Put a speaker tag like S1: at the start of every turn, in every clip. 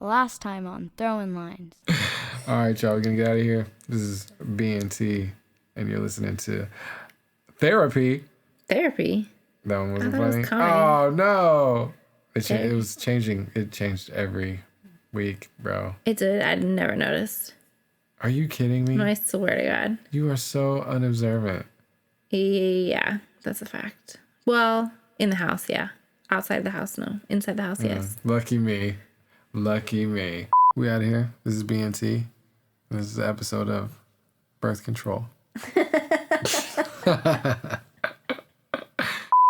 S1: Last time on Throwing Lines.
S2: All right, y'all, we're going to get out of here. This is BNT, and you're listening to Therapy.
S3: Therapy?
S2: That one wasn't
S3: funny?
S2: Was oh, no. It was changing. It changed every week, bro.
S3: It did? I never noticed.
S2: Are you kidding me?
S3: No, I swear to God.
S2: You are so unobservant.
S3: Yeah, that's a fact. Well, in the house, yeah. Outside the house, no. Inside the house, yes.
S2: Lucky me. Lucky me. We out of here. This is BNT. This is an episode of Birth Control.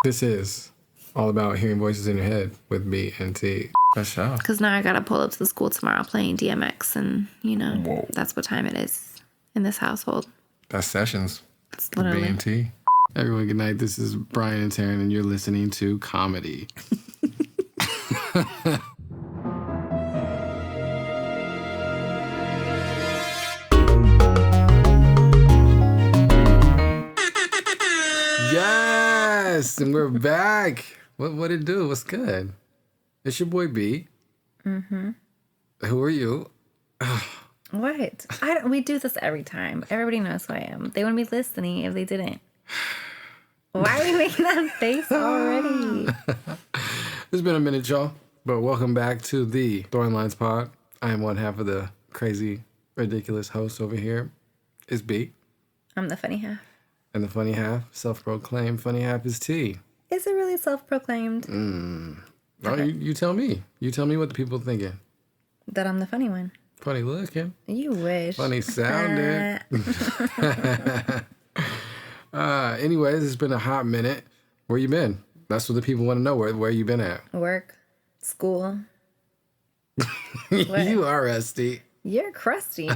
S2: This is all about hearing voices in your head with BNT. That's all.
S3: Because now I got to pull up to the school tomorrow playing DMX, and,
S2: Whoa.
S3: That's what time it is in this household.
S2: That's sessions.
S3: It's literally.
S2: BNT. Everyone, good night. This is Brian and Taryn, and you're listening to Comedy. Yes, and we're back. What it do? What's good? It's your boy B. Mm-hmm. Who are you?
S3: What? We do this every time. Everybody knows who I am. They wouldn't be listening if they didn't. Why are we making that face already?
S2: It's been a minute, y'all. But welcome back to the Throwing Lines Pod. I am one half of the crazy, ridiculous host over here. Is B.
S3: I'm the funny half.
S2: And the funny half, self-proclaimed funny half, is T.
S3: Is it really self-proclaimed?
S2: No, you tell me. You tell me what the people are thinking.
S3: That I'm the funny one.
S2: Funny looking.
S3: You wish.
S2: Funny sounding. Anyways, it's been a hot minute. Where you been? That's what the people want to know. Where you been at?
S3: Work. School.
S2: You are rusty.
S3: You're crusty.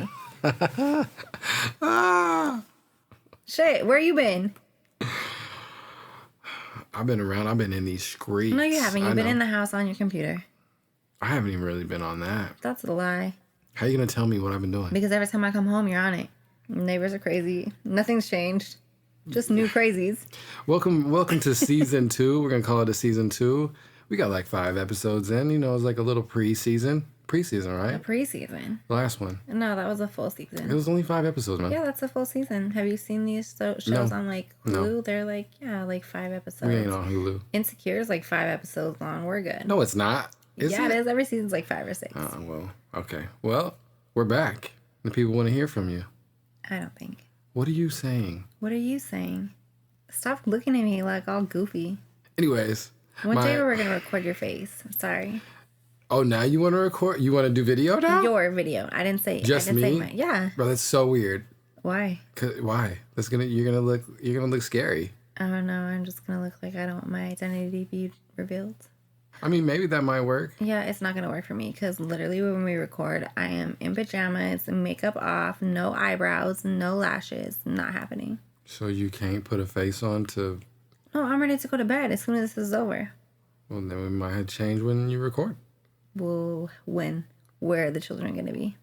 S3: Shit, where you been?
S2: I've been around. I've been in these streets.
S3: No, you haven't. You've been in the house on your computer.
S2: I haven't even really been on that.
S3: That's a lie.
S2: How you going to tell me what I've been doing?
S3: Because every time I come home, you're on it. Neighbors are crazy. Nothing's changed. Just new crazies.
S2: Welcome to season 2. We're going to call it a season 2. We got like 5 episodes in. It's like a little pre-season. Pre-season, right?
S3: A pre-season.
S2: The last one.
S3: No, that was a full season.
S2: It was only 5 episodes, man.
S3: Yeah, that's a full season. Have you seen these shows on like Hulu? No. They're like, 5 episodes.
S2: We ain't on Hulu.
S3: Insecure is like 5 episodes long. We're good.
S2: No, it's not. Is
S3: it? It is. Every season's like 5 or 6.
S2: Oh, well, okay. Well, we're back. The people want to hear from you.
S3: I don't think.
S2: What are you saying?
S3: What are you saying? Stop looking at me like all goofy.
S2: Anyways.
S3: One day we're going to record your face. Sorry.
S2: Oh, now you want to record? You want to do video now?
S3: Your video. I didn't say
S2: just me.
S3: Say yeah.
S2: Bro, that's so weird.
S3: Why?
S2: Why? You're gonna look scary.
S3: I don't know. I'm just gonna look like I don't want my identity to be revealed.
S2: I mean, maybe that might work.
S3: Yeah, it's not gonna work for me because literally when we record, I am in pajamas, makeup off, no eyebrows, no lashes. Not happening.
S2: So you can't put a face on to?
S3: No, I'm ready to go to bed as soon as this is over.
S2: Well, then we might have to change when you record.
S3: Well, when? Where are the children going to be?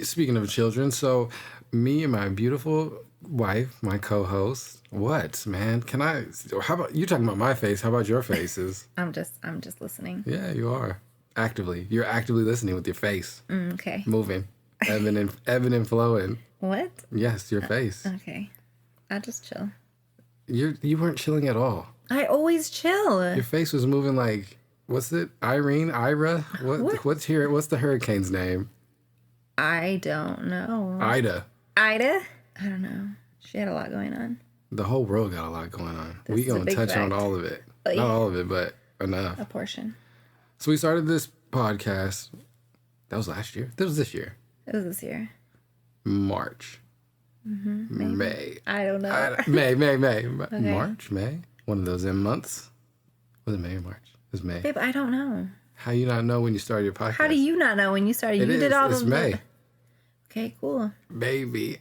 S2: Speaking of children, so me and my beautiful wife, my co-host. What, man? How about you talking about my face? How about your faces?
S3: I'm just listening.
S2: Yeah, you are. You're actively listening with your face.
S3: Okay.
S2: Moving. Ebbing and flowing.
S3: What?
S2: Yes, your face.
S3: Okay. I'll just chill.
S2: You weren't chilling at all.
S3: I always chill.
S2: Your face was moving like, what's it? Ira? What's the hurricane's name?
S3: I don't know.
S2: Ida?
S3: I don't know. She had a lot going on.
S2: The whole world got a lot going on. We gonna touch on all of it. Not all of it, but enough.
S3: A portion.
S2: So we started this podcast. That was last year? That was this year.
S3: It was this year.
S2: March.
S3: Mm-hmm,
S2: May.
S3: I don't know.
S2: May. Okay. March, May. One of those months. Was it May or March? It was May.
S3: Babe, I don't know.
S2: How you not know when you started your podcast?
S3: How do you not know when you started?
S2: It's May.
S3: Okay, cool.
S2: Maybe.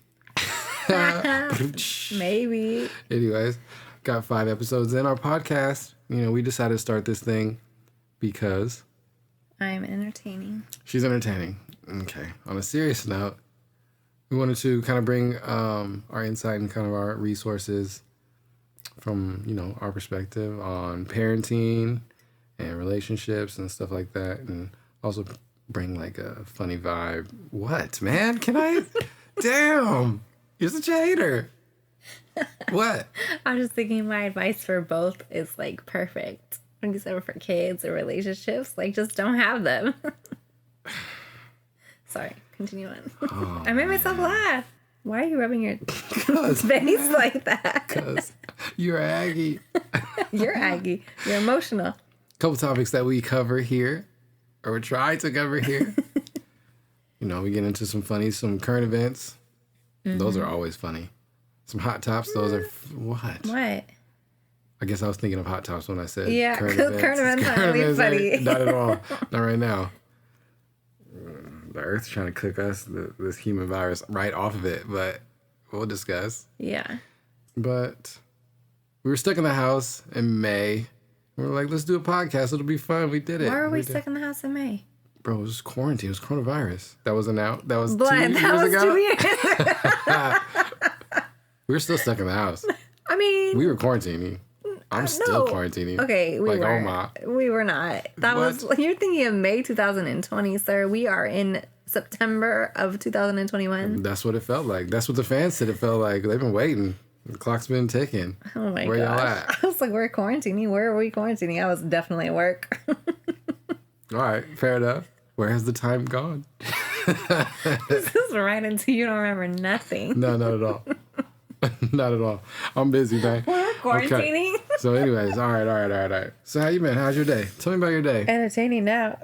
S3: Maybe.
S2: Anyways, got 5 episodes in our podcast. We decided to start this thing because
S3: I'm entertaining.
S2: She's entertaining. Okay. On a serious note, we wanted to kind of bring our insight and kind of our resources from, our perspective on parenting and relationships and stuff like that. And also bring like a funny vibe. What, man? Can I? Damn, you're such a hater. What?
S3: I'm just thinking my advice for both is like perfect. Except for kids or relationships, like just don't have them. Sorry, continue on.
S2: Oh,
S3: I made myself laugh. Why are you rubbing your
S2: Cause,
S3: face like that?
S2: Because you're Aggie.
S3: You're Aggie. You're emotional.
S2: Couple topics that we cover here, or try to cover here. You know, we get into some current events. Those are always funny. Some hot tops. Those are what?
S3: What?
S2: I guess I was thinking of hot tops when I said
S3: Yeah,
S2: current
S3: current events aren't really
S2: events
S3: funny.
S2: Not at all. Not right now. The Earth's trying to cook us, this human virus, right off of it, but we'll discuss.
S3: Yeah.
S2: But we were stuck in the house in May. We were like, let's do a podcast. It'll be fun. We did it.
S3: Why were we
S2: did.
S3: stuck in the house in May?
S2: Bro, it was quarantine. It was coronavirus. That wasn't out. That was
S3: Blood,
S2: 2
S3: that
S2: years
S3: was
S2: ago.
S3: 2 years.
S2: We were still stuck in the house.
S3: I mean,
S2: We were quarantining. I'm still
S3: no.
S2: quarantining.
S3: Okay, we
S2: like,
S3: were.
S2: oh my.
S3: We were not. That was
S2: What?
S3: you're thinking of May 2020, sir. We are in September of 2021.
S2: That's what it felt like. That's what the fans said it felt like. They've been waiting. The clock's been ticking.
S3: Oh my
S2: Where y'all
S3: gosh.
S2: at?
S3: I was like, we're quarantining. Where are we quarantining? I was definitely at work.
S2: All right, fair enough. Where has the time gone?
S3: This is right until you don't remember nothing.
S2: No, not at all. Not at all. I'm busy, man.
S3: We're quarantining.
S2: Okay. So anyways, all right. So how you been? How's your day? Tell me about your day.
S3: Entertaining now.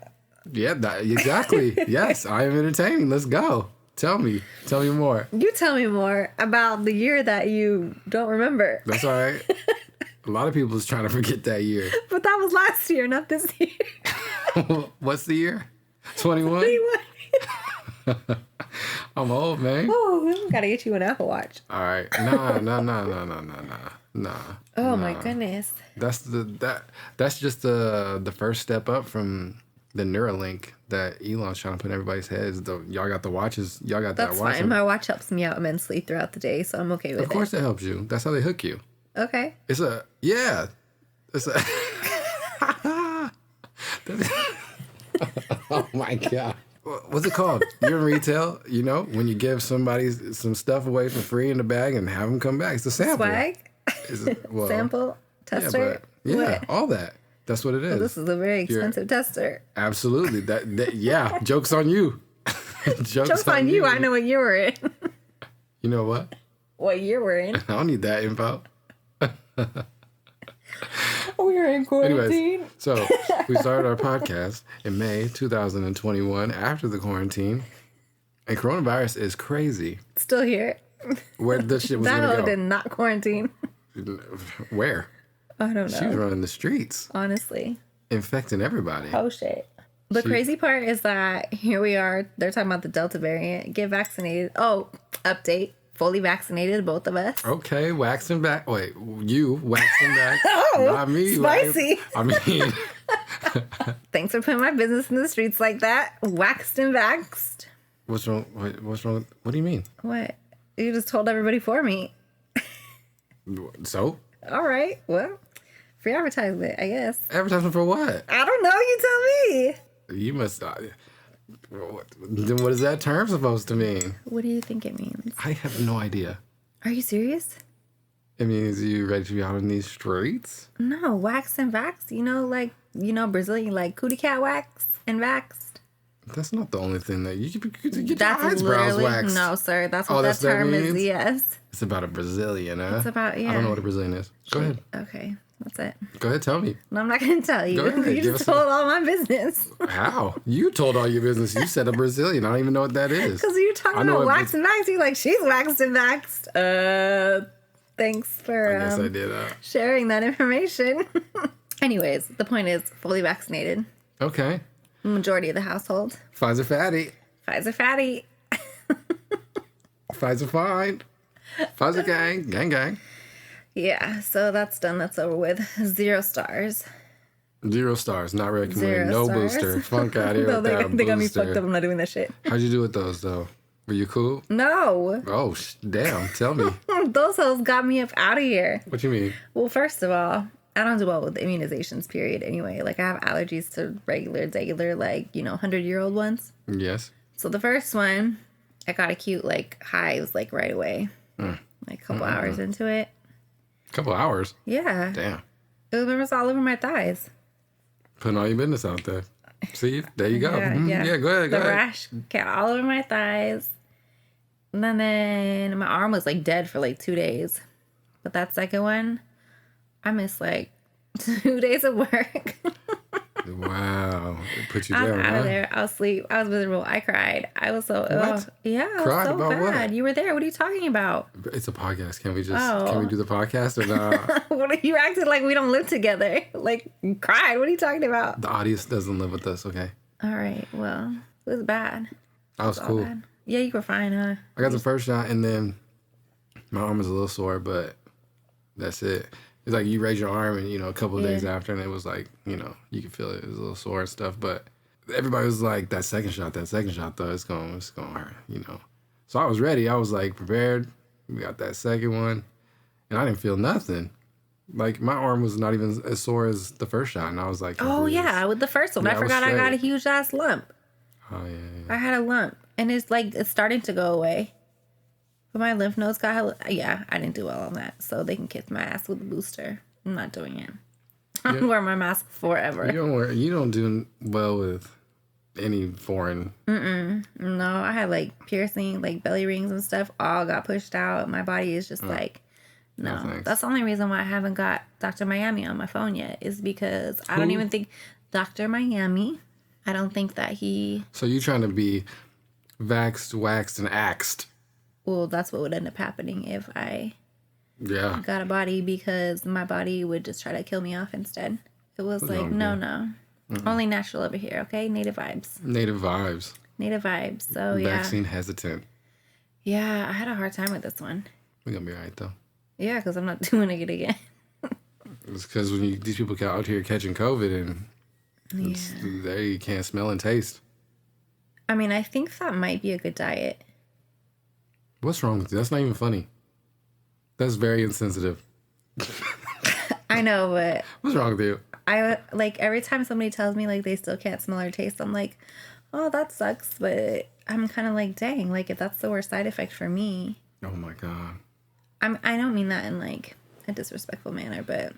S2: Yeah, exactly. Yes, I am entertaining. Let's go. Tell me more.
S3: You tell me more about the year that you don't remember.
S2: That's all right. A lot of people is trying to forget that year.
S3: But that was last year, not this year.
S2: What's the year? 21? I'm old, man.
S3: Oh, we gotta get you an Apple Watch.
S2: All right. Nah.
S3: Oh my goodness.
S2: That's just the first step up from the Neuralink that Elon's trying to put in everybody's heads. Y'all got the watches. Y'all got
S3: That's
S2: that watch.
S3: fine. My watch helps me out immensely throughout the day, so I'm okay with it.
S2: Of course it helps you. That's how they hook you.
S3: Okay.
S2: It's a oh my God. What's it called? You're in retail, you know, when you give somebody some stuff away for free in the bag and have them come back. It's a sample.
S3: Swag?
S2: Well,
S3: Sample? Tester?
S2: Yeah,
S3: What?
S2: all that. That's what it is.
S3: Well, this is a very expensive tester.
S2: Absolutely. That yeah, joke's on you.
S3: Joke's on you. I know what year we're in.
S2: You know what?
S3: What year we're in.
S2: I don't need that info.
S3: We're in quarantine.
S2: Anyways, so we started our podcast in May 2021 after the quarantine. And coronavirus is crazy.
S3: Still here.
S2: Where this shit was going
S3: Tahoe
S2: to
S3: did not quarantine.
S2: go. Where?
S3: I don't
S2: She was
S3: know.
S2: running the streets,
S3: Honestly.
S2: infecting everybody.
S3: Oh, shit. The crazy part is that here we are. They're talking about the Delta variant. Get vaccinated. Oh, update. Fully vaccinated, both of us.
S2: Okay, waxing back. Wait, you waxing back?
S3: Oh,
S2: not me.
S3: spicy.
S2: I mean,
S3: Thanks for putting my business in the streets like that. Waxed and vaxxed.
S2: what's wrong? Wait, what's wrong? What do you mean?
S3: What? You just told everybody for me.
S2: So,
S3: All right. Well, free advertisement, I guess.
S2: advertisement for what?
S3: I don't know. You tell me.
S2: You must. Then what is that term supposed to mean?
S3: What do you think it means?
S2: I have no idea.
S3: Are you serious?
S2: It means you ready to be out in these streets?
S3: No, wax and vax. Brazilian, like cootie cat wax and vaxed.
S2: That's not the only thing that you get your
S3: That's
S2: eyebrows
S3: literally
S2: waxed.
S3: no, sir. That's what
S2: Oh,
S3: that
S2: that's what that
S3: term is.
S2: means?
S3: Yes.
S2: It's about a Brazilian, huh?
S3: It's about
S2: I don't know
S3: yeah.
S2: what a Brazilian is. Go ahead.
S3: Okay, that's it.
S2: Go ahead, tell me.
S3: No, I'm not gonna tell you.
S2: Go ahead,
S3: You
S2: give
S3: just
S2: us
S3: told all my business.
S2: How? You told all your business. You said a Brazilian. I don't even know what that is.
S3: Because you're
S2: I
S3: talking
S2: know
S3: about
S2: what
S3: wax and vax. You're like, she's waxed and vaxed. Thanks for
S2: I guess I did.
S3: sharing that information. Anyways, the point is fully vaccinated.
S2: Okay.
S3: Majority of the household.
S2: Pfizer fatty.
S3: Pfizer fatty.
S2: Pfizer fine. Pfizer gang. Gang gang.
S3: Yeah, so that's done. That's over with. 0 stars.
S2: 0 stars. Not recommended.
S3: 0
S2: No
S3: stars.
S2: booster. Funk out here
S3: No,
S2: with that
S3: they got me
S2: booster.
S3: fucked up. I'm not doing that shit.
S2: How'd you do with those, though? Were you cool?
S3: No.
S2: Oh, damn. Tell me.
S3: Those hoes got me up out of here.
S2: What you mean?
S3: Well, first of all, I don't do well with immunizations, period, anyway. Like, I have allergies to regular, like, 100-year-old ones.
S2: Yes.
S3: So the first one, I got acute, like, hives, like, right away. Like, a couple hours into it.
S2: A couple hours?
S3: Yeah.
S2: Damn.
S3: It was all over my thighs.
S2: Putting all your business out there. See? There you go.
S3: Yeah,
S2: Go ahead.
S3: The rash got all over my thighs. And then my arm was, like, dead for, like, 2 days. But that second one, I missed, like, 2 days of work.
S2: Wow. It put you
S3: I was
S2: down,
S3: out
S2: huh?
S3: of there. I was asleep. I was miserable. I cried. I was so...
S2: What?
S3: Yeah, I was
S2: Cried
S3: so
S2: about what?
S3: bad. You were there. What are you talking about?
S2: It's a podcast. Can we do the podcast or not?
S3: What are you acting like we don't live together? Like, you cried. What are you talking about?
S2: The audience doesn't live with us, okay?
S3: All right. Well, it was bad.
S2: I was cool.
S3: Bad. Yeah, you were fine, huh?
S2: I got the first shot and then my arm was a little sore, but that's it. It's like you raise your arm and, a couple of days after and it was like, you could feel it. It was a little sore and stuff, but everybody was like, that second shot though, it's going to hurt, So I was ready. I was like prepared. We got that second one and I didn't feel nothing. Like my arm was not even as sore as the first shot. And I was like,
S3: oh yeah, with the first one.
S2: Yeah,
S3: I forgot I got a huge ass lump.
S2: Oh yeah.
S3: I had a lump and it's starting to go away. But my lymph nodes got, I didn't do well on that. So they can kiss my ass with a booster. I'm not doing it. I'm wearing my mask forever.
S2: You don't do well with any foreign.
S3: No, I had like piercing, like belly rings and stuff. All got pushed out. My body is just like, no.
S2: thanks.
S3: That's the only reason why I haven't got Dr. Miami on my phone yet is because I don't even think Dr. Miami, I don't think that he...
S2: So you trying to be vaxxed, waxed, and axed.
S3: Well, that's what would end up happening if I
S2: Yeah.
S3: got a body because my body would just try to kill me off instead. It was like, no. Only natural over here, okay? Native vibes.
S2: Native vibes.
S3: So, yeah.
S2: Vaccine hesitant.
S3: Yeah, I had a hard time with this one.
S2: We're going to be all right, though.
S3: Yeah, because I'm not doing it again.
S2: It's because when these people get out here catching COVID and they can't smell and taste.
S3: I mean, I think that might be a good diet.
S2: What's wrong with you? That's not even funny. That's very insensitive.
S3: I know, but...
S2: What's wrong with you?
S3: I, like, every time somebody tells me, like, they still can't smell or taste, I'm like, oh, that sucks. But I'm kind of like, dang, like, if that's the worst side effect for me...
S2: Oh, my God.
S3: I don't mean that in, like, a disrespectful manner, but...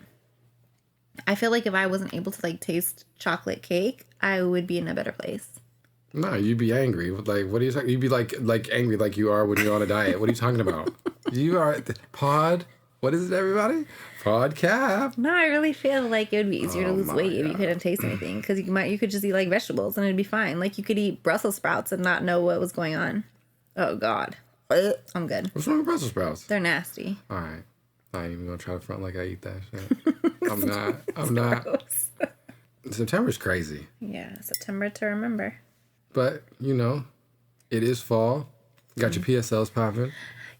S3: I feel like if I wasn't able to, like, taste chocolate cake, I would be in a better place.
S2: No, you'd be angry. Like, what are you talking? You'd be like angry like you are when you're on a diet. What are you talking about? You are pod. What is it, everybody? Podcast.
S3: No, I really feel like it would be easier to lose weight if you couldn't taste anything because you could just eat like vegetables and it'd be fine. Like you could eat Brussels sprouts and not know what was going on. Oh God, I'm good.
S2: What's wrong with Brussels sprouts?
S3: They're nasty.
S2: All right, I ain't even gonna try to front like I eat that shit. I'm not.
S3: Gross.
S2: September's crazy.
S3: Yeah, September to remember.
S2: But, it is fall. Got your PSLs popping.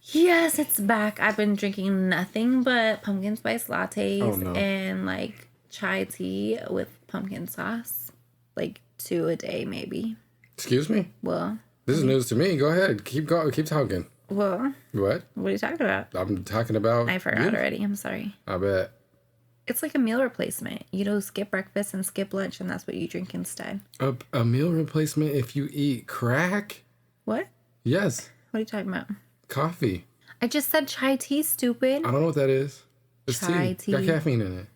S3: Yes, it's back. I've been drinking nothing but pumpkin spice lattes and like chai tea with pumpkin sauce. Like 2 a day, maybe.
S2: Excuse me?
S3: Well.
S2: This is news to me. Go ahead. Keep going. Keep talking.
S3: Well.
S2: What?
S3: What are you talking about?
S2: I'm talking about...
S3: I forgot already. I'm sorry.
S2: I bet.
S3: It's like a meal replacement. You skip breakfast and skip lunch, and that's what you drink instead.
S2: A meal replacement if you eat crack?
S3: What?
S2: Yes.
S3: What are you talking about?
S2: Coffee.
S3: I just said chai tea, stupid.
S2: I don't know what that is. It's
S3: chai tea.
S2: Got caffeine in it.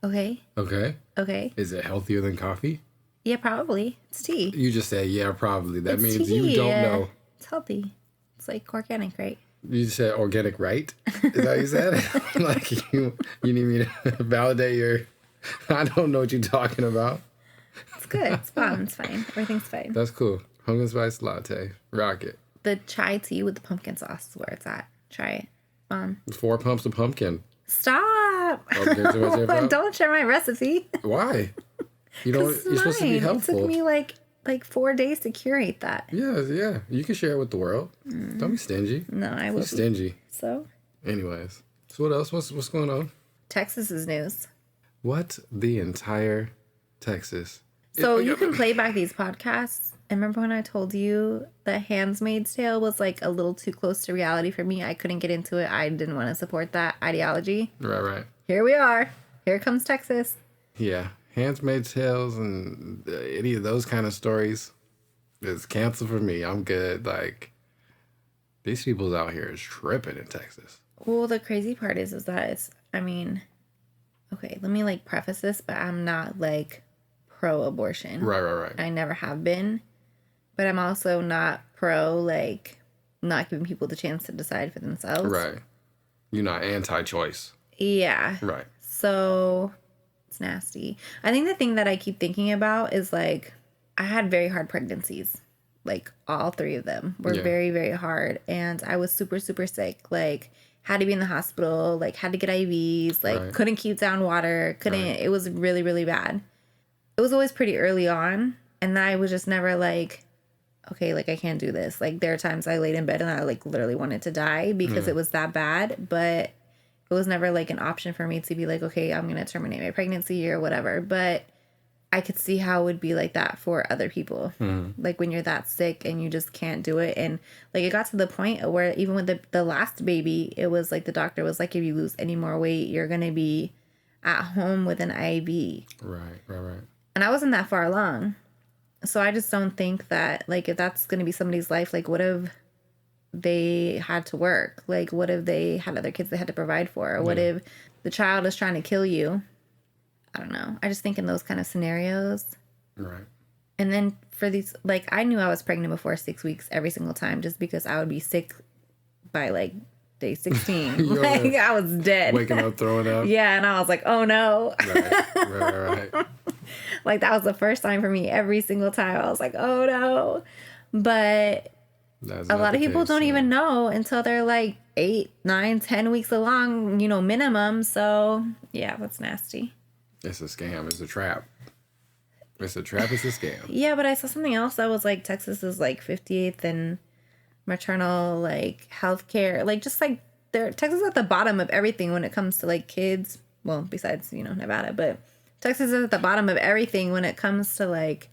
S3: Okay.
S2: Okay. Is it healthier than coffee?
S3: Yeah, probably. It's tea.
S2: You just said, yeah, probably. That
S3: it's
S2: means
S3: tea.
S2: you don't know.
S3: It's healthy. It's like organic, right?
S2: You said organic, right? Is that what you said? Like, you need me to validate your... I don't know what you're talking about.
S3: It's good. It's fun. It's fine. Everything's fine.
S2: That's cool. Pumpkin spice latte. Rock it.
S3: The chai tea with the pumpkin sauce is where it's at. Try it.
S2: 4 pumps of pumpkin.
S3: Stop.
S2: Okay, so
S3: don't share my recipe.
S2: Why? You're supposed to be helpful.
S3: It took me like 4 days to curate that.
S2: Yeah. You can share it with the world. Don't be stingy.
S3: No, I will.
S2: Be stingy.
S3: So?
S2: Anyways. So what else? What's going on?
S3: Texas's news.
S2: What the entire Texas?
S3: So you can play back these podcasts. And remember when I told you that Handmaid's Tale was like a little too close to reality for me? I couldn't get into it. I didn't want to support that ideology.
S2: Right.
S3: Here we are. Here comes Texas.
S2: Yeah. Handmaid's Tales and any of those kind of stories is canceled for me. I'm good. Like, these people's out here is tripping in Texas.
S3: Well, the crazy part is that okay, let me like preface this, but I'm not like pro-abortion.
S2: Right.
S3: I never have been, but I'm also not pro like not giving people the chance to decide for themselves.
S2: Right. You're not anti-choice.
S3: Yeah.
S2: Right.
S3: So it's nasty. I think the thing that I keep thinking about is like I had very hard pregnancies. Like all 3 of them were very, very hard. And I was super, super sick. Like had to be in the hospital, like had to get IVs, like couldn't keep down water, it was really, really bad. It was always pretty early on. And I was just never like, okay, like I can't do this. Like there are times I laid in bed and I like literally wanted to die because it was that bad. But it was never like an option for me to be like, okay, I'm going to terminate my pregnancy or whatever. But I could see how it would be like that for other people. Like when you're that sick and you just can't do it. And like it got to the point where even with the last baby, it was like the doctor was like, if you lose any more weight, you're going to be at home with an IV.
S2: Right.
S3: And I wasn't that far along. So I just don't think that like if that's going to be somebody's life, like what if they had to work? Like what if they had other kids they had to provide for? Or what if the child is trying to kill you? I don't know. I just think in those kind of scenarios.
S2: Right.
S3: And then for these, like, I knew I was pregnant before 6 weeks every single time just because I would be sick by, like, day 16. Like, I was dead.
S2: Waking up, throwing up.
S3: Yeah, and I was like, oh, no.
S2: Right.
S3: Like, that was the first time for me every single time. I was like, oh, no. But a lot of people don't even know until they're, like, 8, 9, 10 weeks along, minimum. So, yeah, that's nasty.
S2: It's a scam. It's a trap. It's a trap. It's a scam.
S3: Yeah, but I saw something else that was like Texas is like 58th in maternal like healthcare. Like just like Texas is at the bottom of everything when it comes to like kids. Well, besides Nevada, but Texas is at the bottom of everything when it comes to like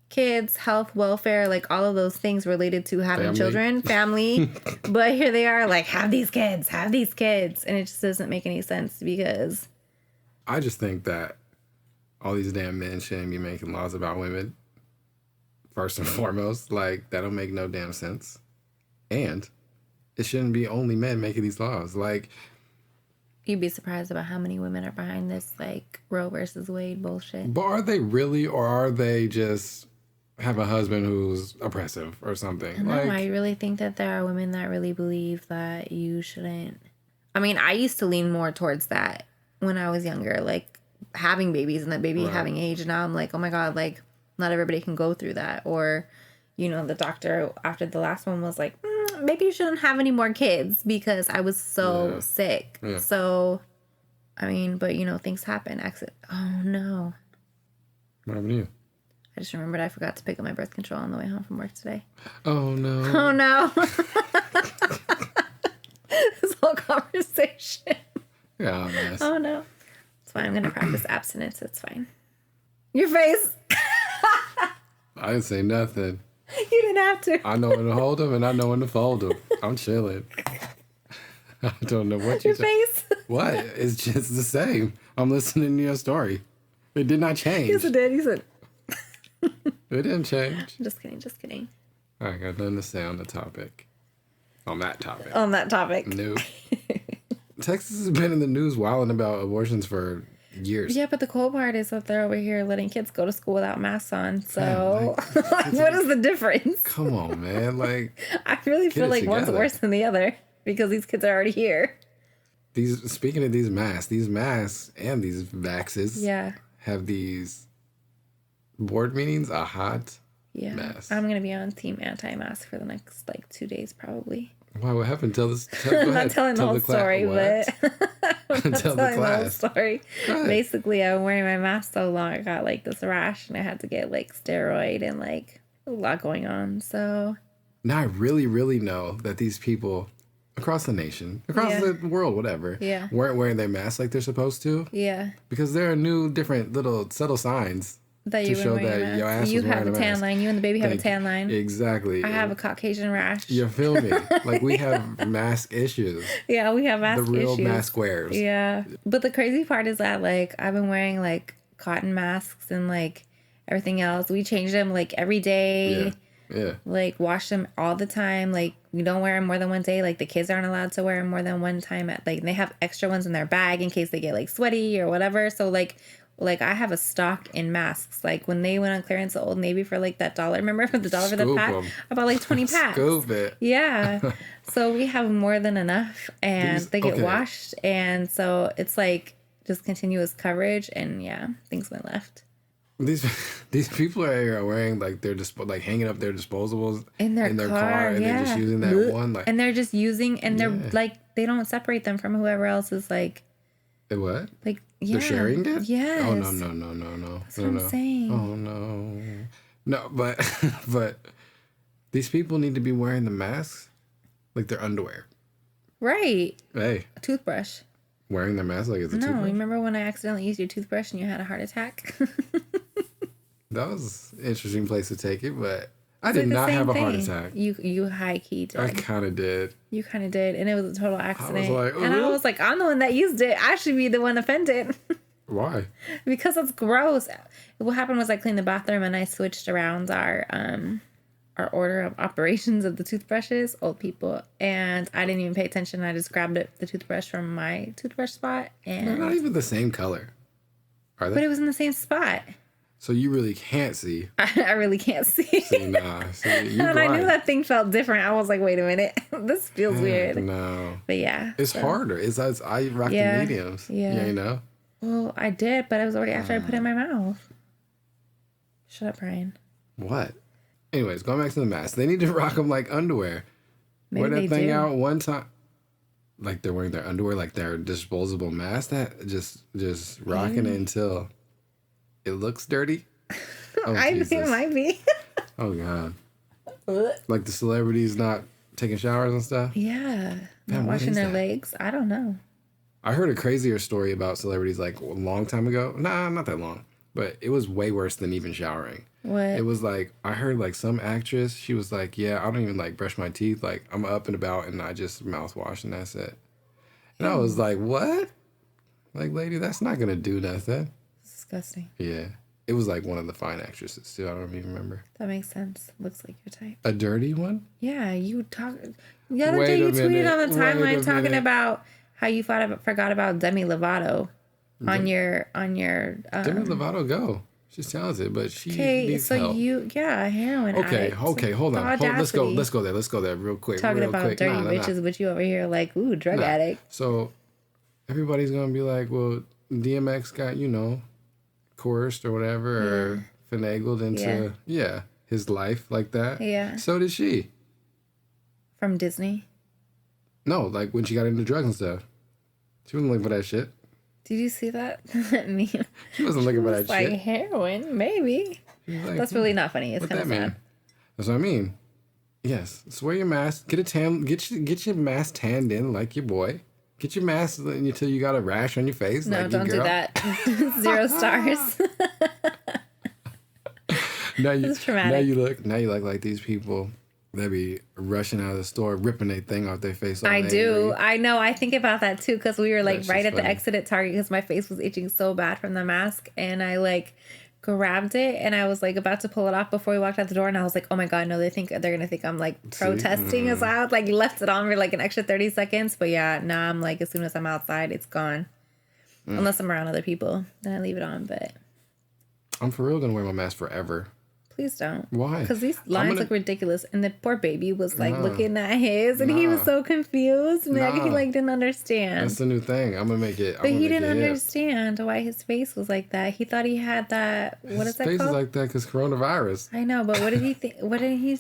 S3: kids, health, welfare, like all of those things related to having children, family. But here they are like have these kids, and it just doesn't make any sense because.
S2: I just think that all these damn men shouldn't be making laws about women. First and foremost, like, that don't make no damn sense. And it shouldn't be only men making these laws. Like,
S3: you'd be surprised about how many women are behind this, like, Roe versus Wade bullshit.
S2: But are they really, or are they just have a husband who's oppressive or something?
S3: I really think that there are women that really believe that you shouldn't. I mean, I used to lean more towards that when I was younger, like having babies and that baby having age. And now I'm like, oh my God, like not everybody can go through that. Or, the doctor after the last one was like, maybe you shouldn't have any more kids because I was so sick. Yeah. So, I mean, but things happen. Oh no.
S2: What happened to you?
S3: I just remembered I forgot to pick up my birth control on the way home from work today.
S2: Oh no.
S3: Oh no. This whole conversation.
S2: Yeah, mess.
S3: Oh no. It's fine. I'm going to practice abstinence. It's fine. Your face.
S2: I didn't say nothing.
S3: You didn't have to.
S2: I know when to hold them and I know when to fold them. I'm chilling. I don't know what
S3: your face.
S2: What? It's just the same. I'm listening to your story. It did not change.
S3: Yes, it did. You said.
S2: It didn't change.
S3: Just kidding.
S2: I got nothing to say on the topic. On that topic.
S3: No.
S2: Texas has been in the news wilding about abortions for years.
S3: Yeah, but the cool part is that they're over here letting kids go to school without masks on. So, what is the difference?
S2: Come on, man. Like,
S3: I really feel like one's worse than the other because these kids are already here.
S2: Speaking of these masks and these vaxes have these board meetings a hot mess.
S3: I'm going to be on team anti-mask for the next 2 days probably.
S2: Why? What happened? Tell this.
S3: I'm not telling the whole story, but I'm not
S2: tell
S3: telling
S2: the
S3: whole story. Basically, I'm wearing my mask so long, I got this rash, and I had to get steroid and a lot going on. So
S2: now I really, really know that these people across the nation, across the world, whatever, weren't wearing their masks like they're supposed to.
S3: Yeah.
S2: Because there are new, different little subtle signs
S3: That
S2: to
S3: you
S2: show
S3: were wearing
S2: that
S3: a
S2: your
S3: mask.
S2: ass
S3: You
S2: was wearing
S3: have a
S2: a
S3: tan
S2: mask.
S3: line. You and the baby have a
S2: Thank
S3: tan line.
S2: Exactly.
S3: I have a Caucasian rash.
S2: You feel me? Like, we have mask issues.
S3: Yeah, we have mask
S2: The real
S3: issues.
S2: mask wearers.
S3: Yeah. But the crazy part is that, like, I've been wearing, like, cotton masks and, like, everything else. We change them, like, every day.
S2: Yeah.
S3: Like, wash them all the time. Like, we don't wear them more than one day. Like, the kids aren't allowed to wear them more than one time. Like, they have extra ones in their bag in case they get, like, sweaty or whatever. So, like I have a stock in masks. Like, when they went on clearance at Old Navy for, like, that $1, remember? For the $1 for the
S2: Scoop
S3: pack?
S2: 'em.
S3: I bought, like, 20 packs.
S2: Scoop it.
S3: Yeah. So we have more than enough, and they get
S2: okay.
S3: washed. And so it's, like, just continuous coverage. And, yeah, things went left.
S2: These people are wearing, like, they're just like hanging up their disposables
S3: In their car,
S2: and
S3: yeah.
S2: they're just using that one, like,
S3: And they're just using, and they're,
S2: Yeah.
S3: like, they don't separate them from whoever else is, like,
S2: what?
S3: like, yeah.
S2: They're sharing it?
S3: Yes.
S2: Oh, no.
S3: That's what I'm saying.
S2: Oh, no, but these people need to be wearing the masks like their underwear.
S3: Right.
S2: Hey,
S3: A toothbrush.
S2: wearing their mask like it's a
S3: No,
S2: toothbrush.
S3: remember when I accidentally used your toothbrush and you had a heart attack?
S2: That was an interesting place to take it, but I
S3: It's
S2: did
S3: like the
S2: not
S3: same
S2: have a heart
S3: thing.
S2: attack.
S3: You high key did.
S2: I kind of did.
S3: You kind of did, and it was a total accident.
S2: like,
S3: and I
S2: "Ooh."
S3: was like, I'm the one that used it. I should be the one offended
S2: Why?
S3: because it's gross. What happened was I cleaned the bathroom and I switched around our order of operations of the toothbrushes, old people, and I didn't even pay attention. I just grabbed the toothbrush from my toothbrush spot,
S2: They're
S3: and
S2: not even the same color, are they?
S3: but it was in the same spot.
S2: So you really can't see.
S3: I really can't see.
S2: See, nah. See, you
S3: And I knew
S2: blind.
S3: that thing felt different. I was like, wait a minute, this feels weird.
S2: No.
S3: But yeah,
S2: It's harder. I rock
S3: Yeah,
S2: the mediums.
S3: yeah.
S2: You know?
S3: well, I did, but it was already after I put it in my mouth. Shut up, Brian.
S2: What? Anyways, going back to the mask. They need to rock them like underwear.
S3: Maybe
S2: Wear
S3: they
S2: that thing
S3: do.
S2: out one time. Like they're wearing their underwear, like their disposable mask. That just rocking it until it looks dirty. Oh,
S3: I think it
S2: Jesus.
S3: might be.
S2: Oh, God. Like the celebrities not taking showers and stuff.
S3: Yeah, not
S2: what
S3: washing
S2: is
S3: their
S2: that?
S3: legs. I don't know.
S2: I heard a crazier story about celebrities like a long time ago. Nah, not that long. But it was way worse than even showering.
S3: What?
S2: It was like, I heard like some actress, she was like, yeah, I don't even like brush my teeth. Like, I'm up and about and I just mouthwash and that's it. And I was like, what? Like, lady, that's not going to do nothing.
S3: Disgusting.
S2: Yeah. It was like one of the fine actresses too. I don't even remember.
S3: That makes sense. Looks like your type.
S2: A dirty one?
S3: Yeah, you talk. The other
S2: Wait
S3: day you
S2: a
S3: tweeted
S2: minute.
S3: on the
S2: Wait a
S3: timeline talking
S2: minute.
S3: about how you forgot about Demi Lovato on your
S2: Demi Lovato, go. She's talented, but she
S3: Okay,
S2: needs
S3: so
S2: help.
S3: heroin
S2: Okay,
S3: addict.
S2: okay, hold on.
S3: The
S2: Let's
S3: audacity.
S2: go there real quick.
S3: Talking
S2: real
S3: about
S2: quick.
S3: dirty
S2: Nah.
S3: bitches, but you over here like, ooh, drug
S2: Nah.
S3: addict.
S2: So everybody's gonna be like, well, DMX got, coerced or whatever, or finagled into his life like that.
S3: Yeah.
S2: So did she.
S3: From Disney.
S2: No, like when she got into drugs and stuff. She wasn't looking for that shit.
S3: Did you see that meme?
S2: She wasn't looking for that
S3: It's like
S2: shit.
S3: heroin, maybe.
S2: She was like,
S3: That's really not funny. It's
S2: what
S3: kind
S2: that
S3: of
S2: mean?
S3: sad.
S2: That's what I mean. Yes. So wear your mask. Get a tan. Get your mask tanned in like your boy. Get your mask until you got a rash on your face.
S3: No,
S2: like
S3: don't
S2: your
S3: do
S2: girl.
S3: that. 0 stars.
S2: Now you,
S3: It's traumatic.
S2: now you look like these people that be rushing out of the store, ripping a thing off their face. all
S3: I do.
S2: angry.
S3: I know. I think about that too because we were like
S2: That's
S3: right
S2: just
S3: at the
S2: funny.
S3: exit at Target because my face was itching so bad from the mask, and I like grabbed it and I was like about to pull it off before we walked out the door, and I was like, oh my god, no, they're gonna think I'm like protesting us out. Like left it on for like an extra 30 seconds, but yeah, nah, I'm like as soon as I'm outside, it's gone. Unless I'm around other people, then I leave it on. But
S2: I'm for real gonna wear my mask forever.
S3: please don't.
S2: Why?
S3: Because these
S2: I'm
S3: lines
S2: gonna-
S3: look ridiculous, and the poor baby was like
S2: Nah.
S3: looking at his, and he was
S2: Nah.
S3: so confused. And like, he
S2: Nah.
S3: like didn't understand.
S2: That's the new thing. I'm gonna make it.
S3: But he didn't understand why his face was like that. He thought he had that. What is that
S2: face
S3: called?
S2: is like that because coronavirus.
S3: I know, but what did he think? What did he?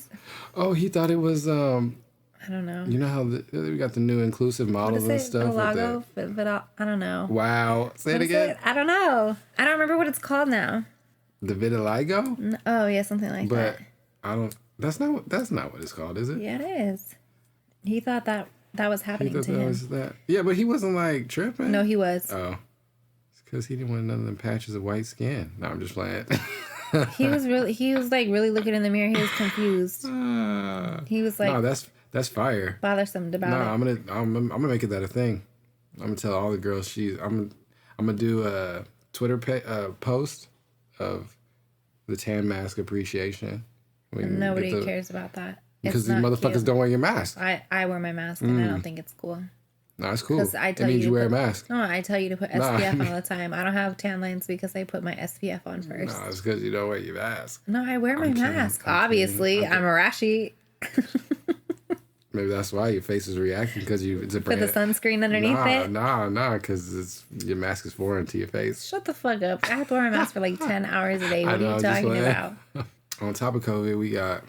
S2: Oh, he thought it was.
S3: I don't know.
S2: You know how we got the new inclusive
S3: What
S2: models
S3: is
S2: and
S3: it?
S2: stuff.
S3: Vitiligo? I don't know.
S2: Wow. Say it
S3: What is
S2: again.
S3: it? I don't know. I don't remember what it's called now.
S2: The vitiligo.
S3: Oh yeah, something like
S2: But
S3: that.
S2: I don't. That's not what it's called, is it?
S3: Yeah, it is. He thought that was
S2: He
S3: happening
S2: thought
S3: to
S2: that
S3: him.
S2: was that. Yeah, but he wasn't like tripping.
S3: No, he was.
S2: Oh, it's because he didn't want none of them patches of white skin. No, I'm just playing.
S3: He was like really looking in the mirror. He was confused. He was like,
S2: no, that's fire.
S3: Bothersome about
S2: it. I'm gonna make it that a thing. I'm gonna tell all the girls I'm gonna do a Twitter post of the tan mask appreciation.
S3: Nobody cares about that.
S2: Because these motherfuckers don't wear your mask.
S3: I wear my mask and I don't think it's cool.
S2: No, it's cool.
S3: Because
S2: It means you wear a mask.
S3: No, I tell you to put SPF all the time. I don't have tan lines because I put my SPF on first.
S2: No, it's because you don't wear your mask.
S3: No, I wear my mask. Obviously, I'm a rashy.
S2: Maybe that's why your face is reacting because it's a
S3: Put the sunscreen underneath it?
S2: Nah, because your mask is foreign to your face.
S3: Shut the fuck up. I have to wear my mask for like 10 hours a day. What are you talking about?
S2: On top of COVID, we got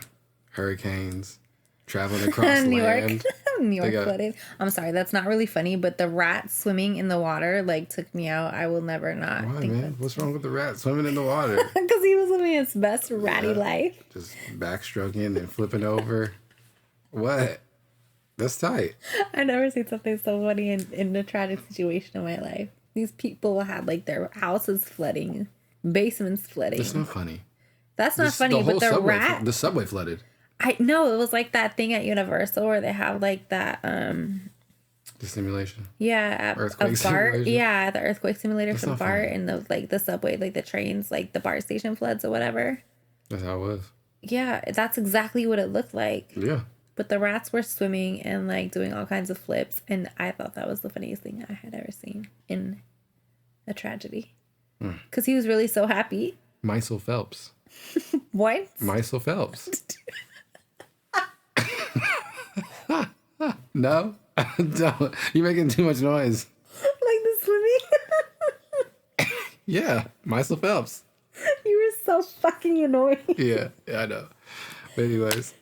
S2: hurricanes traveling across
S3: New
S2: land.
S3: York. New York flooded. I'm sorry, that's not really funny, but the rat swimming in the water like took me out. I will never not
S2: Why,
S3: think
S2: man? What's wrong with the rat swimming in the water?
S3: Because he was living his best ratty life.
S2: Just backstroking and flipping over. What? That's tight.
S3: I've never seen something so funny in a tragic situation in my life. These people had like their houses flooding, basements flooding.
S2: That's not funny.
S3: That's not funny, but
S2: the subway flooded.
S3: I know, it was like that thing at Universal where they have like that
S2: The simulation.
S3: Yeah,
S2: earthquake
S3: BART. Yeah, the earthquake simulator for BART
S2: funny.
S3: and the subway, like the trains, like the BART station floods or whatever.
S2: That's how it was.
S3: Yeah, that's exactly what it looked like.
S2: Yeah.
S3: But the rats were swimming and like doing all kinds of flips, and I thought that was the funniest thing I had ever seen in a tragedy. Because he was really so happy.
S2: Micel Phelps.
S3: What?
S2: Micel Phelps. No? Don't. You're making too much noise.
S3: Like the swimming?
S2: Yeah, Micel Phelps.
S3: You were so fucking annoying.
S2: Yeah, I know. But anyways.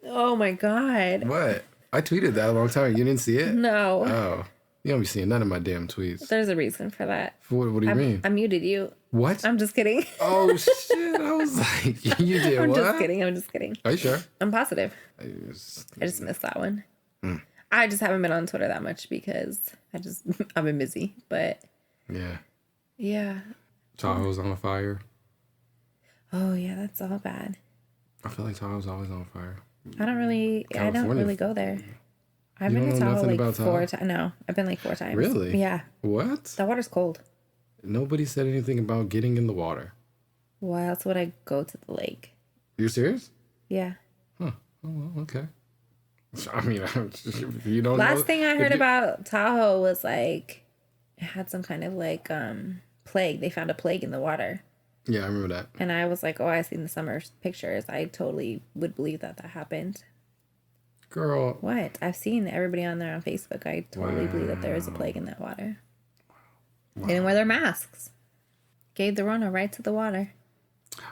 S3: Oh my God.
S2: What? I tweeted that a long time. You didn't see it?
S3: No.
S2: Oh. You don't be seeing none of my damn tweets.
S3: There's a reason for that.
S2: What do you mean?
S3: I muted you.
S2: What?
S3: I'm just kidding.
S2: Oh, shit. I was like, you did
S3: I'm
S2: what?
S3: just kidding.
S2: Are you sure?
S3: I'm positive. I just missed that one. I just haven't been on Twitter that much because I've been busy. But yeah.
S2: Tahoe's on fire.
S3: Oh yeah, that's all bad.
S2: I feel like Tahoe's always on fire.
S3: I don't really go there. I've been to Tahoe like 4 times. No, I've been like 4 times.
S2: Really?
S3: Yeah.
S2: What?
S3: The water's cold.
S2: Nobody said anything about getting in the water.
S3: Why else would I go to the lake?
S2: You're serious?
S3: Yeah.
S2: Huh. Oh, well, okay. I mean, you don't know.
S3: Last thing I heard about Tahoe was like it had some kind of like plague. They found a plague in the water.
S2: Yeah, I remember that.
S3: And I was like, oh, I seen the summer pictures. I totally would believe that happened.
S2: Girl.
S3: What? I've seen everybody on there on Facebook. I totally believe that there is a plague in that water. Wow. They didn't wear their masks. Gave the Rona right to the water.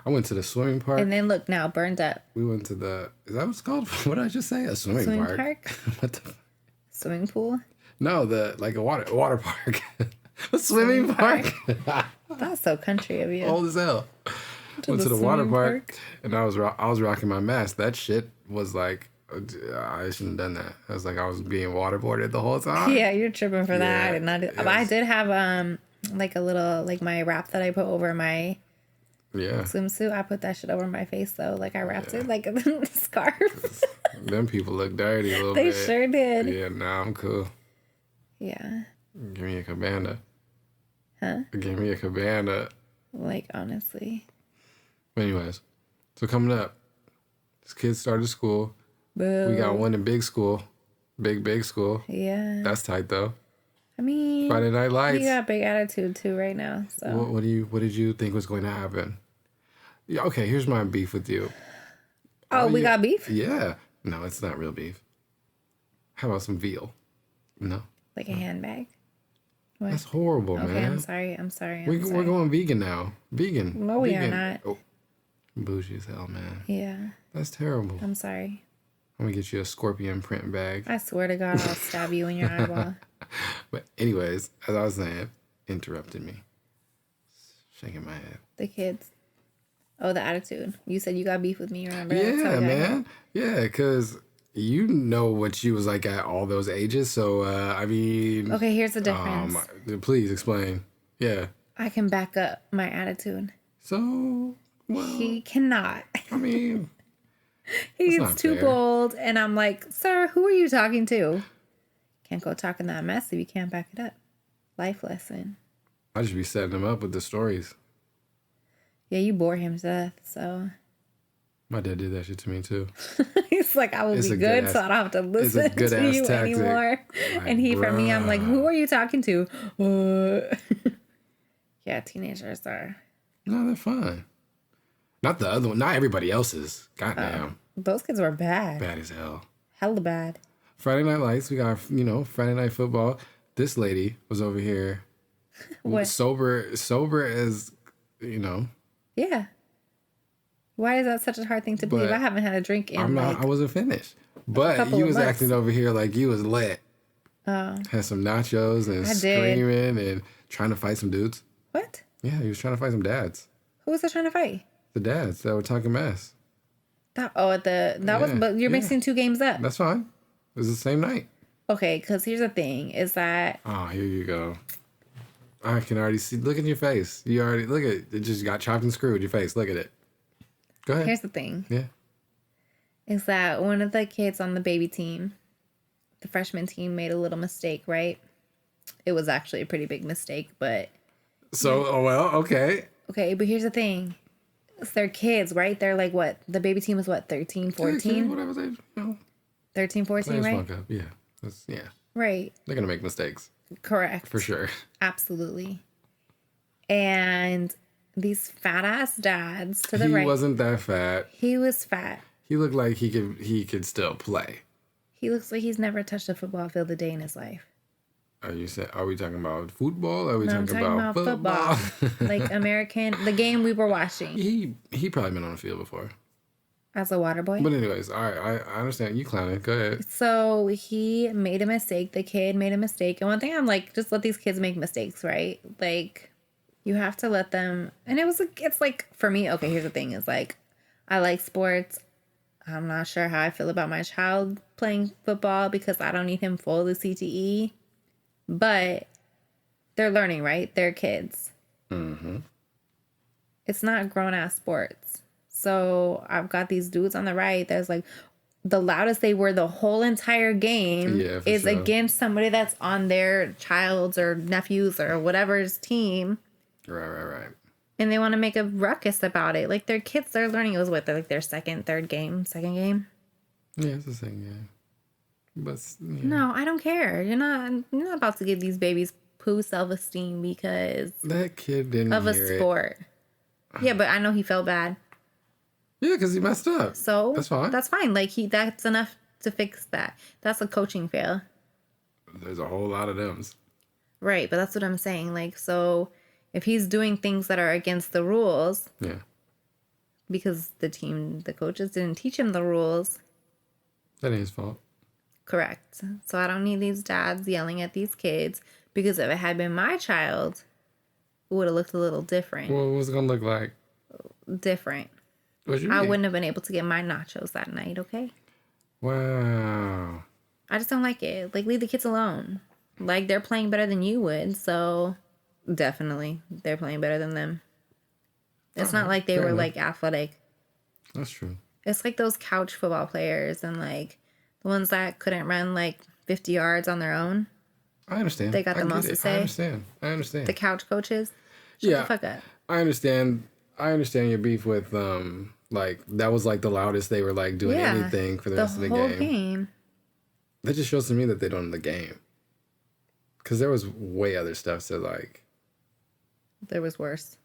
S2: I went to the swimming park.
S3: And then look now, burned up.
S2: We went to is that what it's called? What did I just say? A swimming park?
S3: What the? Swimming pool?
S2: No, a water park. A swimming park?
S3: That's so country of you.
S2: Old as hell. Went to the water park and I was rocking my mask. That shit was like, I shouldn't have done that. I was like, I was being waterboarded the whole time.
S3: Yeah, you're tripping for that. And I did have like a little like my wrap that I put over my swimsuit. I put that shit over my face though. Like I wrapped it like a scarf.
S2: Them people look dirty a little
S3: they
S2: bit.
S3: They sure did.
S2: Yeah, nah, I'm cool.
S3: Yeah.
S2: Give me a cabana.
S3: Huh?
S2: Give me a cabana.
S3: Like honestly.
S2: Anyways, so coming up, this kid started school.
S3: Boo.
S2: We got one in big school. Big school.
S3: Yeah.
S2: That's tight though.
S3: I mean,
S2: Friday Night Lights.
S3: You got big attitude too right now. So
S2: what did you think was going to happen? Yeah, okay, here's my beef with you.
S3: Oh, we got beef?
S2: Yeah. No, it's not real beef. How about some veal? No.
S3: Like a handbag? What?
S2: That's horrible, man.
S3: Okay, I'm sorry.
S2: We're going vegan now. Vegan.
S3: No, we
S2: vegan.
S3: are not.
S2: Oh, bougie as hell, man.
S3: Yeah.
S2: That's terrible.
S3: I'm sorry.
S2: I'm going to get you a scorpion print bag.
S3: I swear to God, I'll stab you in your eyeball.
S2: But anyways, as I was saying, interrupted me. Shaking my head.
S3: The kids. Oh, the attitude. You said you got beef with me, remember?
S2: Yeah, man. Yeah, because you know what she was like at all those ages. So, I mean...
S3: Okay, here's the difference.
S2: Please explain. Yeah.
S3: I can back up my attitude.
S2: So, well,
S3: He cannot.
S2: I mean,
S3: He's
S2: not
S3: too
S2: fair.
S3: bold. And I'm like, sir, who are you talking to? Can't go talking that mess if you can't back it up. Life lesson.
S2: I just be setting him up with the stories.
S3: Yeah, you bore him to death, so.
S2: My dad did that shit to me too.
S3: He's like, I will
S2: It's
S3: be
S2: a
S3: good,
S2: good
S3: so
S2: ass-
S3: I don't have to
S2: it's a
S3: listen
S2: good
S3: to
S2: ass
S3: you
S2: tactic.
S3: anymore.
S2: Like,
S3: And he, for me, I'm like, who are you talking to? Yeah, teenagers are.
S2: No, they're fine. Not the other one. Not everybody else's. Goddamn.
S3: Those kids were bad.
S2: Bad as hell.
S3: Hella bad.
S2: Friday Night Lights. We got, Friday Night Football. This lady was over here.
S3: What?
S2: Sober as,
S3: Yeah. Why is that such a hard thing to believe?
S2: But
S3: I haven't had a drink in
S2: I wasn't finished. But
S3: couple
S2: you
S3: of
S2: was
S3: months.
S2: acting over here like you was lit.
S3: Oh.
S2: Had some nachos and
S3: I did.
S2: screaming and trying to fight some dudes.
S3: What?
S2: Yeah, he was trying to fight some dads.
S3: Who was I trying to fight?
S2: The dads that were talking mess.
S3: That was, but you're
S2: yeah.
S3: mixing two games up.
S2: That's fine. It was the same night.
S3: Okay, because here's the thing, is that,
S2: Oh, here you go. I can already see. Look at your face. You already, look at it. It just got chopped and screwed. Your face. Look at it. Go ahead.
S3: here's the thing,
S2: Yeah.
S3: is that one of the kids on the baby team, the freshman team, made a little mistake, right? It was actually a pretty big mistake, but,
S2: So, well, okay.
S3: okay, but here's the thing. It's their kids, right? They're like, what? The baby team was what, 13, 14?
S2: Whatever they,
S3: 13, 14,
S2: players
S3: right?
S2: fuck up. Yeah. Yeah.
S3: Right.
S2: They're going to make mistakes.
S3: Correct.
S2: For sure.
S3: Absolutely. And these fat ass dads to the
S2: He
S3: right.
S2: wasn't that fat.
S3: He was fat.
S2: He looked like he could still play.
S3: He looks like he's never touched a football field a day in his life.
S2: Are we talking about football? Or are we
S3: No, I'm
S2: talking
S3: talking
S2: about
S3: about
S2: football?
S3: Like the game we were watching
S2: he probably been on the field before.
S3: as a water boy.
S2: But anyways, all right, I understand you clowning. Go ahead.
S3: So he made a mistake. The kid made a mistake. And one thing I'm like, just let these kids make mistakes, right? Like, you have to let them. And it's like, for me, okay, here's the thing is like, I like sports. I'm not sure how I feel about my child playing football because I don't need him full of the CTE. But they're learning, right? They're kids.
S2: Mm-hmm.
S3: It's not grown-ass sports. So I've got these dudes on the right that's like, the loudest they were the whole entire game is
S2: sure.
S3: against somebody that's on their child's or nephew's or whatever's team.
S2: Right.
S3: And they want to make a ruckus about it. Like, their kids, they're learning. It was what, their second game?
S2: Yeah, it's the same game. But yeah.
S3: No, I don't care. You're not about to give these babies poo self-esteem because
S2: That kid didn't
S3: of a
S2: hear it.
S3: sport. Yeah, but I know he felt bad.
S2: Yeah, because he messed up.
S3: So
S2: That's fine.
S3: That's fine. Like, that's enough to fix that. That's a coaching fail.
S2: There's a whole lot of them.
S3: Right, but that's what I'm saying. Like, so if he's doing things that are against the rules
S2: Yeah.
S3: because the coaches didn't teach him the rules,
S2: That ain't his fault.
S3: correct. So I don't need these dads yelling at these kids because if it had been my child, it would have looked a little different.
S2: Well, what's it going to look like?
S3: Different.
S2: What you
S3: I
S2: mean?
S3: wouldn't have been able to get my nachos that night, okay?
S2: Wow.
S3: I just don't like it. Like, leave the kids alone. Like, they're playing better than you would, so definitely they're playing better than them. It's not like they
S2: fair
S3: were,
S2: enough.
S3: like, athletic.
S2: That's true.
S3: It's like those couch football players and, like, the ones that couldn't run, like, 50 yards on their own.
S2: I understand.
S3: They got the
S2: I get
S3: most to
S2: it.
S3: say.
S2: I understand.
S3: The couch coaches. Shut
S2: Yeah.
S3: the fuck up.
S2: I understand your beef with like that was like the loudest they were like doing
S3: Yeah.
S2: anything for the rest of the
S3: whole
S2: game.
S3: game.
S2: That just shows to me that they don't know the game. Cause there was way other stuff. So like
S3: There was worse.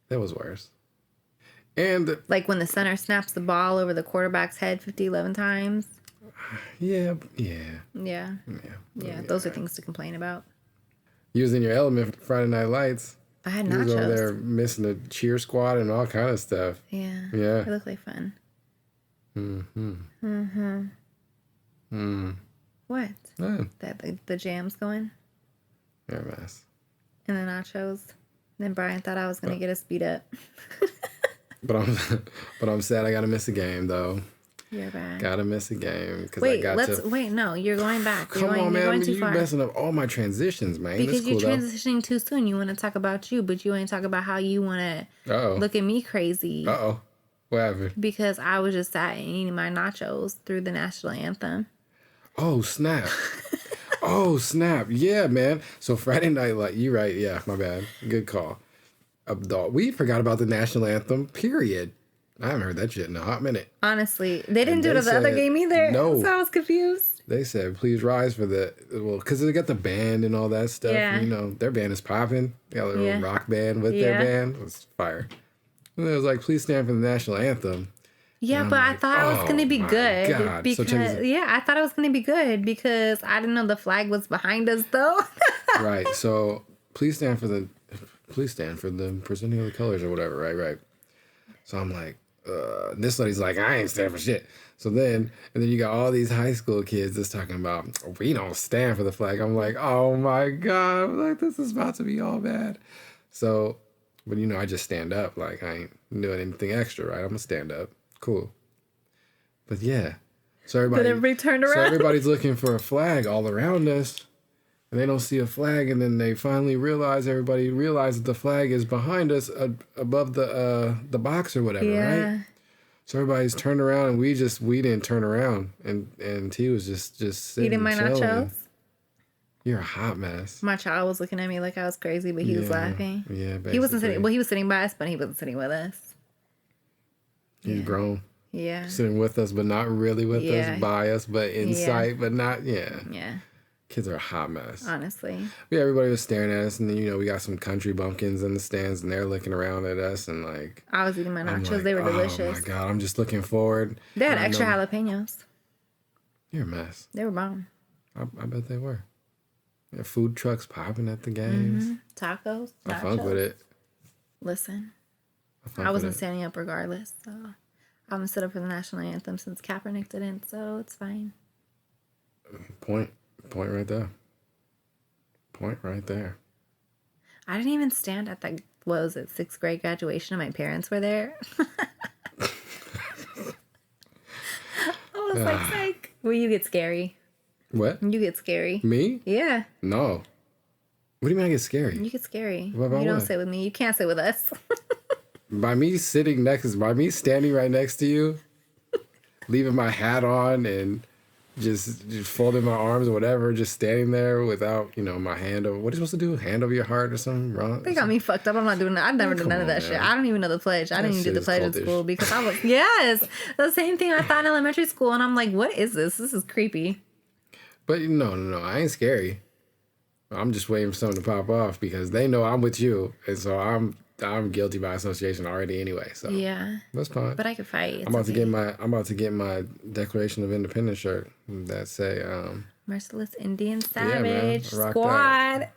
S2: that was worse. And
S3: Like when the center snaps the ball over the quarterback's head 11 times.
S2: yeah.
S3: Yeah. Those are things to complain about.
S2: You was in your element for Friday Night Lights.
S3: I had
S2: You was over there
S3: nachos.
S2: missing the cheer squad and all kind of stuff.
S3: Yeah.
S2: Yeah.
S3: It looked like fun. What?
S2: Yeah.
S3: That the jam's going?
S2: You're a mess.
S3: And the nachos? Then Brian thought I was going to get us beat up.
S2: But I'm sad I gotta miss a game though.
S3: You're bad.
S2: Gotta miss a game because I
S3: Wait,
S2: got to.
S3: wait. No, you're going back.
S2: Come on,
S3: You're
S2: man!
S3: going too
S2: You
S3: far.
S2: messing up all my transitions, man.
S3: Because
S2: That's cool,
S3: you're transitioning too soon. You want to talk about you, but you ain't talk about how you want to
S2: Uh-oh.
S3: look at me crazy.
S2: Uh-oh. What happened?
S3: Because I was just sat and eating my nachos through the national anthem.
S2: Oh, snap. Oh, snap. Yeah, man. So Friday night, like, you're right. Yeah, my bad. Good call. We forgot about the national anthem, period. I haven't heard that shit in a hot minute.
S3: Honestly, they didn't do it
S2: they
S3: at the other
S2: said,
S3: game either.
S2: no.
S3: So I was confused.
S2: They said, please rise for the, well, because they got the band and all that stuff.
S3: Yeah.
S2: You know, their band is popping. They got a little rock band with their band. It was fire. And it was like, please stand for the national anthem.
S3: Yeah, but I thought it was going to be good.
S2: God.
S3: Because,
S2: So
S3: I thought it was going to be good because I didn't know the flag was behind us, though.
S2: Right. So please stand for the presenting of the colors or whatever. Right. So I'm like, this lady's like, I ain't stand for shit. So then you got all these high school kids that's talking about, we don't stand for the flag. I'm like, oh my God. I'm like, this is about to be all bad. So, but you know, I just stand up. Like, I ain't doing anything extra, right? I'm going to stand up. Cool. But yeah. So everybody
S3: turned around.
S2: So everybody's looking for a flag all around us. And they don't see a flag, and then they finally everybody realizes the flag is behind us above the box or whatever, right? So everybody's turned around, and we didn't turn around, and T was just sitting
S3: Eating my
S2: chilling.
S3: nachos.
S2: You're a hot mess.
S3: My child was looking at me like I was crazy, but he was laughing.
S2: Yeah, basically.
S3: He wasn't sitting. Well, he was sitting by us, but he wasn't sitting with us.
S2: He's grown.
S3: Yeah.
S2: Sitting with us, but not really with us, by us, but in sight, but not,
S3: Yeah.
S2: Kids are a hot mess.
S3: Honestly.
S2: Yeah, everybody was staring at us, and then, you know, we got some country bumpkins in the stands, and they're looking around at us, and like...
S3: I was eating my nachos.
S2: Like,
S3: they were delicious.
S2: Oh my God, I'm just looking forward.
S3: They had extra jalapenos.
S2: You're a mess.
S3: They were bomb.
S2: I bet they were. Yeah, food trucks popping at the games.
S3: Tacos.
S2: I funk with it.
S3: Listen, I wasn't standing up regardless, so I'm gonna sit up for the national anthem since Kaepernick didn't, so it's fine.
S2: Point right there. Point right there.
S3: I didn't even stand at that. What was it? 6th grade graduation, and my parents were there. I was like, psych. Well, you get scary.
S2: What?
S3: You get scary.
S2: Me?
S3: Yeah.
S2: No. What do you mean I get scary?
S3: You get scary.
S2: What about
S3: you don't
S2: what?
S3: sit with me. You can't sit with us.
S2: By me standing right next to you, leaving my hat on and just folding my arms or whatever, just standing there without, you know, my hand over. What are you supposed to do? Hand over your heart or something? Wrong?
S3: They got me fucked up. I'm not doing that. I've never done none of that shit. I don't even know the pledge. I didn't even do the pledge in school because I was, yes, the same thing I thought in elementary school. And I'm like, what is this? This is creepy.
S2: But no, I ain't scary. I'm just waiting for something to pop off because they know I'm with you, and so I'm guilty by association already anyway. So
S3: yeah,
S2: that's fine.
S3: But I could fight.
S2: I'm about to get my Declaration of Independence shirt that say
S3: Merciless Indian Savage
S2: Rock
S3: Squad.
S2: that.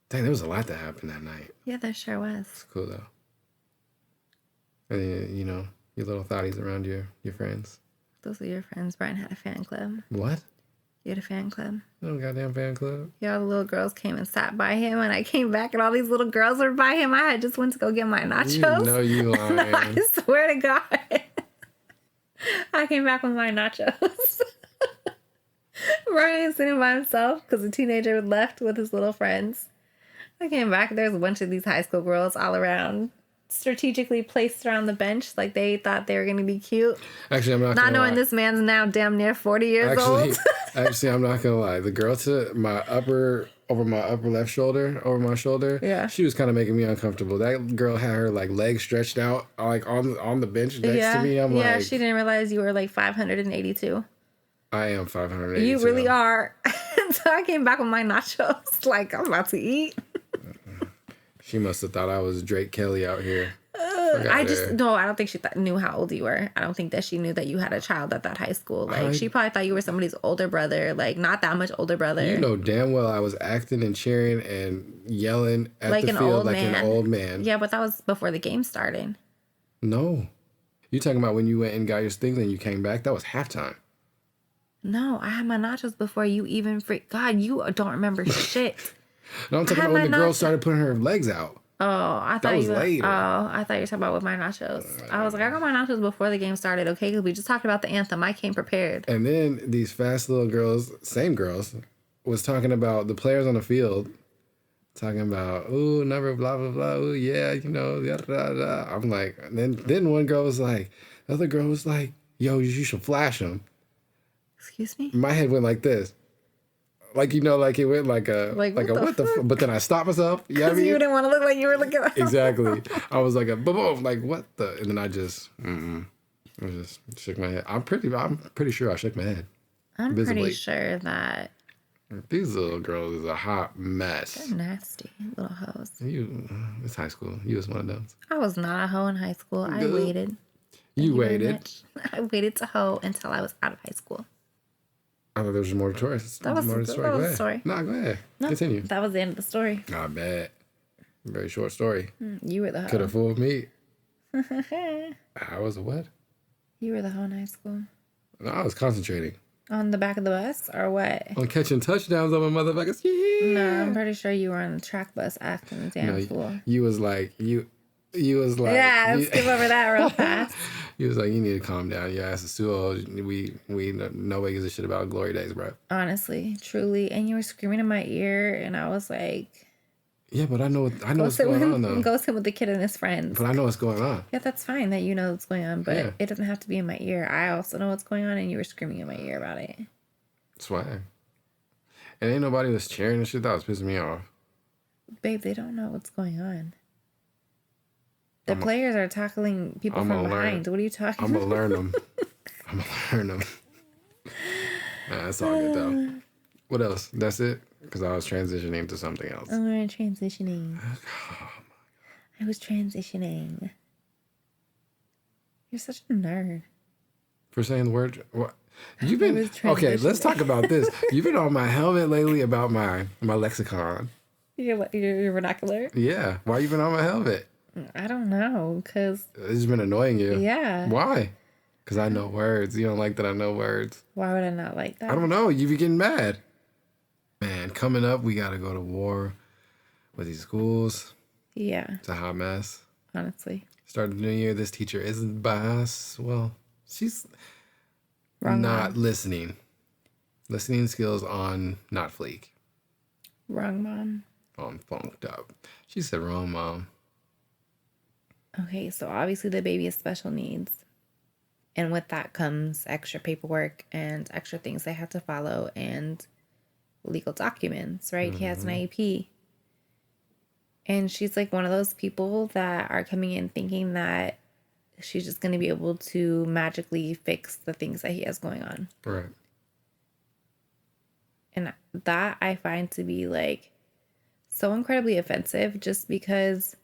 S2: Dang, there was a lot that happened that night.
S3: Yeah, there sure was.
S2: It's cool though. And you know, your little thotties around your friends.
S3: Those are your friends. Brian had a fan club.
S2: What?
S3: You had a fan club.
S2: No goddamn fan club.
S3: Yeah, all the little girls came and sat by him, and I came back, and all these little girls were by him. I had just went to go get my nachos.
S2: You know you lying.
S3: I swear to God. I came back with my nachos. Ryan sitting by himself because the teenager left with his little friends. I came back. There's a bunch of these high school girls all around, strategically placed around the bench like they thought they were going to be cute.
S2: Actually, I'm not
S3: knowing
S2: lie.
S3: This man's now damn near 40 years old.
S2: Actually, I'm not gonna lie. The girl to my upper left shoulder, over my shoulder,
S3: yeah,
S2: she was kind of making me uncomfortable. That girl had her like legs stretched out, like on the bench next to me. I'm like,
S3: she didn't realize you were like 582.
S2: I am 582.
S3: You really are. So I came back with my nachos, like I'm about to eat.
S2: She must have thought I was Drake Kelly out here.
S3: I don't think she knew how old you were. I don't think that she knew that you had a child at that high school. Like, she probably thought you were somebody's older brother, like, not that much older brother.
S2: You know damn well I was acting and cheering and yelling at the field like an old man.
S3: Yeah, but that was before the game started.
S2: No. You talking about when you went and got your things and you came back? That was halftime.
S3: No, I had my nachos before you even God, you don't remember shit.
S2: No, I'm talking about when the girl started putting her legs out.
S3: Oh, I thought
S2: was
S3: you were,
S2: later.
S3: oh, I thought you were talking about with my nachos. I was like, I got my nachos before the game started, okay? Because we just talked about the anthem. I came prepared.
S2: And then these fast little girls, same girls, was talking about the players on the field, talking about, ooh, number blah, blah, blah, ooh, yeah, you know, da, da, da. I'm like, and then one girl was like, the other girl was like, yo, you should flash them.
S3: Excuse me?
S2: My head went like this. Like, you know, like it went like a,
S3: Like,
S2: what the fuck? But then I stopped myself. You know what I
S3: Because you
S2: mean?
S3: didn't want to look like you were looking at
S2: Exactly. I was like, boom, like, what the? And then I just shook my head. I'm pretty sure I shook my head.
S3: I'm
S2: visibly.
S3: pretty sure that
S2: These little girls is a hot mess.
S3: they're nasty little hoes.
S2: It's high school. You was one of those.
S3: I was not a hoe in high school. I
S2: Good.
S3: waited.
S2: You
S3: Thank very
S2: waited.
S3: much. I waited to hoe until I was out of high school.
S2: I thought there was more to it.
S3: That was
S2: more to
S3: the
S2: Go ahead.
S3: story.
S2: No, go ahead.
S3: No,
S2: Continue.
S3: that was the end of the story.
S2: Not bad. Very short story.
S3: You were the hoe.
S2: Could have fooled me. I was a what?
S3: You were the hoe in high school.
S2: No, I was concentrating
S3: On the back of the bus or what?
S2: on catching touchdowns on my motherfuckers. Yeah.
S3: No, I'm pretty sure you were on the track bus acting a damn
S2: No,
S3: fool.
S2: you was like you was like
S3: Yeah,
S2: you,
S3: let's skip over that real fast.
S2: you was like, you need to calm down. Your ass is too old. We nobody gives a shit about glory days, bro.
S3: Honestly, truly. And you were screaming in my ear, and I was like,
S2: Yeah, but I know
S3: go
S2: what's
S3: sit
S2: going
S3: with
S2: on though.
S3: go sit with the kid and his friends.
S2: But I know what's going on.
S3: Yeah, that's fine that you know what's going on, but
S2: Yeah.
S3: it doesn't have to be in my ear. I also know what's going on, and you were screaming in my ear about it.
S2: Swag. And ain't nobody was cheering and shit. That was pissing me off.
S3: Babe, they don't know what's going on. The players are tackling people from behind. What are you talking
S2: I'm
S3: about?
S2: gonna learn them. I'm gonna learn them. Nah, that's all good though. What else? That's it? Because I was transitioning to something else.
S3: I'm transitioning. I was transitioning. You're such a nerd.
S2: For saying the word, what? You've been
S3: was
S2: okay. Let's
S3: transitioning.
S2: talk about this. You've been on my helmet lately about my lexicon.
S3: Your vernacular?
S2: Yeah, why you been on my helmet?
S3: I don't know, because,
S2: It's been annoying you.
S3: yeah.
S2: Why? Because I know words. You don't like that I know words.
S3: Why would I not like that?
S2: I don't know. You be getting mad. Man, coming up, we gotta go to war with these schools.
S3: Yeah,
S2: It's a hot mess.
S3: honestly.
S2: Start of the new year. This teacher isn't biased. Well, she's
S3: Wrong
S2: not
S3: mom.
S2: listening. Listening skills on not fleek.
S3: Wrong mom.
S2: On funked up. She said wrong, mom.
S3: Okay, so obviously the baby has special needs. And with that comes extra paperwork and extra things they have to follow and legal documents, right? He has an IEP. And she's like one of those people that are coming in thinking that she's just going to be able to magically fix the things that he has going on.
S2: Right.
S3: And that I find to be like so incredibly offensive just because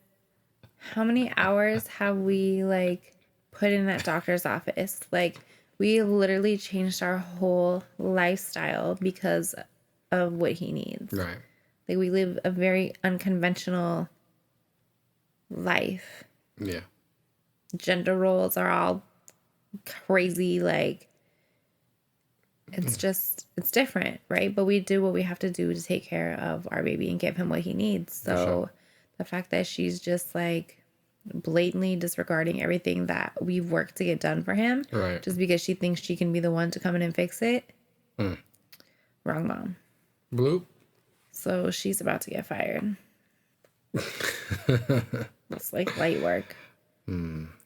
S3: how many hours have we like put in that doctor's office? Like we literally changed our whole lifestyle because of what he needs.
S2: Right.
S3: Like we live a very unconventional life.
S2: Yeah.
S3: Gender roles are all crazy. Like it's different, right? But we do what we have to do to take care of our baby and give him what he needs. So
S2: sure.
S3: The fact that she's just like blatantly disregarding everything that we've worked to get done for him,
S2: Right.
S3: just because she thinks she can be the one to come in and fix it. Wrong mom.
S2: Bloop.
S3: So she's about to get fired. It's like light work.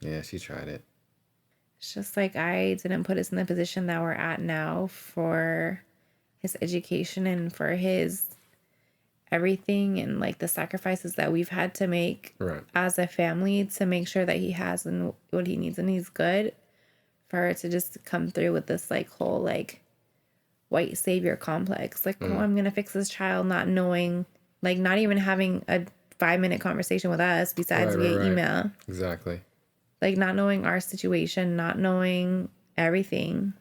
S2: Yeah, she tried it.
S3: It's just like I didn't put us in the position that we're at now for his education and for his everything and like the sacrifices that we've had to make
S2: Right.
S3: as a family to make sure that he has and what he needs and he's good, for her to just come through with this like whole like white savior complex. Like, oh, I'm gonna fix this child, not knowing, like not even having a 5-minute conversation with us besides via email.
S2: Exactly.
S3: Like not knowing our situation, not knowing everything.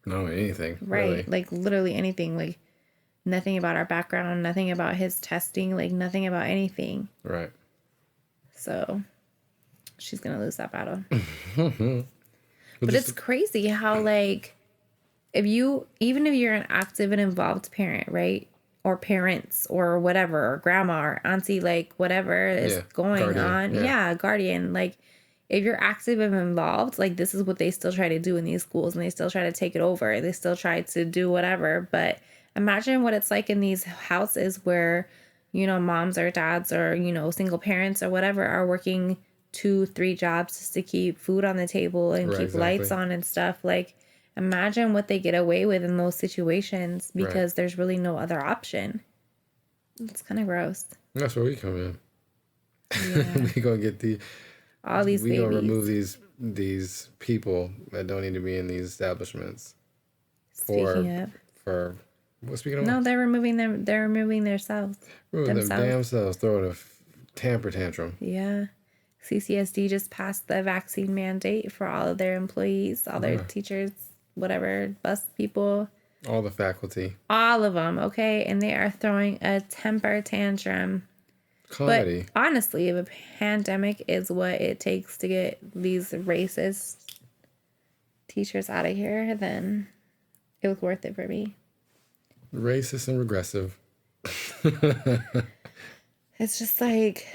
S2: No, anything.
S3: Right.
S2: Really.
S3: Like literally anything. Like nothing about our background, nothing about his testing, like nothing about anything.
S2: Right.
S3: So she's gonna lose that battle. But it's crazy how like even if you're an active and involved parent, right? or parents or whatever, or grandma or auntie, like whatever is going
S2: guardian,
S3: on. Yeah, guardian. Like if you're active and involved, like this is what they still try to do in these schools, and they still try to take it over. They still try to do whatever. But imagine what it's like in these houses where, you know, moms or dads or, you know, single parents or whatever are working 2-3 jobs just to keep food on the table and keep lights on and stuff. Like, imagine what they get away with in those situations because there's really no other option. It's kind of gross.
S2: That's where we come in. Yeah. We gonna get
S3: all these babies. We gonna
S2: remove these people that don't need to be in these establishments. Speaking of,
S3: no, they're removing them. They're removing themselves.
S2: Removing them damn selves. Throwing a temper tantrum.
S3: Yeah. CCSD just passed the vaccine mandate for all of their employees, all their teachers, whatever, bus people.
S2: All the faculty.
S3: All of them, okay? And they are throwing a temper tantrum.
S2: Comedy.
S3: But honestly, if a pandemic is what it takes to get these racist teachers out of here, then it was worth it for me.
S2: Racist and regressive.
S3: It's just like,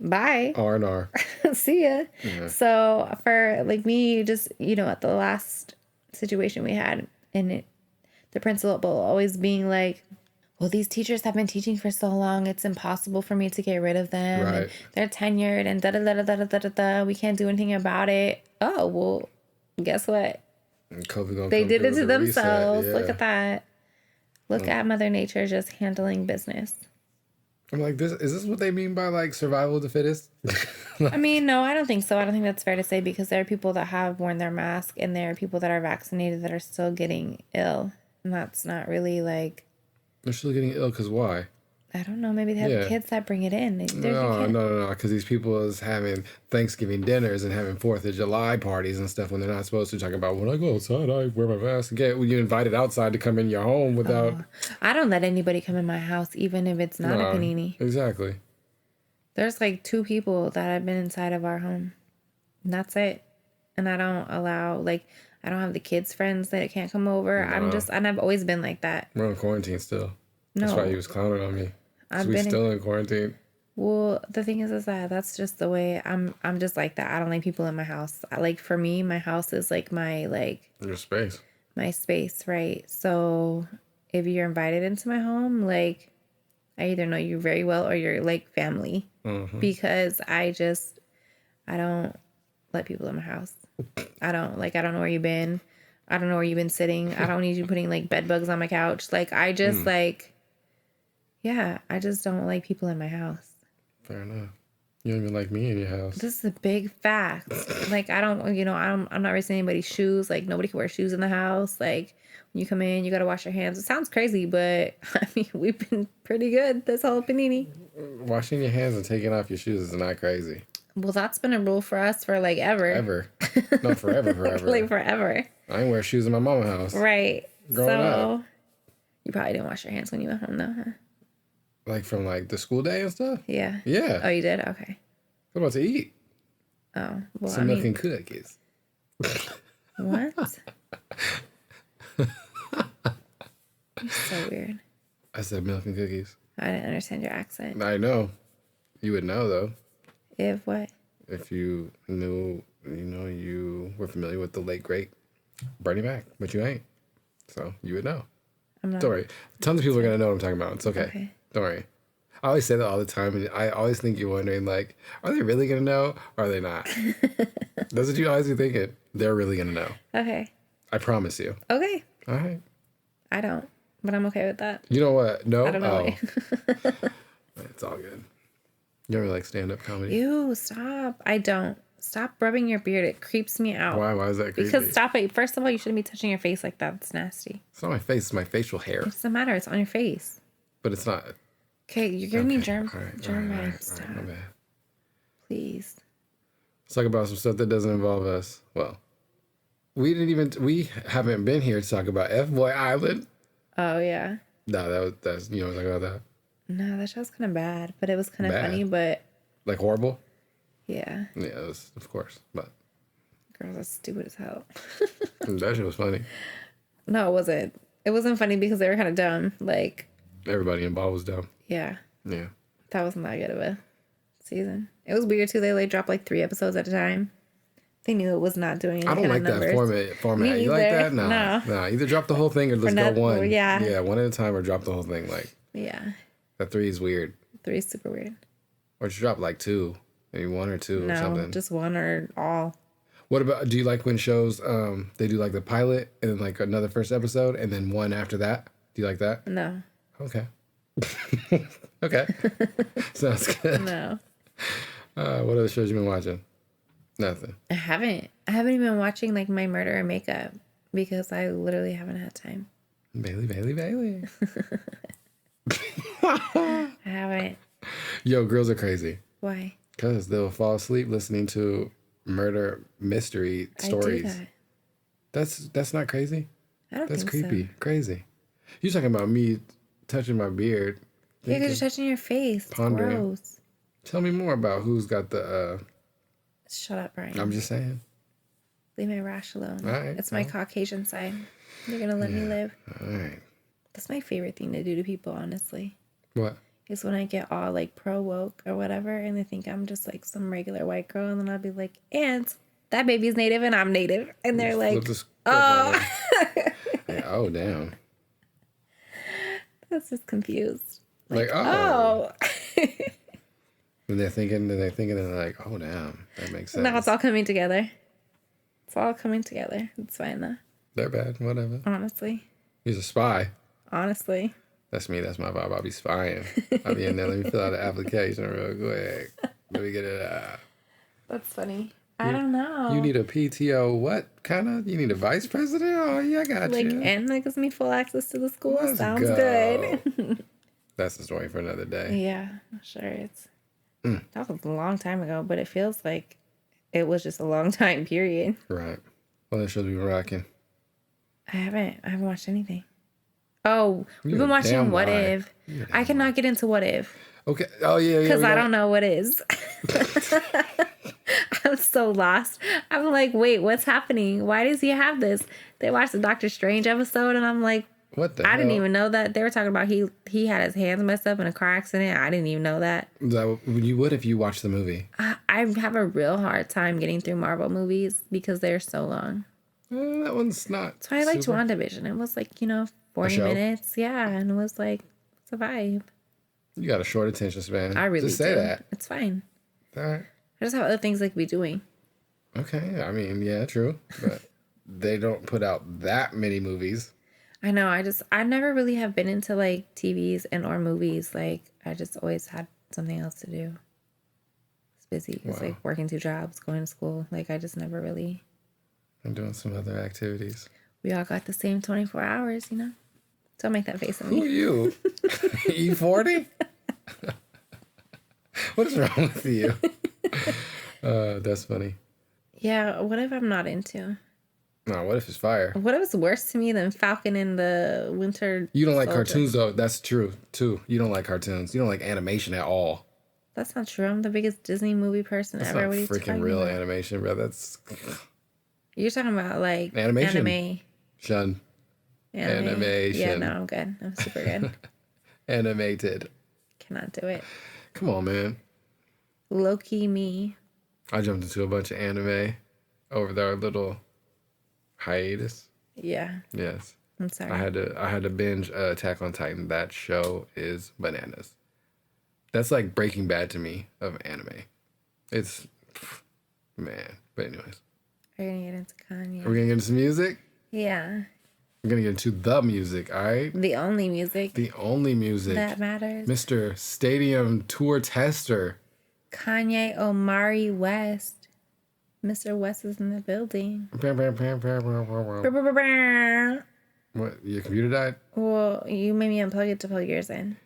S3: bye.
S2: R&R.
S3: See ya. Yeah. So for like me, just, you know, at the last situation we had, and the principal always being like, well, these teachers have been teaching for so long, it's impossible for me to get rid of them.
S2: Right.
S3: And they're tenured and da-da-da-da-da-da-da. We can't do anything about it. Oh, well, guess what? They did it to themselves. Yeah. Look at that. Look at Mother Nature just handling business.
S2: I'm like, is this what they mean by like survival of the fittest?
S3: I mean, no, I don't think so. I don't think that's fair to say because there are people that have worn their mask and there are people that are vaccinated that are still getting ill. And that's not really like...
S2: They're still getting ill because why?
S3: I don't know. Maybe they have kids that bring it in.
S2: No. Because these people is having Thanksgiving dinners and having 4th of July parties and stuff when they're not supposed to. Talking about when I go outside, I wear my mask. When you invited outside to come in your home without...
S3: I don't let anybody come in my house, even if it's not a panini.
S2: Exactly.
S3: There's like 2 people that have been inside of our home. And that's it. And I don't allow, like... I don't have the kids' friends that can't come over. No. And I've always been like that.
S2: We're in quarantine still. No. That's why he was clowning on me. We're still in quarantine.
S3: Well, the thing is that that's just the way I'm just like that. I don't like people in my house. For me, my house is like your
S2: space.
S3: My space, right? So if you're invited into my home, like I either know you very well or you're like family. Mm-hmm. Because I don't let people in my house. I don't know where you've been. I don't know where you've been sitting. I don't need you putting like bed bugs on my couch. Like I just I just don't like people in my house.
S2: Fair enough. You don't even like me in your house.
S3: This is a big fact. Like I don't, you know, I'm not racing anybody's shoes. Like nobody can wear shoes in the house. Like when you come in, you got to wash your hands. It sounds crazy, but I mean, we've been pretty good this whole panini.
S2: Washing your hands and taking off your shoes is not crazy.
S3: Well, that's been a rule for us for like ever.
S2: Ever. No, forever.
S3: Like forever.
S2: I didn't wear shoes in my mama's house.
S3: Right. Growing up. You probably didn't wash your hands when you went home though, huh?
S2: Like from like the school day and stuff?
S3: Yeah.
S2: Yeah.
S3: Oh, you did? Okay.
S2: I'm about to eat.
S3: Oh. Well,
S2: some milk and cookies.
S3: What? You're so weird.
S2: I said milk and cookies.
S3: I didn't understand your accent.
S2: I know. You would know though.
S3: If what?
S2: If you knew, you know, you were familiar with the late great Bernie Mac, but you ain't. So you would know.
S3: I'm not.
S2: Don't worry. Tons of people are going to know what I'm talking about. It's okay. Don't worry. I always say that all the time, and I always think you're wondering, like, are they really going to know, or are they not? That's what you always be thinking. They're really going to know.
S3: Okay.
S2: I promise you.
S3: Okay.
S2: All right.
S3: I don't, but I'm okay with that.
S2: You know what? No?
S3: I don't know.
S2: Oh. It's all good. You ever like stand-up comedy?
S3: Ew, stop. I don't. Stop rubbing your beard. It creeps me out.
S2: Why? Why is that creepy?
S3: Because stop it. First of all, you shouldn't be touching your face like that. It's nasty.
S2: It's not my face. It's my facial hair.
S3: It doesn't matter. It's on your face.
S2: But it's not.
S3: Okay, you're giving me germ
S2: vibes.
S3: Stop.
S2: All right, my bad.
S3: Please.
S2: Let's talk about some stuff that doesn't involve us. Well, we haven't been here to talk about FBoy Island.
S3: Oh, yeah.
S2: No, that's you don't talk about that.
S3: No, that show's kind of bad, but it was kind of funny, but...
S2: Like horrible?
S3: Yeah.
S2: Yeah, it was, of course, but...
S3: Girls are stupid as hell.
S2: That shit was funny.
S3: No, it wasn't. It wasn't funny because they were kind of dumb. Like,
S2: Everybody involved was dumb.
S3: Yeah.
S2: Yeah.
S3: That wasn't that good of a season. It was weird too. They like dropped like 3 episodes at a time. They knew it was not doing any
S2: I don't
S3: kind
S2: like
S3: of
S2: that
S3: numbers.
S2: format.
S3: Me
S2: You like
S3: either.
S2: that? No. Either drop the whole thing or let's go one.
S3: Yeah.
S2: Yeah, one at a time or drop the whole thing. Like,
S3: Yeah.
S2: that 3 is weird.
S3: 3 is super weird.
S2: Or just drop like 2. Maybe 1 or 2 or something.
S3: No, just 1 or all.
S2: What about, do you like when shows, they do like the pilot and then like another first episode and then 1 after that? Do you like that?
S3: No.
S2: Okay. Okay. Sounds good.
S3: No.
S2: What other shows you been watching? Nothing.
S3: I haven't even been watching like My Murder and Makeup because I literally haven't had time.
S2: Bailey.
S3: I haven't.
S2: Yo, girls are crazy.
S3: Why?
S2: Because they'll fall asleep listening to murder mystery stories.
S3: I do that.
S2: That's not crazy.
S3: I don't
S2: That's
S3: think
S2: creepy.
S3: so.
S2: Crazy. You talking about me touching my beard?
S3: Yeah, because you're touching your face. It's
S2: Pondering.
S3: gross.
S2: Tell me more about who's got the.
S3: Shut up, Brian.
S2: I'm just saying.
S3: Leave my rash alone.
S2: All right,
S3: It's my Caucasian side. You're gonna let me live.
S2: All right.
S3: That's my favorite thing to do to people, honestly.
S2: What?
S3: Is when I get all like pro woke or whatever, and they think I'm just like some regular white girl, and then I'll be like, "And that baby's native, and I'm native," and they're like, "Oh."
S2: Yeah, oh damn.
S3: That's just confused.
S2: Like,
S3: Oh.
S2: And they're thinking, and they're like, oh damn, that makes sense.
S3: Now it's all coming together. It's all coming together. It's fine though.
S2: They're bad, whatever.
S3: Honestly.
S2: He's a spy.
S3: Honestly.
S2: That's me. That's my vibe. I'll be spying. I'll be in there. Let me fill out the application real quick. Let me get it out.
S3: That's funny. I don't know.
S2: You need a PTO. What kind of? You need a vice president? Oh yeah, I got
S3: like,
S2: you.
S3: and that gives me full access to the school.
S2: Let's
S3: Sounds
S2: go.
S3: good.
S2: That's the story for another day.
S3: Yeah, sure. It's that was a long time ago, but it feels like it was just a long time period.
S2: Right. Well, that should be rocking.
S3: I haven't watched anything. Oh, we've
S2: You're
S3: been
S2: a
S3: watching
S2: damn
S3: What
S2: lie.
S3: If.
S2: You're a
S3: I
S2: damn
S3: cannot get into What If
S2: Okay. Oh yeah.
S3: because I don't know what is. I'm so lost. I'm like, wait, what's happening? Why does he have this? They watched the Doctor Strange episode, and I'm like,
S2: What the?
S3: I
S2: hell?
S3: didn't even know that. They were talking about he had his hands messed up in a car accident. I didn't even know that.
S2: You would if you watched the movie.
S3: I have a real hard time getting through Marvel movies because they're so long.
S2: That one's not.
S3: So I liked
S2: super-
S3: WandaVision. It was like, 40
S2: show?
S3: minutes. Yeah, and it was like, it's a vibe.
S2: You got a short attention span.
S3: I really
S2: just say
S3: do.
S2: that.
S3: It's fine.
S2: All right.
S3: I just have other things I could be doing.
S2: Okay. I mean, yeah, true, but they don't put out that many movies.
S3: I know. I never really have been into like TVs and or movies. Like I just always had something else to do. It's busy. It's
S2: Wow.
S3: like working 2 jobs, going to school. Like I just never really.
S2: I'm doing some other activities.
S3: We all got the same 24 hours, Don't make that face at
S2: Who are
S3: me.
S2: you? You 40? What is wrong with you? That's funny.
S3: Yeah. What if I'm not into?
S2: No, what if it's fire?
S3: What if it's worse to me than Falcon and the Winter?
S2: You don't like
S3: Soldier?
S2: cartoons, though. That's true, too. You don't like cartoons. You don't like animation at all.
S3: That's not true. I'm the biggest Disney movie person
S2: That's
S3: ever.
S2: not
S3: What are you
S2: freaking
S3: talking
S2: real
S3: about?
S2: animation, bro. That's
S3: You're talking about like
S2: Animation.
S3: anime.
S2: shun. Animation.
S3: Yeah, no, I'm good. I'm super good.
S2: Animated.
S3: Cannot do it.
S2: Come on, man.
S3: Low-key me.
S2: I jumped into a bunch of anime over our little hiatus.
S3: Yeah,
S2: Yes.
S3: I'm sorry.
S2: I had to binge Attack on Titan. That show is bananas. That's like Breaking Bad to me of anime. It's man. But anyways,
S3: Are you gonna get into Kanye?
S2: we're gonna get into some music.
S3: Yeah,
S2: We're gonna get into the music. All right,
S3: the only music
S2: the only music.
S3: that matters.
S2: Mr. Stadium Tour Tester.
S3: Kanye Omari West. Mr. West is in the building.
S2: What? Your computer died?
S3: Well, you made me unplug it to plug yours in.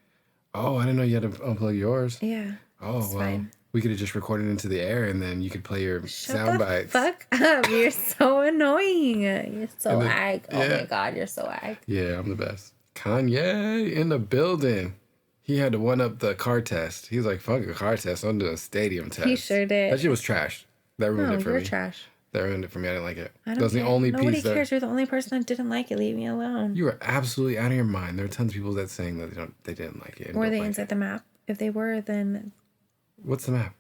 S2: Oh, I didn't know you had to unplug yours.
S3: Yeah.
S2: Oh,
S3: it's
S2: well.
S3: fine.
S2: We could have just recorded into the air and then you could play your sound bites.
S3: Fuck up. You're so annoying. You're so
S2: And then-
S3: ag. Oh
S2: yeah.
S3: my God, you're so ag.
S2: Yeah, I'm the best. Kanye in the building. He had to one up the car test. He was like, fuck a car test. I'm doing a stadium test.
S3: He sure did.
S2: That shit was trash. That ruined
S3: No,
S2: it for
S3: you're
S2: me.
S3: trash.
S2: That ruined it for me. I didn't like it.
S3: I don't
S2: That was the
S3: care.
S2: only
S3: Nobody
S2: piece
S3: cares. You're the only person that didn't like it. Leave me alone.
S2: You were absolutely out of your mind. There are tons of people that saying that they didn't like it.
S3: Were they inside the map? If they were, then
S2: what's the map?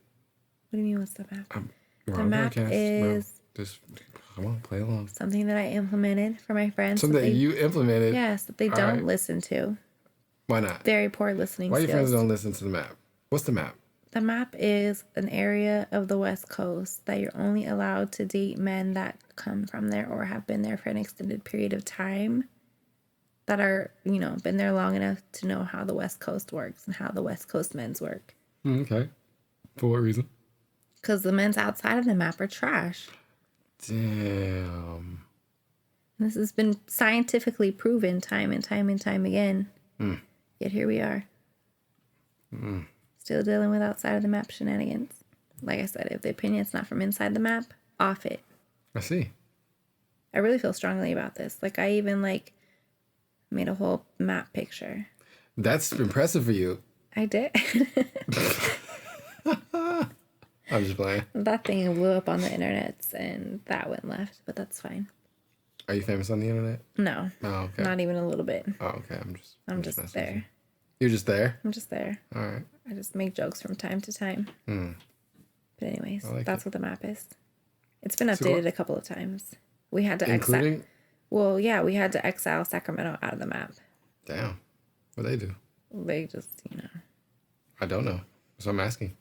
S3: What do you mean, what's the map?
S2: The
S3: map is
S2: just come on, play along.
S3: something that I implemented for my friends.
S2: Something that you implemented.
S3: Yes, that they don't listen to.
S2: Why not?
S3: Very poor listening
S2: Why
S3: skills.
S2: your friends don't listen to the map? What's the map?
S3: The map is an area of the West Coast that you're only allowed to date men that come from there or have been there for an extended period of time, that are, been there long enough to know how the West Coast works and how the West Coast men's work.
S2: Okay. For what reason?
S3: Because the men's outside of the map are trash.
S2: Damn.
S3: This has been scientifically proven time and time and time again. Yet here we are. Still dealing with outside of the map shenanigans. Like I said, if the opinion's not from inside the map, off it.
S2: I see.
S3: I really feel strongly about this. Like, I even, made a whole map picture.
S2: That's impressive for you.
S3: I did.
S2: I'm just playing.
S3: That thing blew up on the internet, and that went left, but that's fine.
S2: Are you famous on the internet?
S3: No.
S2: Oh, okay.
S3: Not even a little bit.
S2: Oh, okay.
S3: I'm just there.
S2: You're just there?
S3: I'm just there.
S2: All right.
S3: I just make jokes from time to time. But anyways, that's what the map is. It's been updated a couple of times. We had to
S2: including?
S3: Well, yeah, we had to exile Sacramento out of the map.
S2: Damn. What they do?
S3: They just,
S2: I don't know. So I'm asking.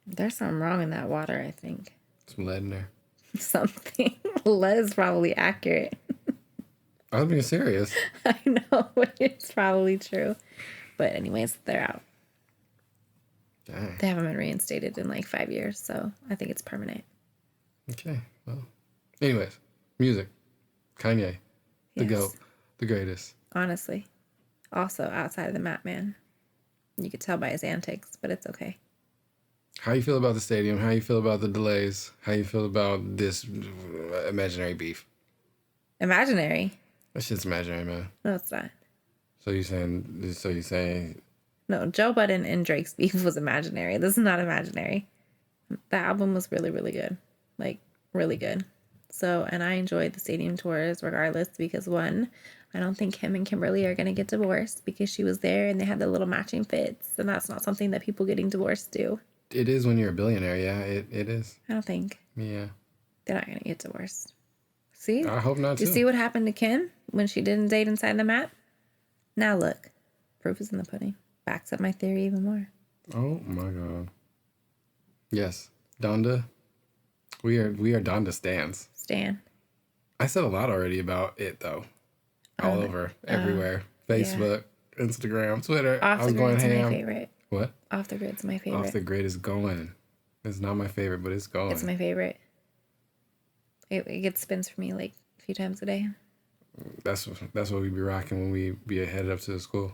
S3: There's something wrong in that water, I think.
S2: Some lead in there.
S3: Something. Lead is probably accurate.
S2: I was being serious.
S3: I know, but it's probably true. But anyways, they're out.
S2: Dang.
S3: They haven't been reinstated in 5 years, so I think it's permanent.
S2: Okay. Well. Anyways, music. Kanye. The
S3: Yes.
S2: GOAT. The greatest.
S3: Honestly. Also outside of the map, man. You could tell by his antics, but it's okay.
S2: How you feel about the stadium? How you feel about the delays? How you feel about this imaginary beef?
S3: Imaginary?
S2: That shit's imaginary, man.
S3: No, it's not.
S2: So you're saying
S3: No, Joe Budden and Drake's beef was imaginary. This is not imaginary. The album was really, really good. Really good. So, and I enjoyed the stadium tours regardless because, one, I don't think him and Kimberly are going to get divorced because she was there and they had the little matching fits. And that's not something that people getting divorced do.
S2: it is when you're a billionaire. Yeah, it is.
S3: I don't think.
S2: Yeah.
S3: They're not going to get divorced. See?
S2: I hope not, too.
S3: You see what happened to Kim when she didn't date inside the map? Now look. Proof is in the pudding. Backs up my theory even more.
S2: Oh, my God. Yes. Donda. We are Donda stans.
S3: Stan.
S2: I said a lot already about it, though. All over. Everywhere. Facebook, Instagram, Twitter.
S3: Off the Grid's my favorite.
S2: What?
S3: Off the Grid's my favorite.
S2: Off the Grid is going. It's not my favorite, but it's going.
S3: It's my favorite. It gets spins for me a few times a day.
S2: That's what we be rocking when we be headed up to the school.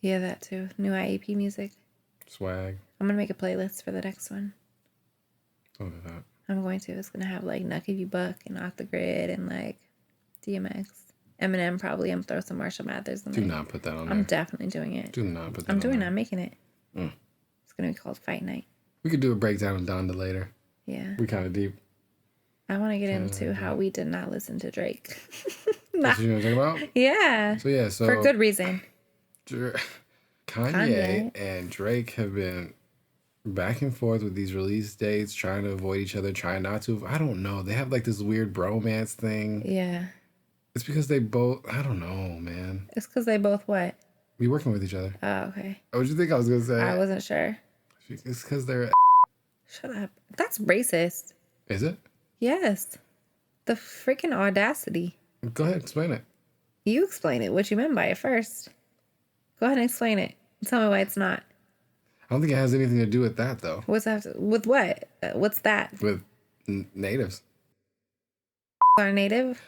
S3: Yeah, that too. New IEP music.
S2: Swag.
S3: I'm going to make a playlist for the next one.
S2: What is that?
S3: I'm going to. It's going to have Nuck If You Buck and Off the Grid and DMX. Eminem probably. I'm throw some Marshall Mathers in there.
S2: Do not put that on there.
S3: I'm definitely doing it.
S2: Do not put that
S3: I'm
S2: on
S3: doing it.
S2: there.
S3: I'm making it. It's going to be called Fight Night.
S2: We could do a breakdown of Donda later.
S3: Yeah.
S2: We kind of deep.
S3: I want to get into how we did not listen to Drake.
S2: That's what you want to talk about?
S3: Yeah.
S2: So
S3: for good reason.
S2: Kanye and Drake have been back and forth with these release dates, trying to avoid each other, trying not to. I don't know. They have this weird bromance thing.
S3: Yeah.
S2: It's because they both, I don't know, man.
S3: It's because they both what?
S2: Be working with each other.
S3: Oh, okay.
S2: What did you think I was going to say?
S3: I wasn't sure.
S2: It's because they're...
S3: Shut up. That's racist.
S2: Is it?
S3: Yes. The freaking audacity.
S2: Go ahead, explain it.
S3: You explain it. What you meant by it first. Go ahead and explain it. Tell me why it's not.
S2: I don't think it has anything to do with that, though.
S3: What's that? With what? What's that?
S2: With natives.
S3: Are native?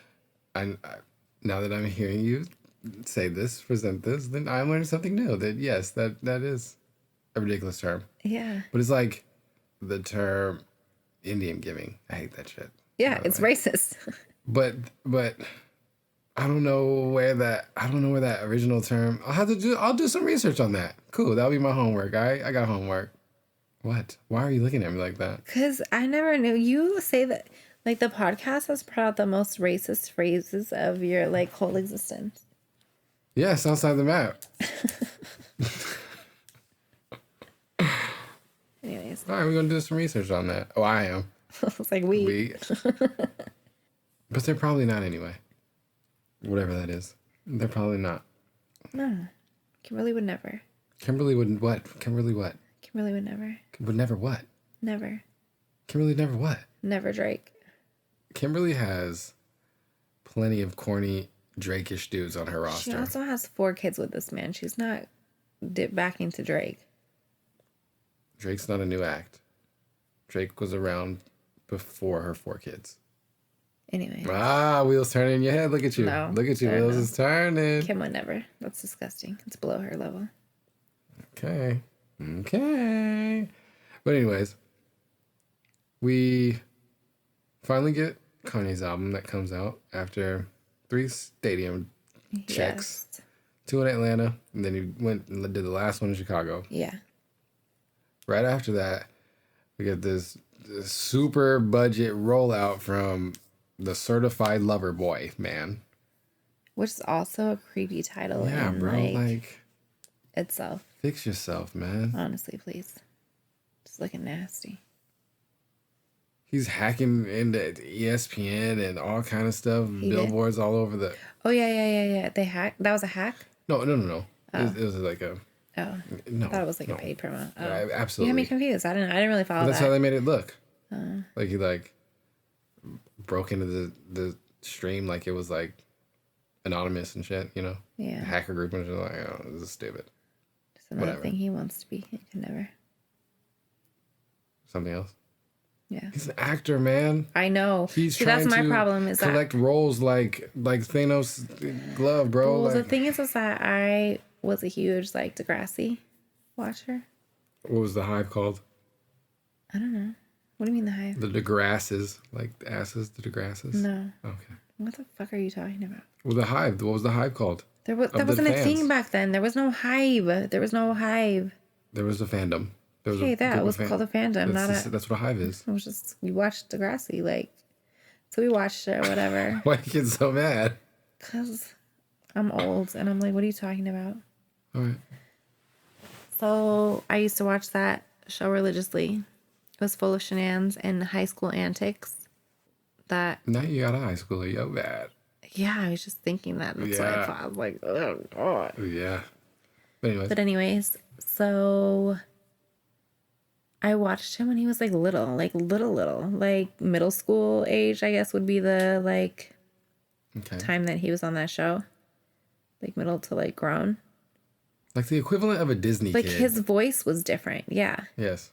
S2: Now that I'm hearing you say this, present this, then I'm learning something new. That yes, that is a ridiculous term.
S3: Yeah.
S2: But it's like the term Indian giving. I hate that shit.
S3: Yeah, it's racist.
S2: But I don't know where that original term. I'll do some research on that. Cool, that'll be my homework. I got homework. What? Why are you looking at me like that?
S3: Because I never knew. You say that. Like, the podcast has put out the most racist phrases of your, like, whole existence.
S2: Yes, outside the map.
S3: Anyways.
S2: All right, we're going to do some research on that. Oh, I am.
S3: It's like, we.
S2: But they're probably not anyway. Whatever that is. They're probably not.
S3: No. Kimberly would never.
S2: Kimberly would what? Kimberly what?
S3: Kimberly would never.
S2: Would never what?
S3: Never.
S2: Kimberly never what?
S3: Never Drake.
S2: Kimberly has plenty of corny Drake-ish dudes on her roster.
S3: She also has 4 kids with this man. She's not dip back into Drake.
S2: Drake's not a new act. Drake was around before her 4 kids.
S3: Anyway.
S2: Wheels turning in your head. Look at you.
S3: No,
S2: Look at you. Wheels is turning.
S3: Kim would never. That's disgusting. It's below her level.
S2: Okay. But anyways, we finally get Kanye's album that comes out after 3 stadium checks.
S3: Yes.
S2: 2 in Atlanta, and then he went and did the last one in Chicago.
S3: Yeah.
S2: Right after that, we get this super budget rollout from the Certified Lover Boy, man.
S3: Which is also a creepy title.
S2: Yeah,
S3: in,
S2: bro. Like,
S3: itself.
S2: fix yourself, man.
S3: Honestly, please. Just looking nasty.
S2: He's hacking into ESPN and all kind of stuff.
S3: He
S2: Billboards all over the...
S3: Oh, yeah. They hacked. That was a hack?
S2: No.
S3: Oh.
S2: It was like a...
S3: Oh.
S2: No.
S3: I thought it was like a paid promo. Oh.
S2: Yeah, absolutely.
S3: You had me confused. I didn't really follow
S2: That's
S3: that.
S2: how they made it look. Like he like broke into the stream like it was like anonymous and shit, you know?
S3: Yeah.
S2: The hacker group and just like, oh, this is stupid.
S3: Just another
S2: Whatever.
S3: thing he wants to be. He can never.
S2: Something else.
S3: Yeah.
S2: He's an actor, man.
S3: I know.
S2: He's
S3: See,
S2: trying
S3: that's my
S2: to
S3: problem is
S2: collect roles like Thanos' glove, bro.
S3: Well, the
S2: Like,
S3: thing is that I was a huge like Degrassi watcher.
S2: what was the hive called?
S3: I don't know. What do you mean the hive?
S2: The DeGrasses, like the asses, the DeGrasses.
S3: No.
S2: Okay.
S3: What the fuck are you talking about?
S2: Well, the hive. What was the hive called?
S3: That wasn't a thing back then. There was no hive. There was no hive.
S2: There was a fandom. There was
S3: Okay,
S2: a
S3: that
S2: group
S3: was
S2: of
S3: called a fandom,
S2: That's what a hive is.
S3: It was just we watched Degrassi, like, so we watched it or whatever.
S2: Why are you getting so mad?
S3: Cause I'm old and I'm like, what are you talking about?
S2: All right.
S3: So I used to watch that show religiously. It was full of shenanigans and high school antics. That
S2: Now you got a high schooler. Yo, bad.
S3: yeah, I was just thinking that. That's what I
S2: Yeah.
S3: thought. I was like, oh god.
S2: Yeah. But anyways,
S3: But anyways, so I watched him when he was like little, like middle school age, I guess would be the like
S2: okay.
S3: time that he was on that show. Like middle to like grown.
S2: Like the equivalent of a Disney
S3: Like
S2: kid.
S3: his voice was different. Yeah.
S2: Yes.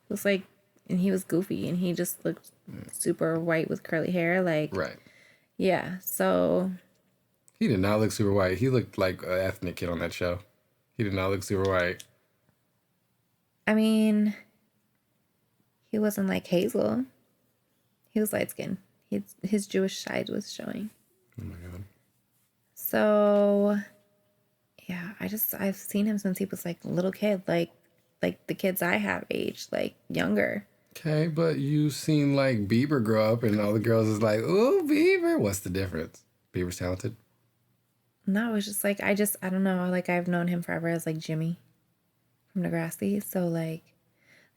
S3: It was like, and he was goofy and he just looked super white with curly hair. Like,
S2: Right.
S3: yeah. So
S2: He did not look super white. He looked like an ethnic kid on that show. He did not look super white.
S3: I mean, he wasn't like Hazel. He was light skinned. His Jewish side was showing.
S2: Oh my god.
S3: So, yeah, I've seen him since he was like a little kid, like the kids I have age, like younger. Okay,
S2: but you seen like Bieber grow up and all the girls is like, ooh, Bieber. What's the difference? Bieber's talented.
S3: No, it's just like, I don't know. Like, I've known him forever as like Jimmy from Degrassi. So, like,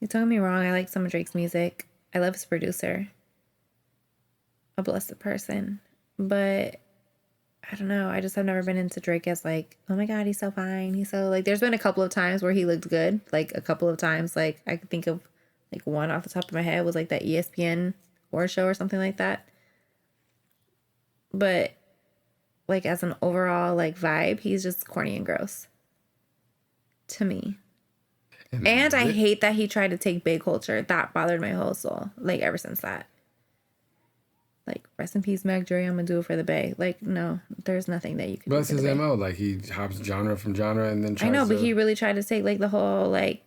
S3: don't get me wrong. I like some of Drake's music. I love his producer. A blessed person. But I don't know. I just have never been into Drake as like, oh my God, he's so fine. He's so like, there's been a couple of times where he looked good. Like, a couple of times. Like, I could think of like one off the top of my head was like that ESPN war show or something like that. But like as an overall like vibe, he's just corny and gross to me. And I hate that he tried to take big culture. That bothered my whole soul. Like ever since that. Like rest in peace, Mac Dre. I'm gonna do it for the Bay. Like no, there's nothing that you can.
S2: But
S3: do
S2: that's
S3: for
S2: his
S3: the Bay.
S2: MO. Like he hops genre from genre and then tries
S3: I know,
S2: to...
S3: but he really tried to take like the whole like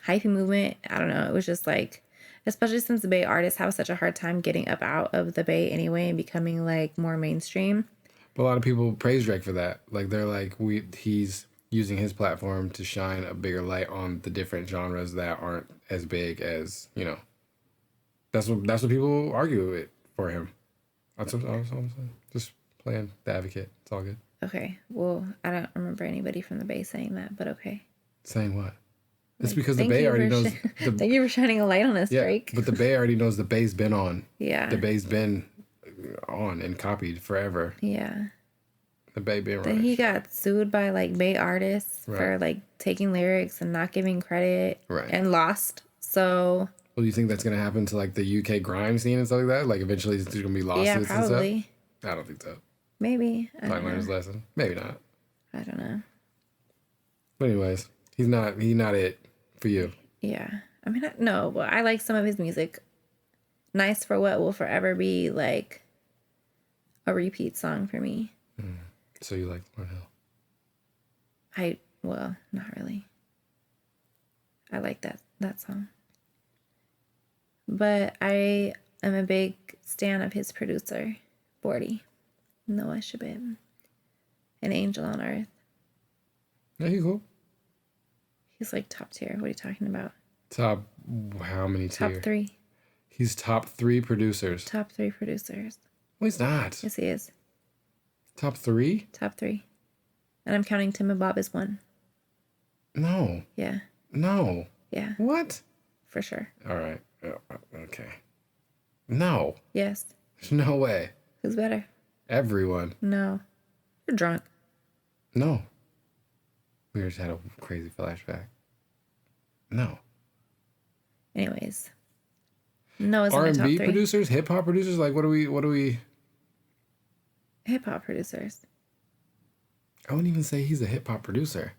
S3: hyphy movement. I don't know. It was just like, especially since the Bay artists have such a hard time getting up out of the Bay anyway and becoming like more mainstream.
S2: But a lot of people praise Drake for that. Like they're like, he's using his platform to shine a bigger light on the different genres that aren't as big as, you know. That's what people argue it for him. That's what I'm saying. Just playing the advocate. It's all good.
S3: Okay. Well, I don't remember anybody from the Bay saying that, but okay.
S2: Saying what? It's
S3: Like,
S2: because the Bay already knows.
S3: Thank you for shining a light on us, Drake.
S2: But the Bay already knows the Bay's been on.
S3: Yeah.
S2: The Bay's been on and copied forever.
S3: Yeah.
S2: The Bay being
S3: Then he got sued by like Bay artists for like taking lyrics and not giving credit and lost. So.
S2: Well, do you think that's gonna happen to like the UK grime scene and stuff like that? Like eventually there's gonna be lawsuits and stuff?
S3: Probably.
S2: I don't think so.
S3: Maybe.
S2: Probably learn his lesson. Maybe not.
S3: I don't know.
S2: But anyways, he's not it for you.
S3: Yeah. I mean, no, but I like some of his music. Nice for What will forever be like a repeat song for me.
S2: So you like Lauryn Hill?
S3: Well, not really. I like that song. But I am a big stan of his producer, 40. Noah Shabib. An Angel on Earth.
S2: Yeah, he's cool.
S3: He's like top tier. What are you talking about?
S2: Top how many tier?
S3: Top 3.
S2: He's top 3 producers.
S3: Top 3 producers.
S2: No, he's not.
S3: Yes, he is.
S2: Top 3?
S3: Top 3. And I'm counting Tim and Bob as 1.
S2: No.
S3: Yeah.
S2: No.
S3: Yeah.
S2: What?
S3: For sure.
S2: All right. Okay. No.
S3: Yes.
S2: There's no way.
S3: Who's better?
S2: Everyone.
S3: No. You're drunk.
S2: No. We just had a crazy flashback. No.
S3: Anyways. Noah's in my top
S2: R&B
S3: 3.
S2: producers, hip hop producers. Like, what do we?
S3: Hip hop producers.
S2: I wouldn't even say he's a hip hop producer.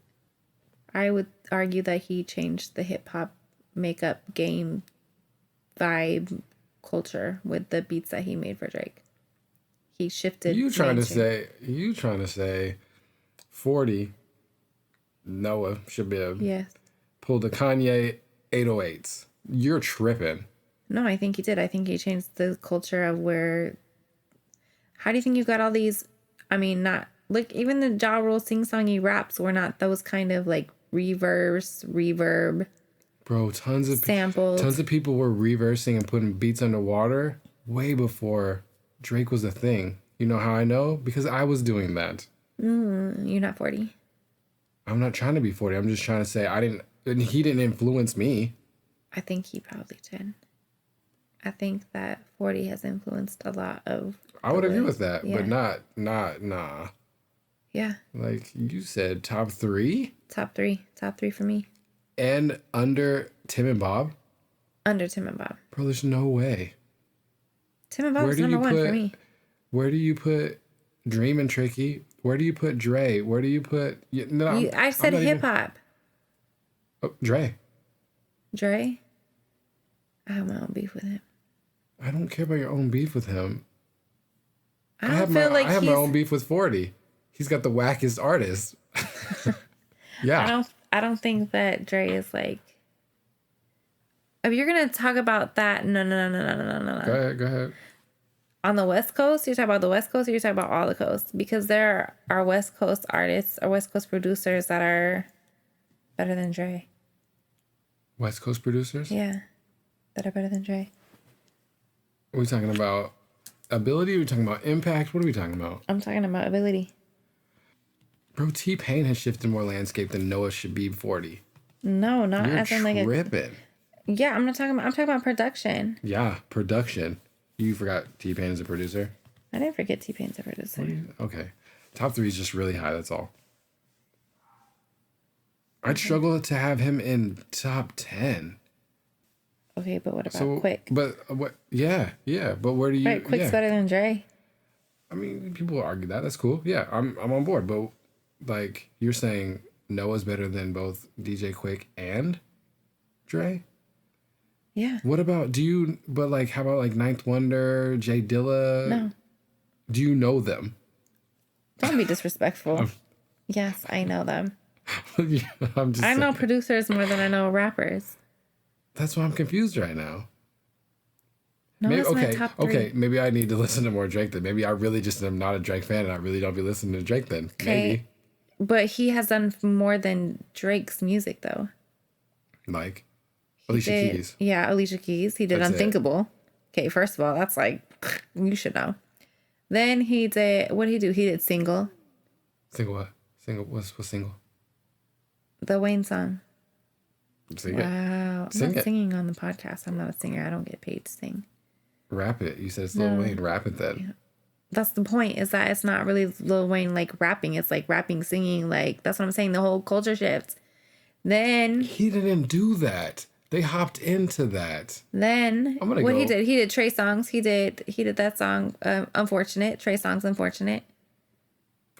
S3: I would argue that he changed the hip hop makeup game vibe culture with the beats that he made for Drake. He shifted.
S2: You trying to say 40 Noah Shabib
S3: yes.
S2: pulled a Kanye 808s. You're tripping.
S3: No, I think he did. I think he changed the culture of where. How do you think you got all these? I mean, not look. Even the Ja Rule sing-songy raps were not those kind of like reverb.
S2: Bro, tons of
S3: samples.
S2: Tons of people were reversing and putting beats underwater way before Drake was a thing. You know how I know? Because I was doing that.
S3: You're not 40.
S2: I'm not trying to be 40. I'm just trying to say he didn't influence me.
S3: I think he probably did. I think that 40 has influenced a lot of.
S2: I would agree with that,
S3: yeah.
S2: but nah.
S3: Yeah.
S2: Like you said, top 3?
S3: Top 3 for me.
S2: And under Tim and Bob?
S3: Under Tim and Bob.
S2: Bro, there's no way.
S3: Tim and Bob's number 1 for me.
S2: Where do you put Dream and Tricky? Where do you put Dre? Where do you put...
S3: I said hip-hop.
S2: Oh, Dre.
S3: Dre? I have my own beef with him.
S2: I don't care about your own beef with him.
S3: I have
S2: my own beef with 40. He's got the wackest artist. Yeah.
S3: I don't think that Dre is like. If you're gonna talk about that, no.
S2: Go ahead.
S3: On the West Coast, you're talking about the West Coast, or you're talking about all the coasts? Because there are West Coast artists or West Coast producers that are better than Dre.
S2: West Coast producers?
S3: Yeah, that are better than Dre.
S2: Are we talking about ability? Are we talking about impact? What are we talking about?
S3: I'm talking about ability.
S2: Bro, T-Pain has shifted more landscape than Noah Shabib 40.
S3: No, not
S2: You're
S3: as in like
S2: tripping.
S3: Yeah, I'm talking about production.
S2: Yeah, production. You forgot T-Pain as a producer?
S3: I didn't forget T-Pain's a producer.
S2: Okay. Top 3 is just really high, that's all. I'd struggle to have him in top 10.
S3: Okay, but what about Quick?
S2: But what? Yeah. But where do you?
S3: Right, Quick's better than Dre.
S2: I mean, people will argue that. That's cool. Yeah, I'm on board. But like, you're saying Noah's better than both DJ Quick and Dre?
S3: Yeah.
S2: What about But like, how about like Ninth Wonder, Jay Dilla?
S3: No.
S2: Do you know them?
S3: Don't be disrespectful. Yes, I know them.
S2: I
S3: know producers more than I know rappers.
S2: That's why I'm confused right now.
S3: No, that's my top 3.
S2: Okay, maybe I need to listen to more Drake then. Maybe I really just am not a Drake fan and I really don't be listening to Drake then.
S3: Okay.
S2: Maybe.
S3: But he has done more than Drake's music though.
S2: Like Alicia Keys.
S3: Yeah, Alicia Keys. He did
S2: That's
S3: Unthinkable. Okay, first of all, that's like You should know. Then he did, what did he do? He did Single.
S2: Single what? Single, what's single?
S3: The Wayne song.
S2: Sing it.
S3: Wow. I'm not singing on the podcast. I'm not a singer. I don't get paid to sing.
S2: Rap it. You said it's Lil Wayne. Rap it then.
S3: Yeah. That's the point, is that it's not really Lil Wayne like rapping. It's like rapping, singing. Like, that's what I'm saying. The whole culture shifts. Then
S2: he didn't do that. They hopped into that.
S3: Then he did Trey Songz. He did that song, Unfortunate. Trey Songz, Unfortunate.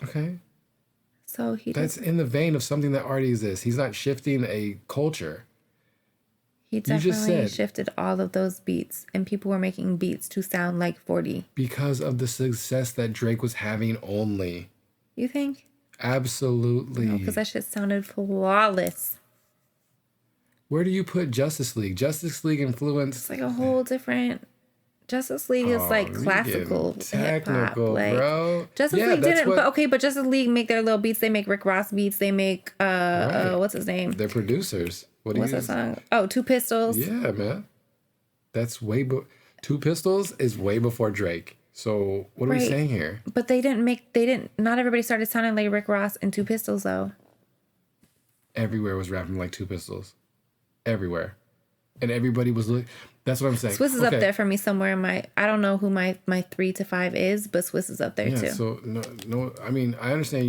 S2: Okay.
S3: So
S2: that's in the vein of something that already exists. He's not shifting a culture.
S3: He definitely shifted all of those beats, and people were making beats to sound like 40.
S2: Because of the success that Drake was having only.
S3: You think?
S2: Absolutely.
S3: No, because that shit sounded flawless.
S2: Where do you put Justice League? Justice League influence.
S3: It's like a whole different. Justice League is like classical hip-hop, like, bro. Justice League didn't, but Justice League make their little beats. They make Rick Ross beats. They make what's his name?
S2: They're producers.
S3: What's that song? Oh, Two Pistols.
S2: Yeah, man. That's Two Pistols is way before Drake. So what are we saying here?
S3: But not everybody started sounding like Rick Ross and Two Pistols though.
S2: Everywhere was rapping like Two Pistols. Everywhere. And everybody was that's what I'm saying.
S3: Swiss is up there for me somewhere in I don't know who my 3 to 5 is, but Swiss is up there too.
S2: So no, I mean, I understand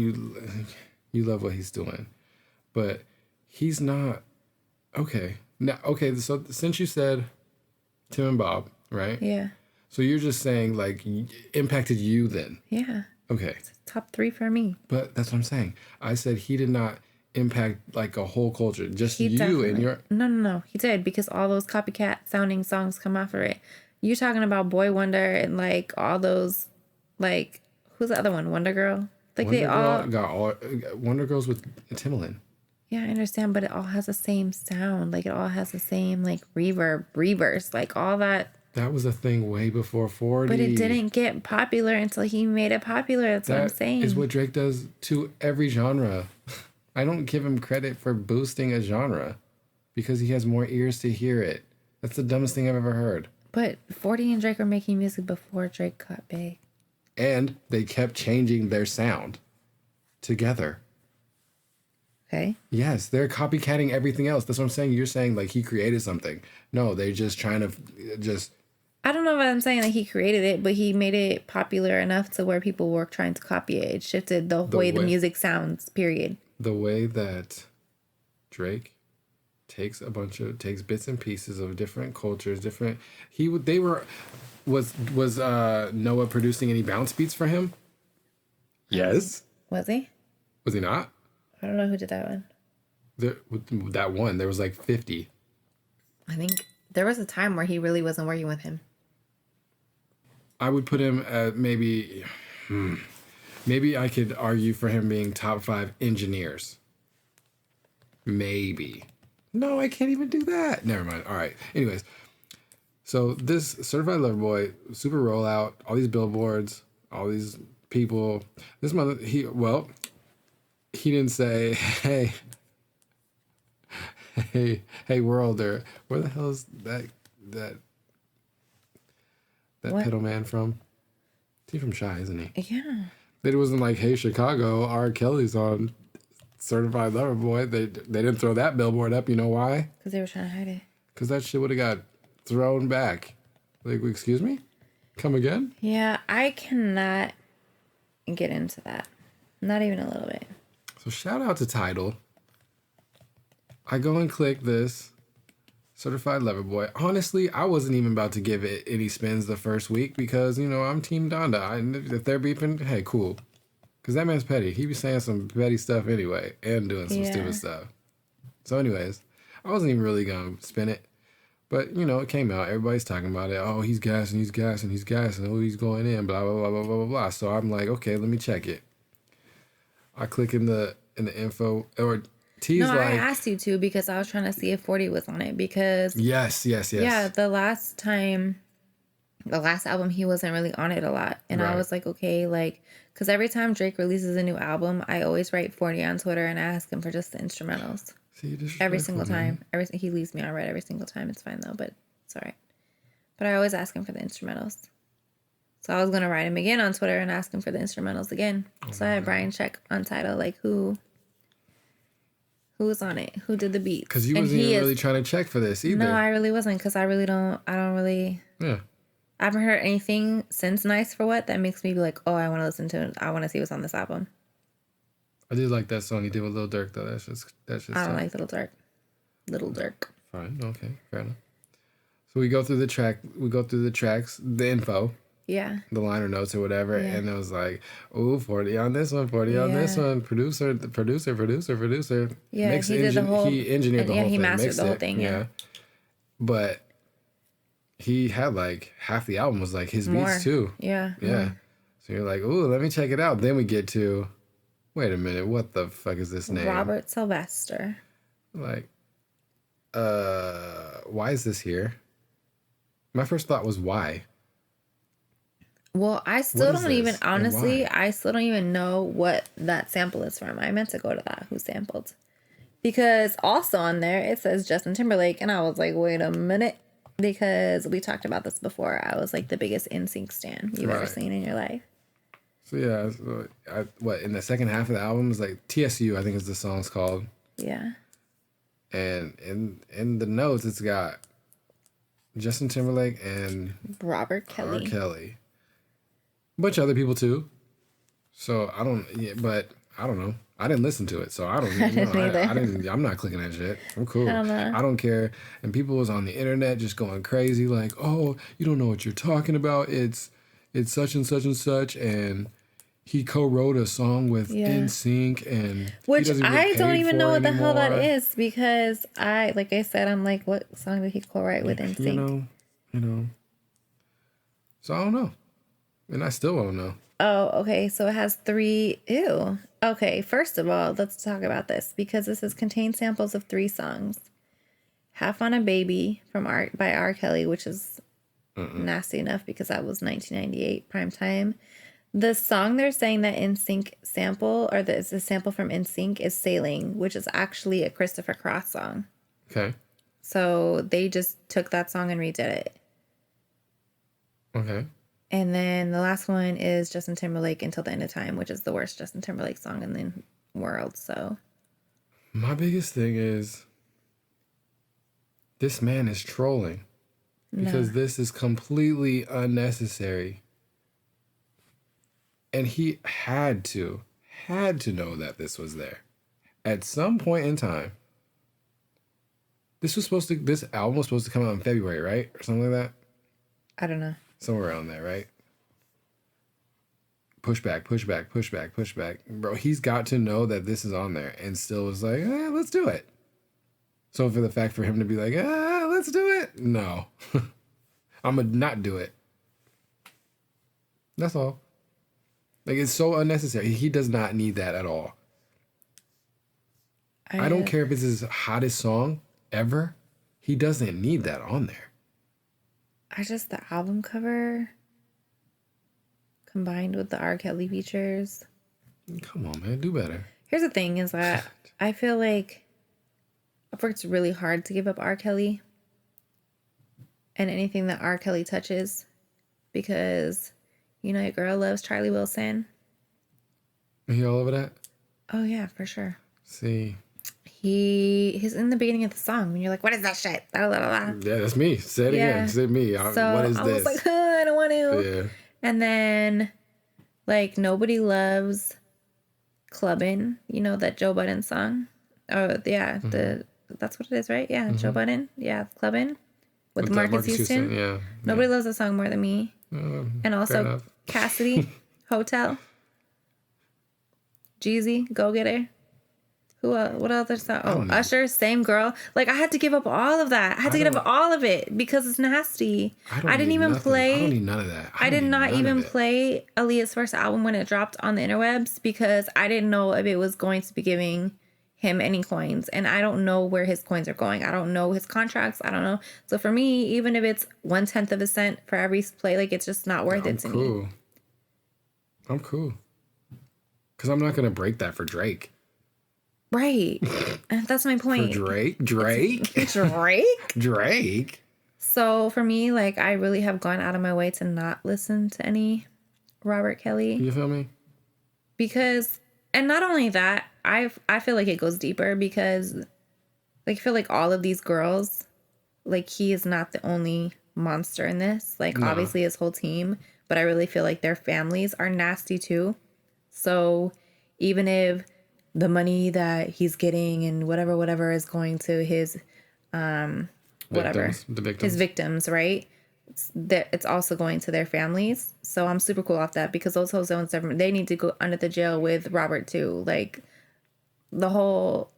S2: you love what he's doing, but he's not okay. Now, okay, so since you said Tim and Bob, right?
S3: Yeah.
S2: So you're just saying like impacted you then?
S3: Yeah.
S2: Okay.
S3: It's top 3 for me.
S2: But that's what I'm saying. I said he did not impact like a whole culture, just you and your.
S3: No, he did, because all those copycat sounding songs come after it. You're talking about Boy Wonder and like all those, like, who's the other one? Wonder Girl. Like
S2: Wonder Girls with Timbaland.
S3: Yeah, I understand, but it all has the same sound. Like, it all has the same like reverse, like all that.
S2: That was a thing way before 40.
S3: But it didn't get popular until he made it popular. That's what I'm saying.
S2: Is what Drake does to every genre. I don't give him credit for boosting a genre because he has more ears to hear it. That's the dumbest thing I've ever heard.
S3: But 40 and Drake were making music before Drake got big.
S2: And they kept changing their sound together.
S3: Okay.
S2: Yes, they're copycatting everything else. That's what I'm saying. You're saying like he created something. No, they're just trying to
S3: I don't know if I'm saying that he created it, but he made it popular enough to where people were trying to copy it. It shifted the way the music sounds, period.
S2: The way that Drake takes bits and pieces of different cultures, was Noah producing any bounce beats for him? Yes.
S3: Was he?
S2: Was he not?
S3: I don't know who did that one.
S2: That one, there was like 50.
S3: I think there was a time where he really wasn't working with him.
S2: I would put him at maybe I could argue for him being top 5 engineers. Maybe. No, I can't even do that. Never mind. All right. Anyways, so this Certified Lover Boy, super rollout, all these billboards, all these people. This mother, he didn't say, hey, world, or where the hell is that pedal man from? He's from Shy, isn't he?
S3: Yeah.
S2: It wasn't like, hey, Chicago, R. Kelly's on Certified Lover Boy. They didn't throw that billboard up. You know why?
S3: Because they were trying to hide it.
S2: Because that shit would have got thrown back. Like, excuse me? Come again?
S3: Yeah, I cannot get into that. Not even a little bit.
S2: So shout out to Tidal. I go and click this Certified Lover Boy. Honestly, I wasn't even about to give it any spins the first week because, I'm Team Donda. If they're beeping, hey, cool. Because that man's petty. He be saying some petty stuff anyway and doing some stupid stuff. So anyways, I wasn't even really going to spin it. But, it came out. Everybody's talking about it. Oh, he's gassing. Oh, he's going in, blah, blah, blah, blah, blah, blah. So I'm like, okay, let me check it. I click in the info, or T's
S3: no, I asked you to because I was trying to see if 40 was on it because...
S2: Yes.
S3: Yeah, the last album, he wasn't really on it a lot. And I was like, okay, because every time Drake releases a new album, I always write 40 on Twitter and ask him for just the instrumentals. Every single time. He leaves me on red every single time. It's fine though, but it's all right. But I always ask him for the instrumentals. So I was gonna write him again on Twitter and ask him for the instrumentals again. So I had Brian check Untitled, like who was on it, who did the beats.
S2: Because you wasn't even really trying to check for this either.
S3: No, I really wasn't, because I don't really.
S2: Yeah.
S3: I haven't heard anything since Nice for What that makes me be like, oh, I want to listen to it. I want to see what's on this album.
S2: I did like that song he did with Lil Durk though. That's just.
S3: I don't like Little Durk. Little Durk.
S2: Fine. Okay. Fair enough. So we go through the track. We go through the tracks, the info.
S3: Yeah.
S2: The liner notes or whatever, and it was like, ooh, 40 on this one, 40 on this one. Producer.
S3: Yeah, he did the whole.
S2: He engineered the whole thing.
S3: Yeah, he mastered
S2: mixed
S3: the whole
S2: it,
S3: thing. Yeah.
S2: But he had like half the album was like his beats too.
S3: Yeah.
S2: Yeah. So you're like, ooh, let me check it out. Then we get to, wait a minute, what the fuck is this name?
S3: Robert Sylvester.
S2: Like, why is this here? My first thought was why.
S3: Well, I still don't even,
S2: this?
S3: honestly, I still don't even know what that sample is from. I meant to go to that, who sampled. Because also on there, it says Justin Timberlake. And I was like, wait a minute. Because we talked about this before. I was like the biggest NSYNC stan you've ever seen in your life.
S2: So yeah, in the second half of the album is like TSU, I think is the song's called.
S3: Yeah.
S2: And in the notes, it's got Justin Timberlake and
S3: Robert Kelly.
S2: A bunch of other people too. So I don't know. I didn't listen to it, so I don't know. I'm not clicking that shit. I'm cool. I don't care. And people was on the internet just going crazy, like, oh, you don't know what you're talking about. It's such and such and such, and he co-wrote a song with NSYNC, and
S3: which I don't even know what the hell that is, because like I said, I'm like, what song did he co-write with NSYNC?
S2: You know. So I don't know, and I still don't know.
S3: Oh, okay. So it has 3. Ew. Okay. First of all, let's talk about this, because this is contained samples of 3 songs. Half on a Baby by R. Kelly, which is nasty enough because that was 1998 prime time. The song they're saying that NSYNC sample, or it's a sample from NSYNC, is Sailing, which is actually a Christopher Cross song.
S2: Okay.
S3: So they just took that song and redid it.
S2: Okay.
S3: And then the last one is Justin Timberlake, Until the End of Time, which is the worst Justin Timberlake song in the world. So
S2: my biggest thing is this man is trolling, because this is completely unnecessary. And he had to know that this was there at some point in time. This album was supposed to come out in February, right? Or something like that?
S3: I don't know.
S2: Somewhere around there, right? Pushback. Bro, he's got to know that this is on there, and still was like, let's do it. So for the fact for him to be like, let's do it. No. I'm going to not do it. That's all. Like, it's so unnecessary. He does not need that at all. I don't care if it's his hottest song ever. He doesn't need that on there.
S3: The album cover combined with the R. Kelly features.
S2: Come on, man. Do better.
S3: Here's the thing is that I feel like I've worked really hard to give up R. Kelly and anything that R. Kelly touches, because, you know, your girl loves Charlie Wilson.
S2: He all over that?
S3: Oh, yeah, for sure.
S2: See.
S3: He's in the beginning of the song when you're like, what is that shit? Blah, blah, blah.
S2: Yeah, that's me. Say it again. Say me.
S3: So
S2: what is this?
S3: I was like, I don't want to.
S2: Yeah.
S3: And then, like, Nobody Loves Clubbin', you know, that Joe Budden song? Oh, yeah. That's what it is, right? Yeah, Joe Budden. Yeah, Clubbin'. With Marcus Houston.
S2: Yeah.
S3: Nobody loves a song more than me. And also Cassidy, Hotel. Jeezy, Go Getter. What other song? Oh, Usher, Same Girl. Like, I had to give up all of that. I had to give up all of it because it's nasty. I didn't even play.
S2: I don't need none of that.
S3: I did not even play Aaliyah's first album when it dropped on the interwebs, because I didn't know if it was going to be giving him any coins. And I don't know where his coins are going. I don't know his contracts. I don't know. So for me, even if it's 1/10 of a cent for every play, like, it's just not worth it to me.
S2: I'm cool. Because I'm not going to break that for Drake.
S3: Right. That's my point.
S2: For Drake? Drake?
S3: Drake?
S2: Drake?
S3: So for me, like, I really have gone out of my way to not listen to any Robert Kelly.
S2: You feel me?
S3: Because, and not only that, I feel like it goes deeper because, like, I feel like all of these girls, like, he is not the only monster in this. Like,
S2: No.
S3: obviously his whole team, but I really feel like their families are nasty too. So even if the money that he's getting and whatever is going to his
S2: The victims.
S3: his victims, right? It's also going to their families. So I'm super cool off that because those hoes and stuff, they need to go under the jail with Robert too. Like the whole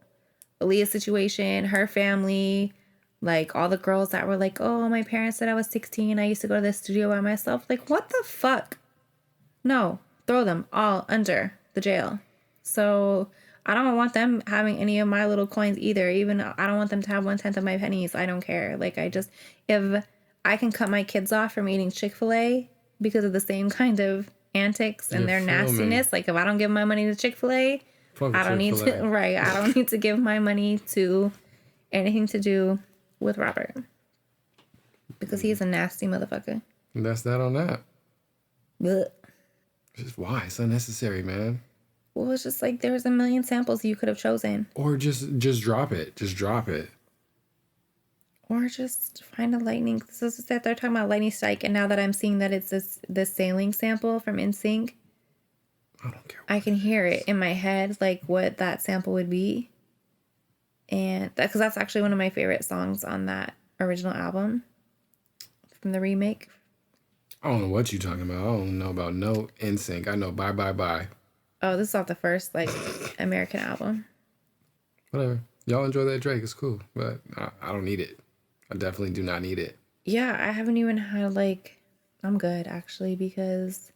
S3: Aaliyah situation, her family, like all the girls that were like, oh, my parents said I was 16. I used to go to the studio by myself. Like, what the fuck? No, throw them all under the jail. So I don't want them having any of my little coins either. Even I don't want them to have 1/10 of my pennies. I don't care. Like, if I can cut my kids off from eating Chick-fil-A because of the same kind of antics and their nastiness. Like, if I don't give my money to Chick-fil-A, I don't need to, right. I don't need to give my money to anything to do with Robert. Because he's a nasty motherfucker.
S2: And that's that on that.
S3: But
S2: Just why? It's unnecessary, man.
S3: well, it's just like there was a million samples you could have chosen.
S2: Or just drop it. Just drop it.
S3: Or just find a lightning. So they're talking about lightning strike, and now that I'm seeing that it's this sailing sample from NSYNC,
S2: I don't care.
S3: I can hear it in my head, like what that sample would be. And because that's actually one of my favorite songs on that original album from the remake.
S2: I don't know what you're talking about. I don't know about no NSYNC. I know Bye Bye Bye.
S3: Oh, this is off the first like American album.
S2: Whatever. Y'all enjoy that Drake. It's cool. But I don't need it. I definitely do not need it.
S3: Yeah, I haven't even had like, I'm good actually because.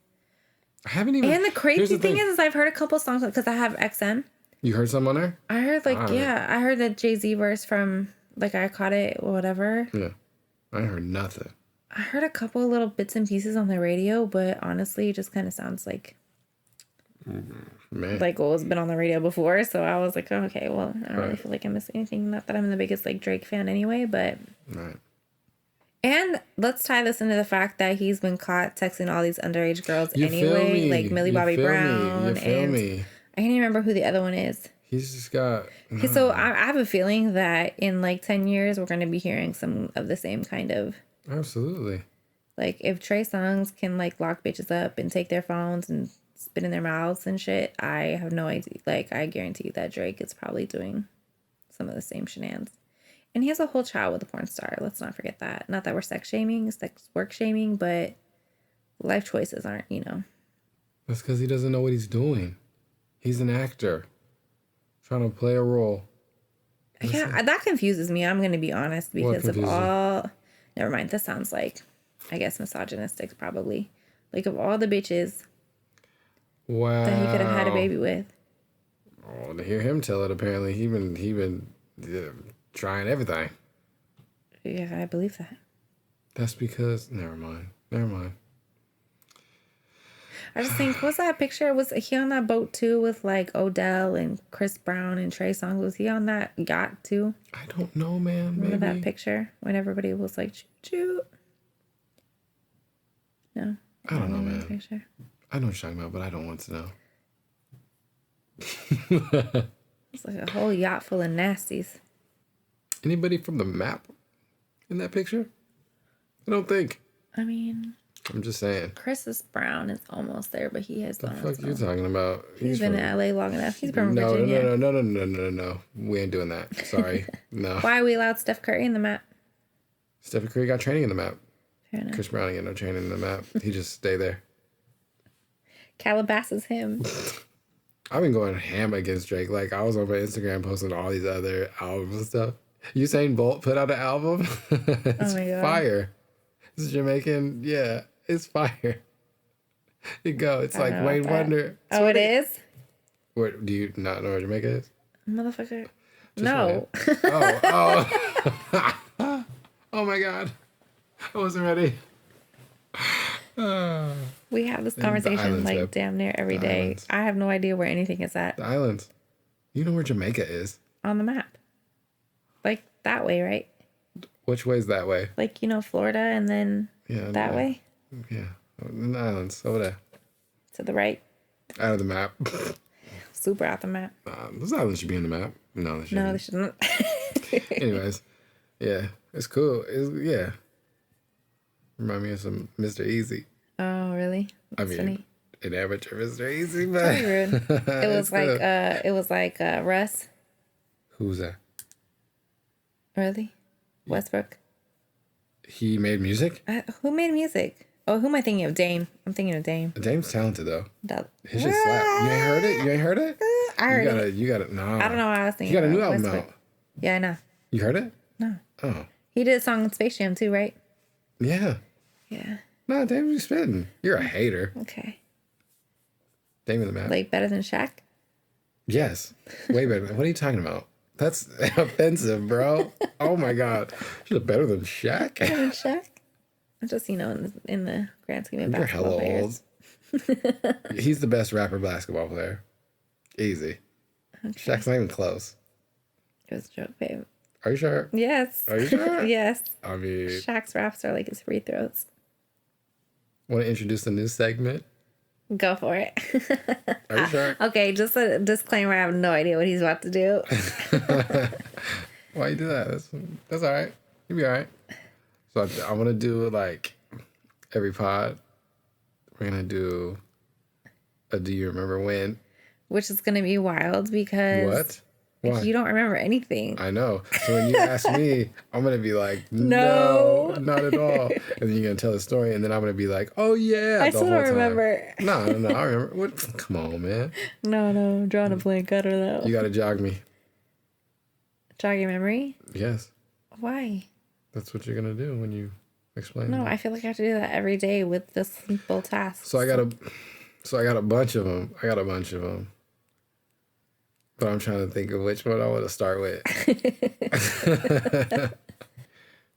S2: I haven't even.
S3: And the crazy thing is I've heard a couple songs because I have XM.
S2: You heard some on there?
S3: I heard like, I heard the Jay-Z verse from like I Caught It or whatever.
S2: Yeah. I ain't heard nothing.
S3: I heard a couple little bits and pieces on the radio, but honestly, it just kind of sounds like
S2: Man.
S3: like what was been on the radio before. So I was like, oh, okay, well, I don't really feel like I missed anything. Not that I'm the biggest like Drake fan anyway, but.
S2: Right.
S3: And let's tie this into the fact that he's been caught texting all these underage girls
S2: You
S3: anyway,
S2: feel me?
S3: like Millie Bobby Brown.
S2: You feel
S3: and
S2: me?
S3: I can't even remember who the other one is.
S2: He's just got.
S3: So I have a feeling that in like 10 years, we're going to be hearing some of the same kind of.
S2: Absolutely.
S3: Like if Trey Songz can like lock bitches up and take their phones and spit in their mouths and shit, I have no idea. Like I guarantee that Drake is probably doing some of the same shenanigans. And he has a whole child with a porn star. Let's not forget that. Not that we're sex shaming, sex work shaming, but life choices aren't, you know.
S2: That's because he doesn't know what he's doing. He's an actor trying to play a role.
S3: Yeah, that confuses me. I'm going to be honest because of all. Never mind. This sounds like, I guess, misogynistic probably. Like of all the bitches that he could have had a baby with.
S2: Oh, to hear him tell it, apparently he been trying everything.
S3: Yeah, I believe that.
S2: That's because never mind.
S3: I just think, what's that picture? Was he on that boat too with like Odell and Chris Brown and Trey Songz? Was he on that yacht too?
S2: I don't know, man.
S3: Remember that picture when everybody was like, choo choo? No.
S2: I don't know, man.
S3: Picture.
S2: I know what you're talking about, but I don't want to know.
S3: It's like a whole yacht full of nasties.
S2: Anybody from the map in that picture? I don't think.
S3: I mean,
S2: I'm just saying.
S3: Chris Brown is almost there, but he has
S2: The fuck you talking about?
S3: He's been in LA long enough. He's from
S2: no,
S3: Virginia.
S2: No. We ain't doing that. Sorry. No.
S3: Why are we allowed Steph Curry in the map?
S2: Stephen Curry got training in the map.
S3: Fair enough.
S2: Chris Brown ain't got no training in the map. He just stay there.
S3: Calabasas him.
S2: I've been going ham against Drake. Like, I was on my Instagram posting all these other albums and stuff. Usain Bolt put out an album. It's
S3: Oh my God.
S2: fire. It's Jamaican. Yeah, it's fire. You go. It's like Wayne Wonder.
S3: Oh, it is?
S2: Where, do you not know where Jamaica is?
S3: Motherfucker. No.
S2: Oh. Oh my God. I wasn't ready.
S3: We have this conversation
S2: islands,
S3: like
S2: babe.
S3: damn near every day.
S2: Islands.
S3: I have no idea where anything is at
S2: The islands. You know where Jamaica is?
S3: on the map. Like that way, right?
S2: Which way's that way?
S3: Like, Florida and then that way?
S2: Yeah. In the islands, over there.
S3: To the right?
S2: Out of the map.
S3: Super out the map.
S2: Those islands should be in the map. No, they shouldn't.
S3: No, they shouldn't.
S2: Anyways, yeah. It's cool. Yeah. Remind me of some Mr. Easy.
S3: Oh, really? That's funny.
S2: An amateur Mr. Easy, but
S3: it was like Russ.
S2: Who's that?
S3: Really? Westbrook?
S2: He made music?
S3: Who made music? Oh, who am I thinking of? Dame. I'm thinking of Dame.
S2: Dame's talented though. His shit
S3: What?
S2: slap. You ain't heard it? You ain't heard it?
S3: I heard it.
S2: You got it. No.
S3: I don't know what I was thinking.
S2: He got a new
S3: about
S2: album
S3: Westbrook.
S2: out.
S3: Yeah, I know.
S2: You heard it?
S3: No.
S2: Oh.
S3: He did a song in Space Jam too, right?
S2: Yeah.
S3: Yeah.
S2: No, Dame, you spitting. You're a hater.
S3: Okay.
S2: Dame in the map.
S3: Like better than Shaq?
S2: Yes. Way better. What are you talking about? That's offensive, bro. Oh my God. She's better than Shaq.
S3: Better than Shaq? I'm just, in the grand scheme of
S2: You're
S3: basketball
S2: hella
S3: players.
S2: old. He's the best rapper basketball player. Easy.
S3: Okay.
S2: Shaq's not even close.
S3: It was a joke, babe.
S2: Are you sure?
S3: Yes.
S2: Are you sure?
S3: Yes.
S2: I mean,
S3: Shaq's raps are like his free throws.
S2: want to introduce a new segment?
S3: Go for it.
S2: Are you sure?
S3: Okay, just a disclaimer. I have no idea what he's about to do.
S2: Why you do that? That's all right. You'll be all right. So I want to do like every pod. We're going to do a Do You Remember When?
S3: Which is going to be wild because...
S2: What? Why?
S3: You don't remember anything.
S2: I know. So when you ask me, I'm going to be like, no, not at all. And then you're going to tell the story, and then I'm going to be like, oh, yeah.
S3: I still don't remember.
S2: No, I remember. What? Come on, man.
S3: No, I'm drawing a blank. I don't know.
S2: You got to jog me.
S3: Jog your memory?
S2: Yes.
S3: Why?
S2: That's what you're going to do when you explain.
S3: No, I feel like I have to do that every day with this simple task.
S2: So I got a bunch of them. But I'm trying to think of which one I want to start with.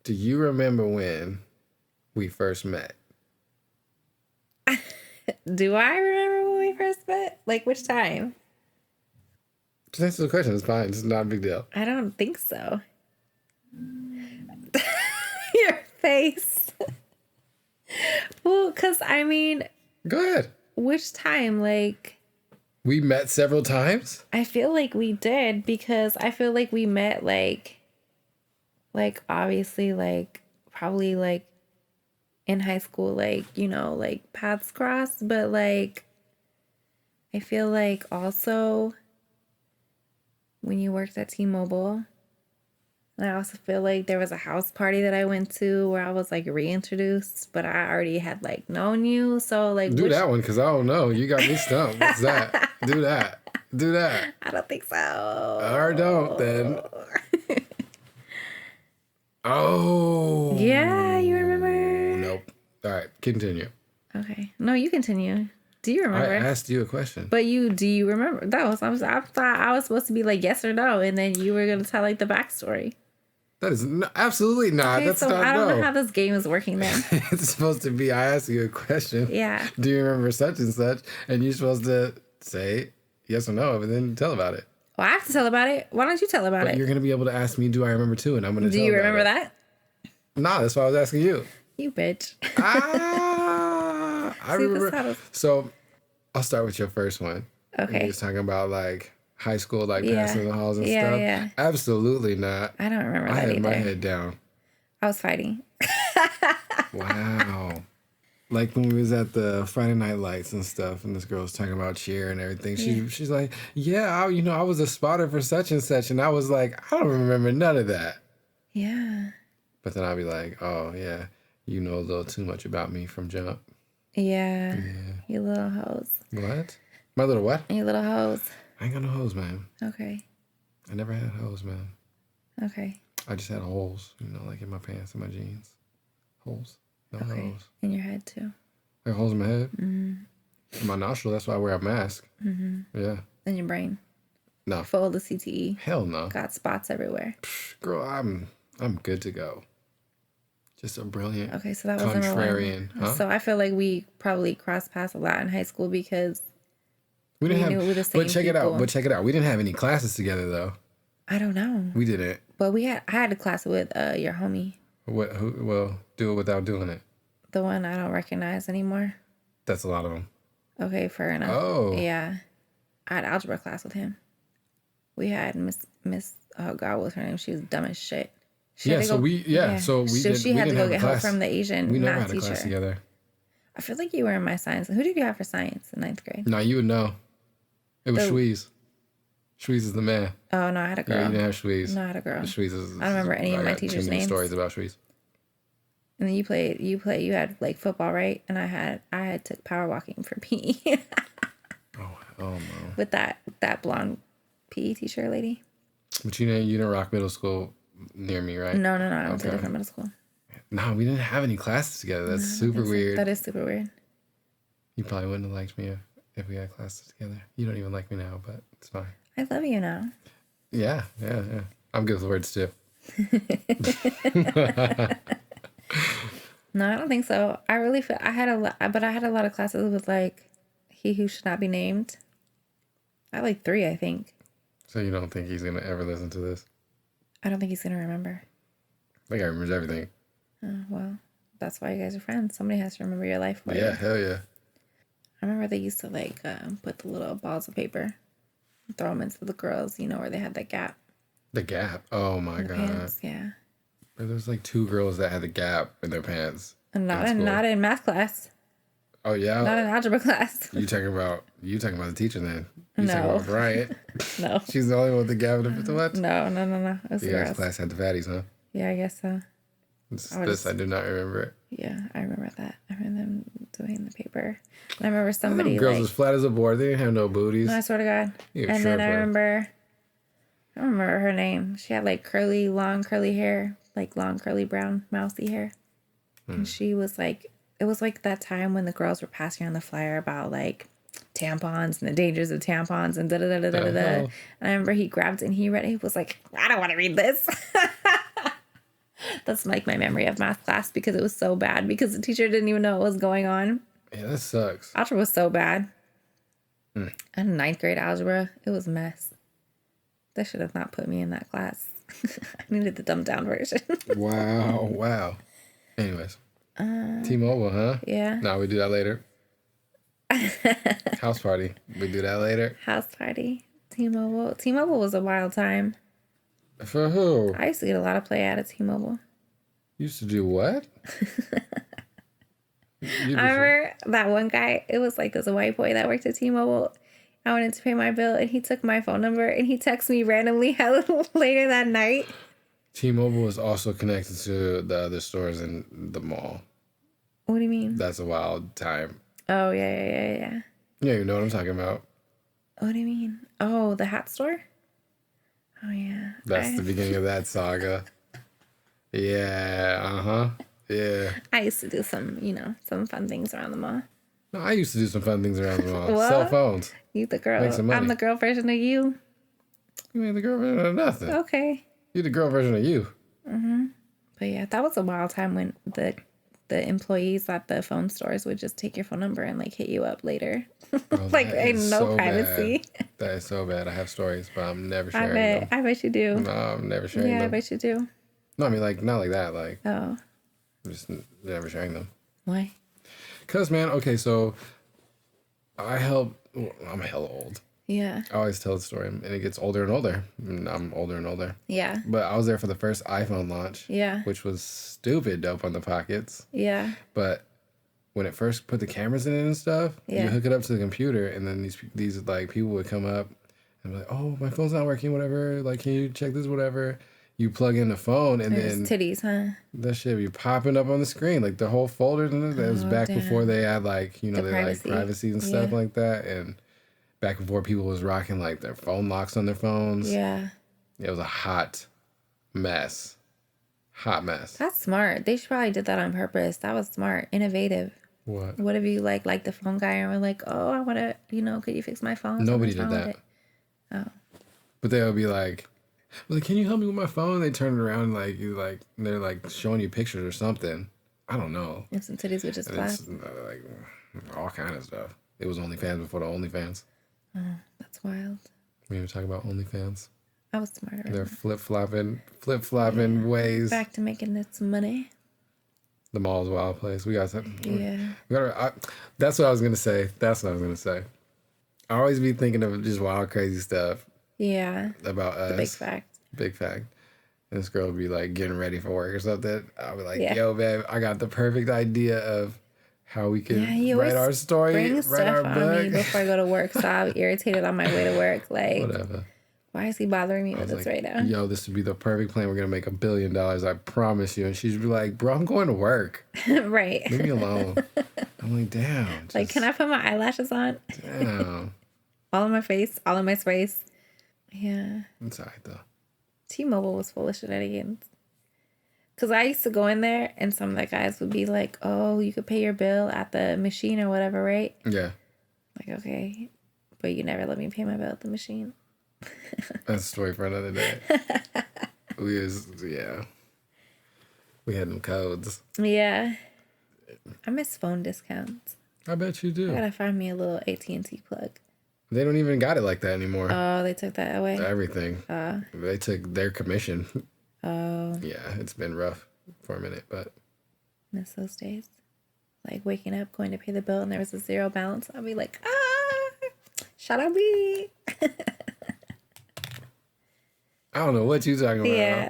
S2: Do you remember when we first met?
S3: Do I remember when we first met? Like, which time?
S2: Just answer the question. It's fine. It's not a big deal.
S3: I don't think so. Your face. Well, because,
S2: Go ahead.
S3: which time? Like...
S2: We met several times?
S3: I feel like we did because I feel like we met like obviously like probably like in high school, like, like paths crossed, but like I feel like also when you worked at T-Mobile, and I also feel like there was a house party that I went to where I was like reintroduced, but I already had like known you. So like
S2: do that one because I don't know. You got me stumped. What's that? Do that.
S3: I don't think so.
S2: Or don't then. Oh.
S3: Yeah, you remember?
S2: Nope. All right, continue.
S3: Okay. No, you continue. Do you remember?
S2: I asked you a question.
S3: But do you remember? I thought I was supposed to be like yes or no, and then you were gonna tell like the backstory.
S2: That is absolutely not.
S3: Okay,
S2: That's
S3: so
S2: not.
S3: I don't
S2: no.
S3: know how this game is working then.
S2: It's supposed to be. I asked you a question.
S3: Yeah.
S2: Do you remember such and such? And you're supposed to say yes or no, and then tell about it.
S3: Well, I have to tell about it. Why don't you tell about
S2: But
S3: it?
S2: you're gonna be able to ask me, do I remember too? And I'm gonna.
S3: Do you remember that?
S2: Nah, that's why I was asking you.
S3: You bitch.
S2: I remember. So, I'll start with your first one.
S3: Okay.
S2: You was talking about like high school, like
S3: Yeah.
S2: passing the halls and
S3: Yeah,
S2: stuff.
S3: yeah.
S2: Absolutely not.
S3: I don't remember
S2: I
S3: that
S2: had
S3: either.
S2: my head down.
S3: I was fighting.
S2: Wow. Like when we was at the Friday Night Lights and stuff, and this girl was talking about cheer and everything. She's like, yeah, I was a spotter for such and such, and I was like, I don't remember none of that.
S3: Yeah.
S2: But then I'll be like, oh yeah, you know a little too much about me from jump.
S3: Yeah. You little hoes.
S2: What? My little what?
S3: You little hoes.
S2: I ain't got no hoes, man.
S3: Okay.
S2: I never had hoes, man.
S3: Okay.
S2: I just had holes, like in my pants and my jeans. Holes. No hoes.
S3: In your head too.
S2: I got holes in my head.
S3: Mm-hmm.
S2: In my nostril, that's why I wear a mask.
S3: Mm-hmm.
S2: Yeah.
S3: In your brain.
S2: No.
S3: Full of the CTE.
S2: Hell no.
S3: Got spots everywhere.
S2: Girl, I'm good to go. Just a brilliant
S3: Okay, so that was number
S2: contrarian.
S3: one.
S2: Huh?
S3: So I feel like we probably crossed paths a lot in high school because
S2: we didn't
S3: knew we were the
S2: have,
S3: same
S2: but check it out.
S3: people.
S2: But check it out. We didn't have any classes together though.
S3: I don't know.
S2: We didn't.
S3: But I had a class with your homie,
S2: What? Who? Well, do it without doing it.
S3: the one I don't recognize anymore.
S2: That's a lot of them.
S3: Okay, fair enough.
S2: Oh.
S3: Yeah. I had algebra class with him. We had Miss oh God, what was her name? She was dumb as shit. She had to go-
S2: She
S3: had to go get help from the Asian
S2: We never
S3: math
S2: had a class
S3: teacher.
S2: together.
S3: I feel like you were in my science. Who did you have for science in 9th grade?
S2: No, you would know. It was
S3: The-
S2: Shweez. Shweez is the man.
S3: Oh no, I had a girl.
S2: Yeah, you didn't have Shweez.
S3: No, I had a girl.
S2: Shweez is.
S3: I don't remember any of my
S2: got
S3: teachers'
S2: too many
S3: names.
S2: stories about Shweez.
S3: And then you had like football, right? And I had took power walking for PE
S2: Oh no.
S3: with that blonde PE teacher lady.
S2: But you didn't rock middle school near me, right?
S3: No, I went to a
S2: Okay.
S3: different middle school.
S2: No, we didn't have any classes together. That's super weird.
S3: That is super weird.
S2: You probably wouldn't have liked me if we had classes together. You don't even like me now, but it's fine.
S3: I love you now.
S2: Yeah. I'm good with words too.
S3: No, I don't think so. I really feel I had a lot of classes with like he who should not be named. I had like 3, I think.
S2: So you don't think he's gonna ever listen to this?
S3: I don't think he's gonna remember.
S2: That guy remembers everything.
S3: Well, that's why you guys are friends. Somebody has to remember your life for you.
S2: Yeah, hell yeah.
S3: I remember they used to like put the little balls of paper, throw them into the girls, where they had that gap.
S2: The gap. Oh my
S3: in the
S2: god.
S3: pants. Yeah.
S2: There was like 2 girls that had the gap in their pants.
S3: And not
S2: school.
S3: in math class.
S2: Oh yeah.
S3: Not in algebra class.
S2: You talking about the teacher then? You
S3: No.
S2: talking about Bryant?
S3: No.
S2: She's the only one with the gap in the what?
S3: No. It was the
S2: You guys'
S3: girls.
S2: class had the fatties, huh?
S3: Yeah, I guess so.
S2: I do not remember it.
S3: Yeah, I remember that. I remember them doing the paper. And I remember somebody
S2: Them girls
S3: like,
S2: was flat as a board. They didn't have no booties.
S3: no, I swear to God.
S2: You
S3: And then I
S2: tripper.
S3: don't remember her name. She had like long curly hair, like long curly brown mousy hair. And she was like, it was like that time when the girls were passing around the flyer about like tampons and the dangers of tampons and da da da da da da.
S2: hell?
S3: And I remember he grabbed it and he read it. He was like, I don't want to read this. That's like my memory of math class because it was so bad because the teacher didn't even know what was going on.
S2: Yeah, that sucks.
S3: Algebra was so bad. And 9th grade algebra, it was a mess. They should have not put me in that class. I needed the dumbed down version.
S2: Wow. Anyways. T-Mobile, huh?
S3: Yeah.
S2: No, we do that later. House party. We do that later.
S3: House party. T-Mobile. T-Mobile was a wild time.
S2: For who?
S3: I used to get a lot of play out of T-Mobile.
S2: Used to do what?
S3: I remember that one guy, it was like this white boy that worked at T-Mobile. I went in to pay my bill and he took my phone number and he texted me randomly later that night.
S2: T-Mobile is also connected to the other stores in the mall.
S3: What do you mean?
S2: That's a wild time.
S3: Oh, yeah.
S2: Yeah, you know what I'm talking about.
S3: What do you mean? Oh, the hat store? Oh, yeah.
S2: That's the beginning of that saga. Yeah, uh-huh. Yeah.
S3: I used to do some fun things around the mall.
S2: No, I used to do some fun things around the mall.
S3: What?
S2: Cell phones.
S3: You the girl.
S2: Make some money.
S3: I'm the girl version of you.
S2: You ain't the girl version of nothing.
S3: Okay.
S2: You the girl version of you.
S3: But yeah, that was a wild time when the employees at the phone stores would just take your phone number and like hit you up later.
S2: Oh,
S3: Like
S2: that
S3: ain't
S2: is
S3: no
S2: so
S3: privacy.
S2: bad. That is so bad. I have stories, but I'm never sharing them.
S3: I bet you do.
S2: No, I'm never sharing
S3: Yeah, I
S2: them.
S3: bet you do.
S2: No, I mean, like, not like that. Like,
S3: Oh.
S2: I'm just never sharing them.
S3: Why?
S2: Because, man, okay, so I'm hella old.
S3: Yeah.
S2: I always tell the story, and it gets older and older. And I'm older and older.
S3: Yeah.
S2: But I was there for the first iPhone launch.
S3: Yeah.
S2: Which was stupid dope on the pockets.
S3: Yeah.
S2: But when it first put the cameras in it and stuff,
S3: Yeah.
S2: you hook it up to the computer, and then these like people would come up and be like, "Oh, my phone's not working, whatever. Like, can you check this, whatever?" You plug in the phone, and
S3: There's
S2: then
S3: titties, huh?
S2: that shit be popping up on the screen, like the whole folder. And that was back
S3: damn.
S2: before they had like
S3: The
S2: they
S3: privacy.
S2: like privacy and stuff
S3: Yeah.
S2: like that, and back before people was rocking like their phone locks on their phones.
S3: Yeah.
S2: It was a hot mess. Hot mess.
S3: That's smart. They should probably did that on purpose. That was smart. Innovative.
S2: What?
S3: What if you like the phone guy and were like, oh, I want to, could you fix my phone?
S2: Nobody
S3: Something's
S2: did
S3: wrong with
S2: that.
S3: it. Oh.
S2: But they would be like, can you help me with my phone? They turn it around and they're like showing you pictures or something. I don't know.
S3: If some titties would just
S2: And
S3: flap.
S2: it's like all kind of stuff. It was OnlyFans before the OnlyFans.
S3: That's wild.
S2: We even talk about OnlyFans.
S3: I was smarter.
S2: They're flip-flopping ways.
S3: Back to making this money.
S2: The mall's a wild place. We got something.
S3: Yeah.
S2: That's what I was gonna say. I always be thinking of just wild, crazy stuff.
S3: Yeah.
S2: About us.
S3: Big fact.
S2: Big fact. And this girl would be like getting ready for work or something. I'll be like,
S3: Yeah.
S2: yo, babe, I got the perfect idea of how we can
S3: you
S2: write our story,
S3: bring
S2: write
S3: stuff
S2: our
S3: on
S2: book.
S3: me before I go to work, so I'll be irritated on my way to work. Like,
S2: Whatever.
S3: why is he bothering me
S2: I
S3: with
S2: was
S3: this
S2: like,
S3: right now?
S2: yo, this would be the perfect plan. We're going to make $1 billion. I promise you. And she'd be like, bro, I'm going to work.
S3: Right.
S2: Leave me alone. I'm like, damn.
S3: Like, can I put my eyelashes on?
S2: Damn.
S3: All on my face, all on my face. Yeah.
S2: It's all right, though.
S3: T-Mobile was full of shenanigans. Because I used to go in there and some of the guys would be like, oh, you could pay your bill at the machine or whatever, right?
S2: Yeah.
S3: Like, okay. But you never let me pay my bill at the machine.
S2: That's a story for another day. We had them codes.
S3: Yeah. I miss phone discounts.
S2: I bet you
S3: I
S2: do.
S3: gotta find me a little AT&T plug.
S2: They don't even got it like that anymore.
S3: Oh, they took that away?
S2: Everything. They took their commission.
S3: Oh.
S2: Yeah, it's been rough for a minute, but
S3: Miss those days. Like waking up, going to pay the bill, and there was a zero balance. I'll be like, shout out me.
S2: I don't know what you talking about.
S3: Yeah,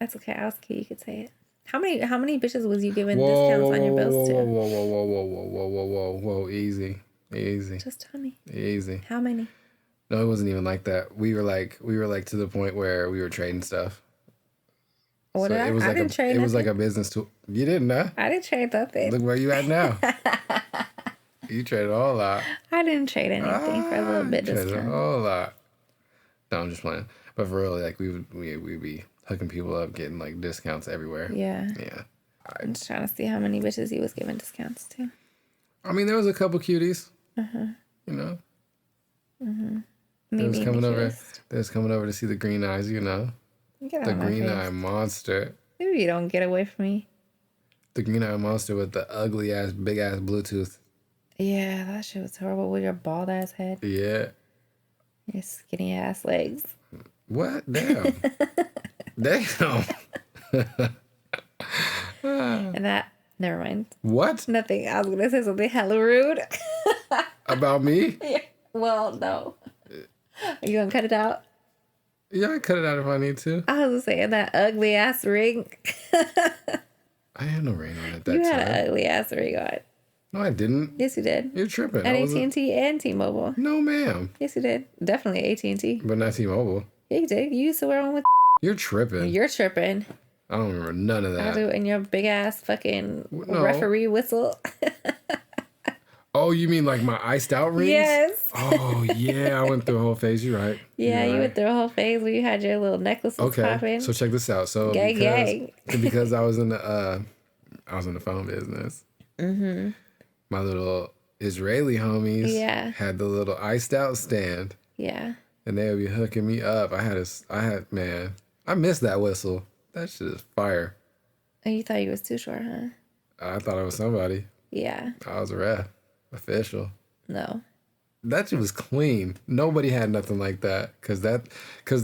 S3: that's okay. I was cute. You could say it. How many bitches was you giving discounts on your bills to?
S2: Whoa, easy.
S3: Just tell me.
S2: Easy.
S3: How many?
S2: No, it wasn't even like that. We were like to the point where we were trading stuff.
S3: What did I?
S2: It was
S3: I
S2: like
S3: didn't trade
S2: it was like
S3: nothing.
S2: a business tool. You didn't, huh?
S3: I didn't trade nothing.
S2: Look where you at now. You traded a whole lot.
S3: I didn't trade anything for a little bit
S2: You traded a
S3: discount.
S2: whole lot. No, I'm just playing. But for real, like we'd be hooking people up, getting like discounts everywhere.
S3: Yeah.
S2: Yeah.
S3: I'm just trying to see how many bitches you was giving discounts to.
S2: I mean, there was a couple cuties. You know.
S3: Me
S2: They was
S3: being
S2: coming
S3: the
S2: over.
S3: cutest.
S2: They was coming over to see the green eyes. You know,
S3: Get
S2: the
S3: out of my
S2: green
S3: face.
S2: eye monster.
S3: Maybe you don't get away from me.
S2: The green eye monster with the ugly ass, big ass Bluetooth.
S3: Yeah, that shit was horrible with your bald ass head,
S2: Yeah.
S3: your skinny ass legs.
S2: What? Damn. Damn.
S3: And that, never mind.
S2: What?
S3: Nothing. I was gonna say something hella rude.
S2: About me?
S3: Well, no. Are you gonna cut it out?
S2: Yeah, I cut it out if I need to.
S3: I was saying that ugly ass ring.
S2: I had no ring on at that
S3: You
S2: time.
S3: had an ugly ass ring on.
S2: No, I didn't.
S3: Yes, you did.
S2: You're tripping.
S3: At
S2: I wasn't-
S3: AT&T and T-Mobile.
S2: No, ma'am.
S3: Yes, you did. Definitely AT&T.
S2: But not T-Mobile.
S3: Yeah, you did. You used to wear one with.
S2: You're tripping.
S3: You're tripping.
S2: I don't remember none of
S3: I
S2: that.
S3: do it in your big ass fucking
S2: No.
S3: referee whistle.
S2: Oh, you mean like my iced out rings?
S3: Yes.
S2: Oh, yeah. I went through a whole phase. You're right.
S3: Yeah,
S2: You're
S3: you
S2: right.
S3: went through a whole phase where you had your little necklaces
S2: Okay,
S3: popping.
S2: so check this out. So
S3: Gang,
S2: because I was in the phone business. Mm-hmm. My little Israeli homies had the little iced out stand,
S3: Yeah.
S2: and they would be hooking me up. I missed that whistle. That shit is fire.
S3: And you thought you was too short, huh?
S2: I thought I was somebody.
S3: Yeah.
S2: I was a ref, official.
S3: No.
S2: That shit was clean. Nobody had nothing like that because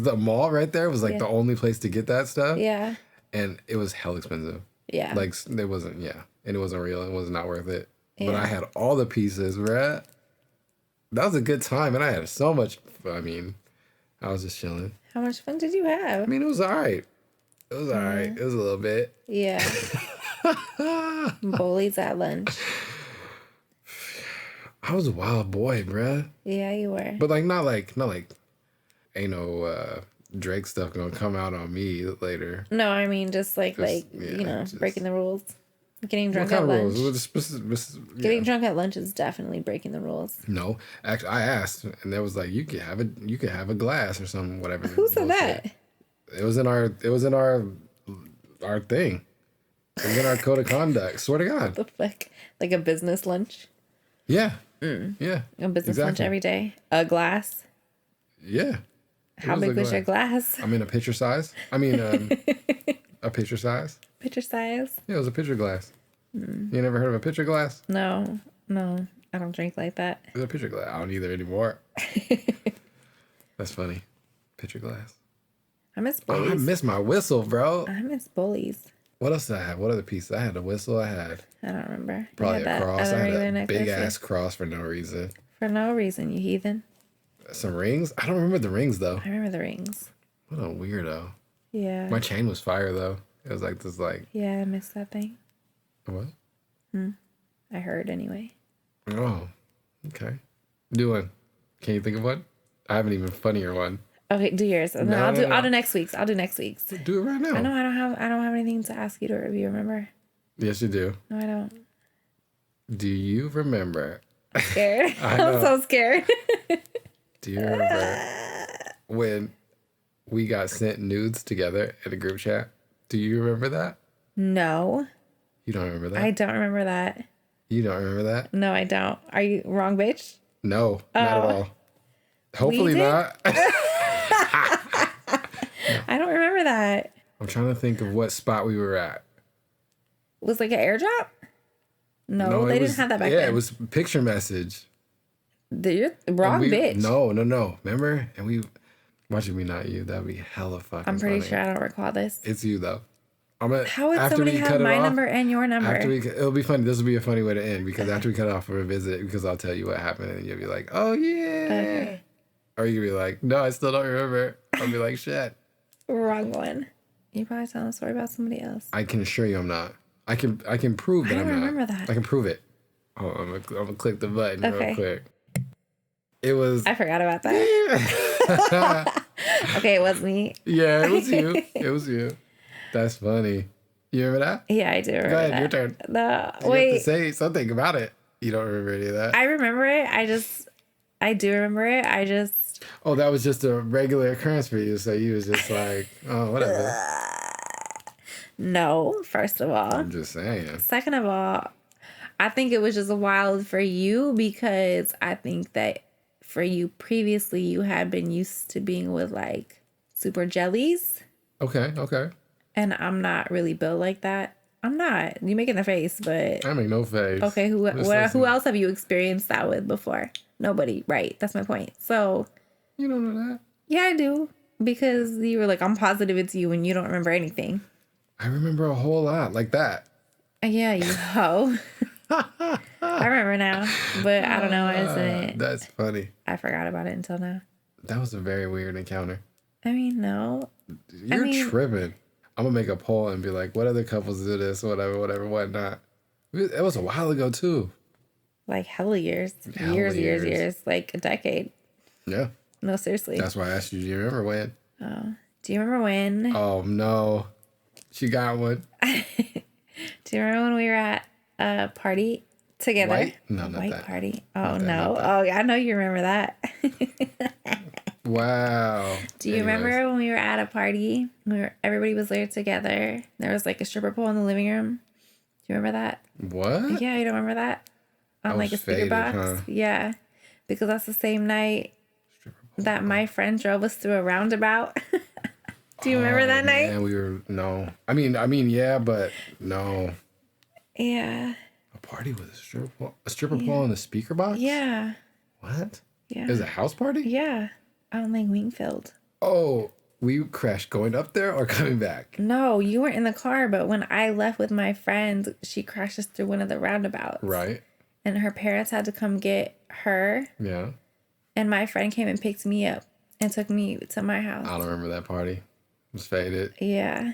S2: the mall right there was like the only place to get that stuff.
S3: Yeah.
S2: And it was hell expensive.
S3: Yeah.
S2: Like it wasn't, and it wasn't real. It was not worth it. But
S3: Yeah.
S2: I had all the pieces, right? That was a good time, and I had so much. I mean, I was just chilling.
S3: How much fun did you have?
S2: I mean, it was all right. It was all right. It was a little bit.
S3: Yeah. Bullies at lunch.
S2: I was a wild boy, bruh.
S3: Yeah, you were.
S2: But not like, ain't no Drake stuff gonna come out on me later.
S3: No, I mean just like
S2: just-
S3: breaking the rules. Getting drunk
S2: What
S3: at
S2: kind of
S3: lunch.
S2: rules?
S3: Getting drunk at lunch is definitely breaking the rules.
S2: No, actually, I asked, and there was like, you could have a glass or something, whatever.
S3: Who said
S2: bullshit.
S3: that?
S2: It was in our thing. It was in our code of conduct. Swear to God.
S3: The fuck? Like a business lunch?
S2: Yeah. Yeah.
S3: A business lunch every day? A glass?
S2: Yeah. It
S3: How
S2: was
S3: big
S2: a
S3: was your glass?
S2: I mean, a pitcher size. A pitcher size.
S3: Pitcher size?
S2: Yeah, it was a pitcher glass. You never heard of a pitcher glass?
S3: No. I don't drink like that.
S2: It's a pitcher glass. I don't either anymore. That's funny. Pitcher glass.
S3: I miss
S2: Oh,
S3: bullies.
S2: I miss my whistle, bro.
S3: I miss bullies.
S2: What else did I have? What other pieces? I had a whistle. I had
S3: I don't remember.
S2: probably
S3: You
S2: a
S3: had that
S2: cross. I
S3: other
S2: had
S3: regular
S2: a big
S3: necklace,
S2: ass cross for no reason.
S3: For no reason, you heathen.
S2: Some rings. I don't remember the rings though.
S3: I remember the rings.
S2: What a weirdo.
S3: Yeah.
S2: My chain was fire though. It was like this
S3: Yeah, I missed that thing.
S2: what?
S3: I heard anyway.
S2: Oh, okay. Do one. Can you think of one? I have an even funnier one.
S3: Okay, do yours. And then I'll do next week's. I'll do next week's.
S2: Do it right now.
S3: I know I don't have anything to ask you to review, remember?
S2: Yes, you do.
S3: No, I don't.
S2: Do you remember?
S3: I'm scared.
S2: I know.
S3: I'm so scared.
S2: Do you remember when we got sent nudes together in a group chat? Do you remember that?
S3: No.
S2: You don't remember that?
S3: I don't remember that.
S2: You don't remember that?
S3: No, I don't. Are you wrong, bitch?
S2: No, not at all. Hopefully
S3: did?
S2: not.
S3: I don't remember that.
S2: I'm trying to think of what spot we were at.
S3: Was like an airdrop? No, they didn't have that back then.
S2: Yeah, it was picture message.
S3: You're wrong, bitch.
S2: No. Remember? And we watching me, not you. That'd be hella fucking
S3: I'm pretty
S2: funny.
S3: sure I don't recall this.
S2: It's you though.
S3: How would somebody have my number and your number?
S2: It'll be funny. This will be a funny way to end because after we cut off for a visit, because I'll tell you what happened and you'll be like, oh yeah.
S3: Okay.
S2: Or you'll be like, no, I still don't remember. I'll be like, shit.
S3: Wrong one. You probably telling a story about somebody else.
S2: I can assure you I'm not. I can prove that I'm not.
S3: I don't remember that.
S2: I can prove it. Hold on, I'm gonna click the button
S3: Okay.
S2: real quick. It was.
S3: I forgot about that. Okay, it was me.
S2: Yeah, it was you. It was you. That's funny. You remember that?
S3: Yeah, I do remember
S2: Go ahead,
S3: that.
S2: your turn.
S3: No,
S2: You have to
S3: wait.
S2: say something about it. You don't remember any of that?
S3: I remember it. I do remember it.
S2: Oh, that was just a regular occurrence for you. So you was just like, oh, whatever.
S3: No, first of all.
S2: I'm just saying.
S3: Second of all, I think it was just wild for you because I think that for you previously, you had been used to being with like super jellies.
S2: Okay.
S3: And I'm not really built like that. I'm not. You making the face, but
S2: I make no face.
S3: okay. Who
S2: Listen.
S3: else have you experienced that with before? Nobody. Right. That's my point. So
S2: You don't know that?
S3: yeah, I do because you were like, I'm positive it's you, and you don't remember anything.
S2: I remember a whole lot like that.
S3: Yeah, you hoe. I remember now, but I don't know why I didn't.
S2: That's funny.
S3: I forgot about it until now.
S2: That was a very weird encounter.
S3: I mean, no.
S2: You're tripping. I'm gonna make a poll and be like, what other couples do this, whatever, whatnot. It was a while ago too.
S3: Like hella years.
S2: Hella
S3: Years. Like a decade.
S2: Yeah.
S3: No, seriously.
S2: That's why I asked you, do you remember when?
S3: Do you remember when?
S2: Oh no. She got one.
S3: Do you remember when we were at a party together?
S2: White? No, not
S3: White
S2: that.
S3: party. Oh,
S2: Not that,
S3: no.
S2: not that.
S3: Oh, I know you remember that.
S2: Wow.
S3: Do you remember when we were at a party? Everybody was there together. There was like a stripper pole in the living room. Do you remember that?
S2: What?
S3: Yeah, you don't remember that? On like a
S2: was
S3: speaker
S2: faded,
S3: box?
S2: huh?
S3: Yeah. Because that's the same night that my friend drove us through a roundabout. Do you remember that night?
S2: And we were no. I mean, yeah, but no.
S3: Yeah.
S2: A party with a stripper pole in a speaker box?
S3: Yeah.
S2: What?
S3: Yeah.
S2: It was a house party?
S3: Yeah. On Lake Wingfield.
S2: Oh, we crashed going up there or coming back?
S3: No, you weren't in the car, but when I left with my friend, she crashed us through one of the roundabouts.
S2: Right.
S3: And her parents had to come get her.
S2: Yeah.
S3: And my friend came and picked me up and took me to my house.
S2: I don't remember that party. It was faded.
S3: Yeah.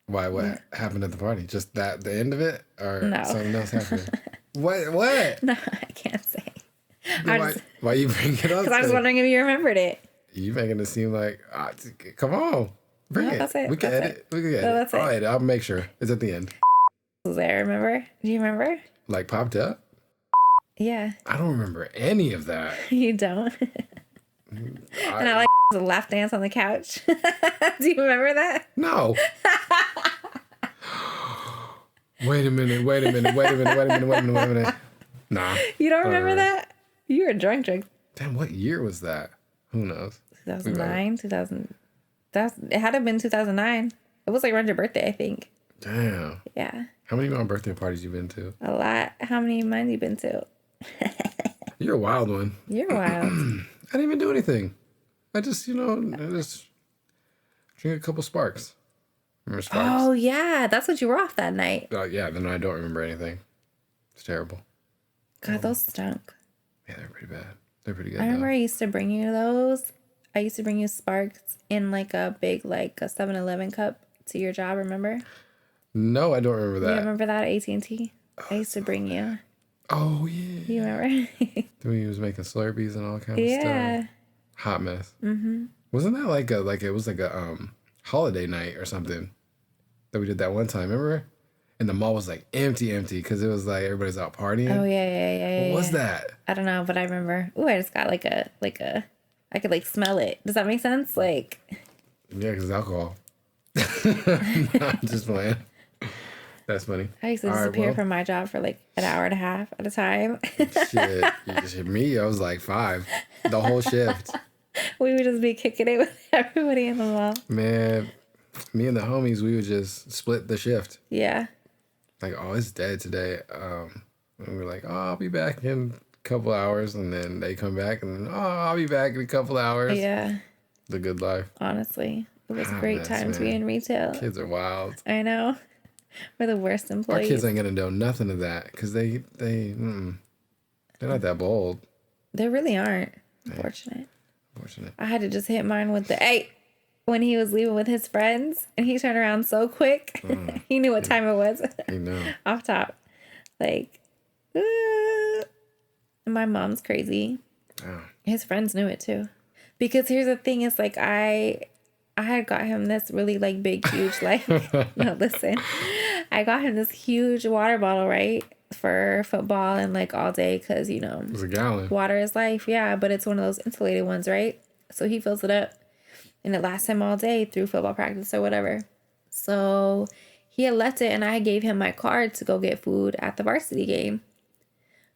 S2: Why? What happened at the party? Just the end of it? Or
S3: No.
S2: something else happened? What?
S3: No, I can't say.
S2: Why you bring it up?
S3: Because I was wondering if you remembered it.
S2: You making it seem like, come on. Bring
S3: No,
S2: it.
S3: that's it.
S2: We can
S3: That's
S2: edit.
S3: it.
S2: We can edit.
S3: No, that's it.
S2: I'll edit. I'll make sure. It's at the end.
S3: Was there, remember? Do you remember?
S2: Like popped up?
S3: Yeah.
S2: I don't remember any of that.
S3: You don't? And I like the lap dance on the couch. Do you remember that?
S2: No. Wait a minute. Nah.
S3: You don't remember that? You were drunk.
S2: Damn, what year was that? Who knows?
S3: 2009, 2000. It had to have been 2009. It was like around your birthday, I think.
S2: Damn.
S3: Yeah.
S2: How many more birthday parties you been to?
S3: A lot. How many mine you been to?
S2: You're a wild one.
S3: You're wild.
S2: I didn't even do anything. I just, I just Drink a couple Sparks. Remember Sparks?
S3: Oh, yeah. That's what you were off that night.
S2: Yeah, then I don't remember anything. It's terrible.
S3: God, those stunk.
S2: Yeah, they're pretty bad. They're pretty good,
S3: I remember
S2: though.
S3: I used to bring you those. I used to bring you Sparks in like a big, like a 7-Eleven cup to your job, remember?
S2: No, I don't remember that.
S3: You remember that at AT&T? I used to bring you.
S2: Oh, yeah.
S3: You remember?
S2: When he was making Slurpees and all kind of
S3: Yeah.
S2: stuff. Hot mess. Mm-hmm. Wasn't that like it was like a holiday night or something that we did that one time, remember? And the mall was like empty because it was like everybody's out partying.
S3: Oh, yeah.
S2: What was that?
S3: I don't know, but I remember. Ooh, I just got like a, I could like smell it. Does that make sense? Like.
S2: Yeah, because alcohol. No, I'm just playing. That's funny.
S3: I used to disappear from my job for like an hour and a half at a time.
S2: Shit, me, I was like 5. The whole shift.
S3: We would just be kicking it with everybody in the mall.
S2: Man, me and the homies, we would just split the shift.
S3: Yeah.
S2: Like, oh, it's dead today. And we're like, oh, I'll be back in a couple hours. And then they come back and then, oh, I'll be back in a couple hours.
S3: Yeah.
S2: The good life.
S3: Honestly. It was a great time to be in retail.
S2: Kids are wild.
S3: I know. We're the worst employees.
S2: Our kids ain't going to know nothing of that because they're not that bold.
S3: They really aren't. Unfortunate.
S2: Unfortunate.
S3: I had to just hit mine with the, hey, when he was leaving with his friends and he turned around so quick. He knew what time it was.
S2: I know.
S3: Off top. Like, and my mom's crazy.
S2: Oh.
S3: His friends knew it too. Because here's the thing, is like I had got him this really like big, huge, like, no, listen. I got him this huge water bottle, right? For football and like all day because, you know.
S2: It was a gallon.
S3: Water is life, yeah. But it's one of those insulated ones, right? So he fills it up and it lasts him all day through football practice or whatever. So he had left it and I gave him my card to go get food at the varsity game.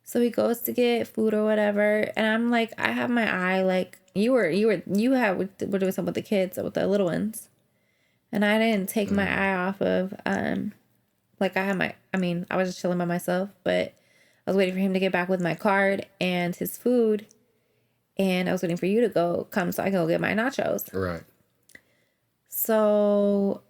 S3: So he goes to get food or whatever. And I'm like, I have my eye like, we're doing something with the kids, with the little ones. And I didn't take my eye off of, like I was just chilling by myself, but I was waiting for him to get back with my card and his food. And I was waiting for you to come so I can go get my nachos.
S2: Right.
S3: So